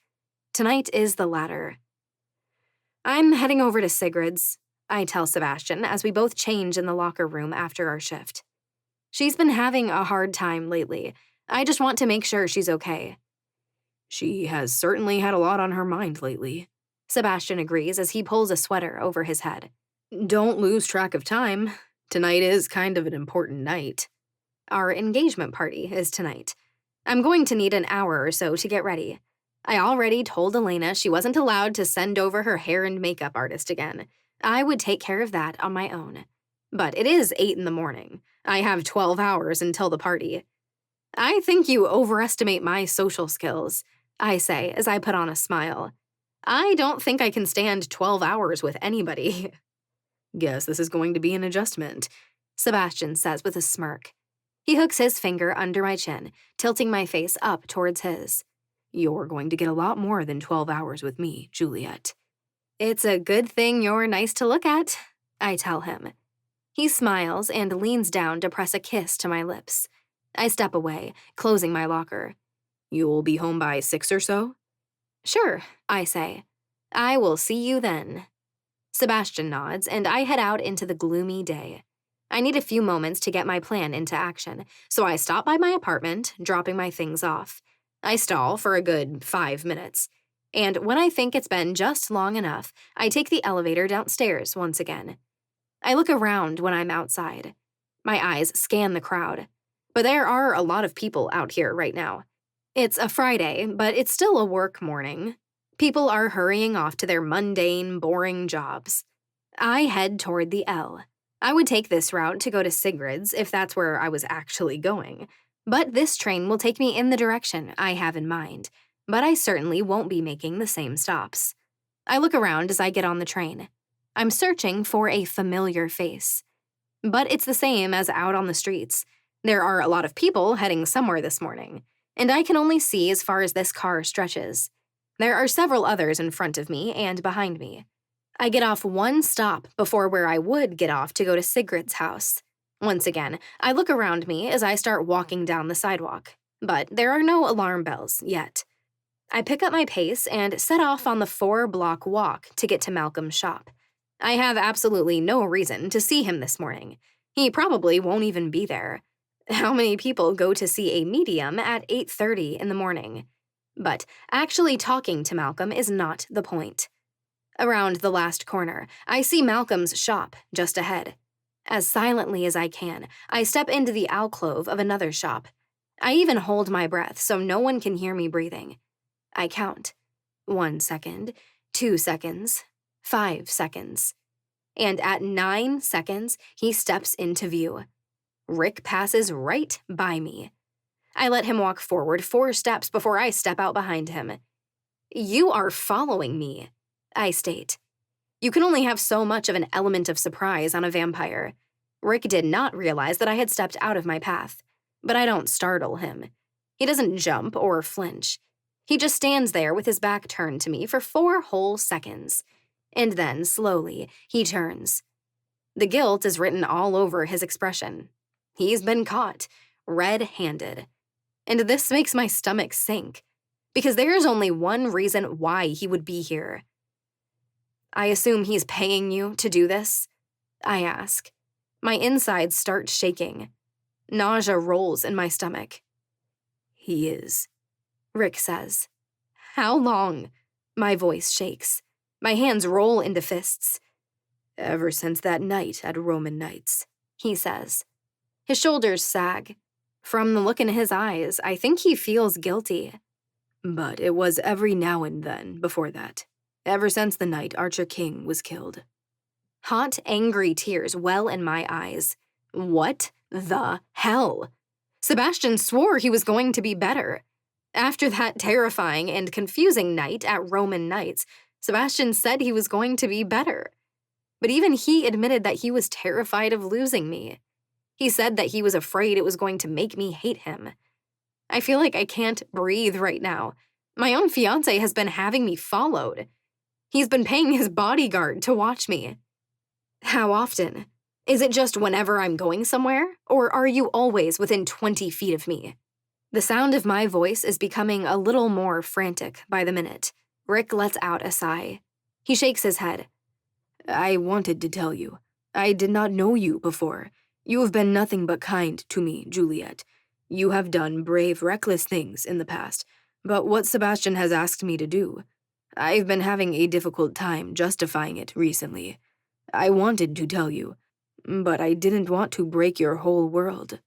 Tonight is the latter. I'm heading over to Sigrid's, I tell Sebastian as we both change in the locker room after our shift. She's been having a hard time lately. I just want to make sure she's okay. She has certainly had a lot on her mind lately, Sebastian agrees as he pulls a sweater over his head. Don't lose track of time. Tonight is kind of an important night. Our engagement party is tonight. I'm going to need an hour or so to get ready. I already told Elena she wasn't allowed to send over her hair and makeup artist again. I would take care of that on my own. But it is 8 in the morning. I have 12 hours until the party. I think you overestimate my social skills, I say as I put on a smile. I don't think I can stand 12 hours with anybody. Guess this is going to be an adjustment, Sebastian says with a smirk. He hooks his finger under my chin, tilting my face up towards his. You're going to get a lot more than 12 hours with me, Juliet. It's a good thing you're nice to look at, I tell him. He smiles and leans down to press a kiss to my lips. I step away, closing my locker. You'll be home by 6 or so? Sure, I say. I will see you then. Sebastian nods, and I head out into the gloomy day. I need a few moments to get my plan into action, so I stop by my apartment, dropping my things off. I stall for a good 5 minutes. And when I think it's been just long enough, I take the elevator downstairs once again. I look around when I'm outside. My eyes scan the crowd. But there are a lot of people out here right now. It's a Friday, but it's still a work morning. People are hurrying off to their mundane, boring jobs. I head toward the L. I would take this route to go to Sigrid's if that's where I was actually going. But this train will take me in the direction I have in mind. But I certainly won't be making the same stops. I look around as I get on the train. I'm searching for a familiar face. But it's the same as out on the streets. There are a lot of people heading somewhere this morning, and I can only see as far as this car stretches. There are several others in front of me and behind me. I get off one stop before where I would get off to go to Sigrid's house. Once again, I look around me as I start walking down the sidewalk, but there are no alarm bells yet. I pick up my pace and set off on the 4-block walk to get to Malcolm's shop. I have absolutely no reason to see him this morning. He probably won't even be there. How many people go to see a medium at 8:30 in the morning? But actually talking to Malcolm is not the point. Around the last corner, I see Malcolm's shop just ahead. As silently as I can, I step into the alcove of another shop. I even hold my breath so no one can hear me breathing. I count. 1 second, 2 seconds, 5 seconds. And at 9 seconds, he steps into view. Rick passes right by me. I let him walk forward 4 steps before I step out behind him. "You are following me," I state. You can only have so much of an element of surprise on a vampire. Rick did not realize that I had stepped out of my path, but I don't startle him. He doesn't jump or flinch. He just stands there with his back turned to me for 4 whole seconds. And then, slowly, he turns. The guilt is written all over his expression. He's been caught, red-handed. And this makes my stomach sink, because there's only one reason why he would be here. "I assume he's paying you to do this?" I ask. My insides start shaking. Nausea rolls in my stomach. "He is," Rick says. "How long?" My voice shakes. My hands roll into fists. "Ever since that night at Roman Nights," he says. His shoulders sag. From the look in his eyes, I think he feels guilty. "But it was every now and then before that. Ever since the night Archer King was killed." Hot, angry tears well in my eyes. What the hell? Sebastian swore he was going to be better. After that terrifying and confusing night at Roman Nights, Sebastian said he was going to be better. But even he admitted that he was terrified of losing me. He said that he was afraid it was going to make me hate him. I feel like I can't breathe right now. My own fiancé has been having me followed. He's been paying his bodyguard to watch me. How often? Is it just whenever I'm going somewhere? Or are you always within 20 feet of me? The sound of my voice is becoming a little more frantic by the minute. Rick lets out a sigh. He shakes his head. "I wanted to tell you. I did not know you before. You have been nothing but kind to me, Juliet. You have done brave, reckless things in the past, but what Sebastian has asked me to do, I've been having a difficult time justifying it recently. I wanted to tell you, but I didn't want to break your whole world."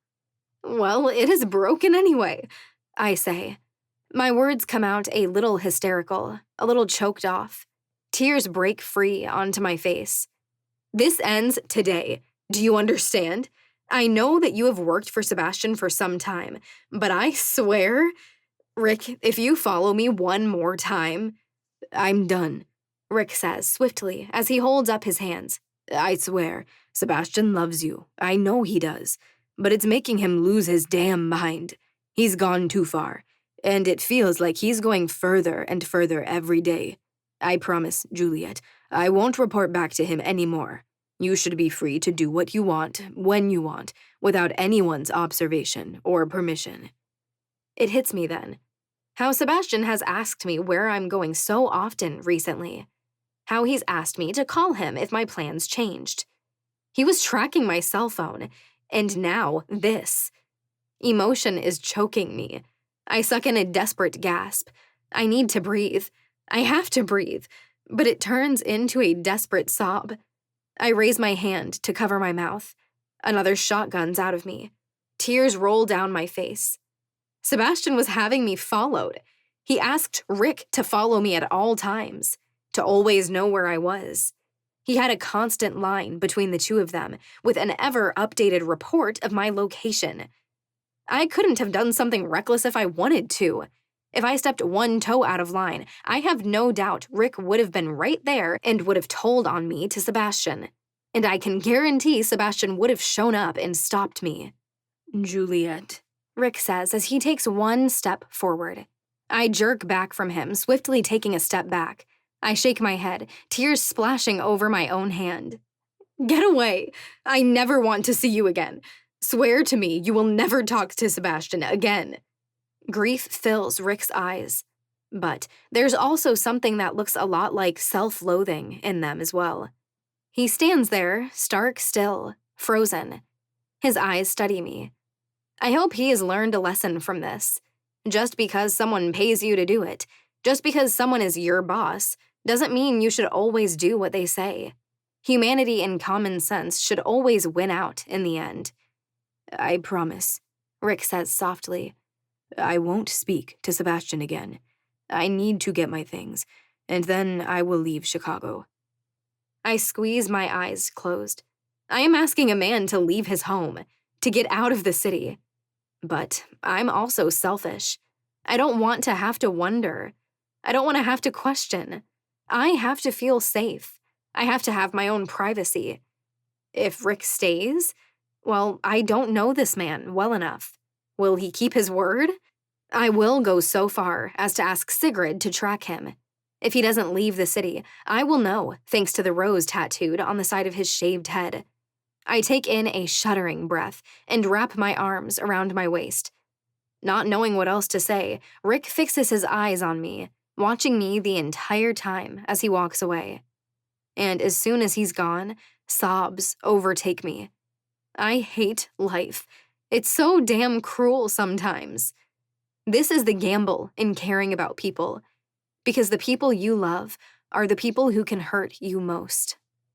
"Well, it is broken anyway," I say. My words come out a little hysterical, a little choked off. Tears break free onto my face. "This ends today. Do you understand? I know that you have worked for Sebastian for some time, but I swear, Rick, if you follow me one more time—" "I'm done," Rick says swiftly as he holds up his hands. "I swear, Sebastian loves you. I know he does. But it's making him lose his damn mind. He's gone too far, and it feels like he's going further and further every day. I promise, Juliet, I won't report back to him anymore. You should be free to do what you want, when you want, without anyone's observation or permission." It hits me then. How Sebastian has asked me where I'm going so often recently. How he's asked me to call him if my plans changed. He was tracking my cell phone, and now this. Emotion is choking me. I suck in a desperate gasp. I need to breathe. I have to breathe, but it turns into a desperate sob. I raise my hand to cover my mouth. Another shot guns out of me. Tears roll down my face. Sebastian was having me followed. He asked Rick to follow me at all times, to always know where I was. He had a constant line between the two of them, with an ever-updated report of my location. I couldn't have done something reckless if I wanted to. If I stepped one toe out of line, I have no doubt Rick would have been right there and would have told on me to Sebastian. And I can guarantee Sebastian would have shown up and stopped me. "Juliet," Rick says as he takes one step forward. I jerk back from him, swiftly taking a step back. I shake my head, tears splashing over my own hand. Get away! I never want to see you again. Swear to me you will never talk to Sebastian again. Grief fills Rick's eyes. But there's also something that looks a lot like self-loathing in them as well. He stands there, stark still, frozen. His eyes study me. I hope he has learned a lesson from this. Just because someone pays you to do it, just because someone is your boss, doesn't mean you should always do what they say. Humanity and common sense should always win out in the end. I promise, Rick says softly. I won't speak to Sebastian again. I need to get my things, and then I will leave Chicago. I squeeze my eyes closed. I am asking a man to leave his home, to get out of the city. But I'm also selfish. I don't want to have to wonder. I don't want to have to question. I have to feel safe. I have to have my own privacy. If Rick stays, well, I don't know this man well enough. Will he keep his word? I will go so far as to ask Sigrid to track him. If he doesn't leave the city, I will know, thanks to the rose tattooed on the side of his shaved head. I take in a shuddering breath and wrap my arms around my waist. Not knowing what else to say, Rick fixes his eyes on me, watching me the entire time as he walks away. And as soon as he's gone, sobs overtake me. I hate life. It's so damn cruel sometimes. This is the gamble in caring about people, because the people you love are the people who can hurt you most.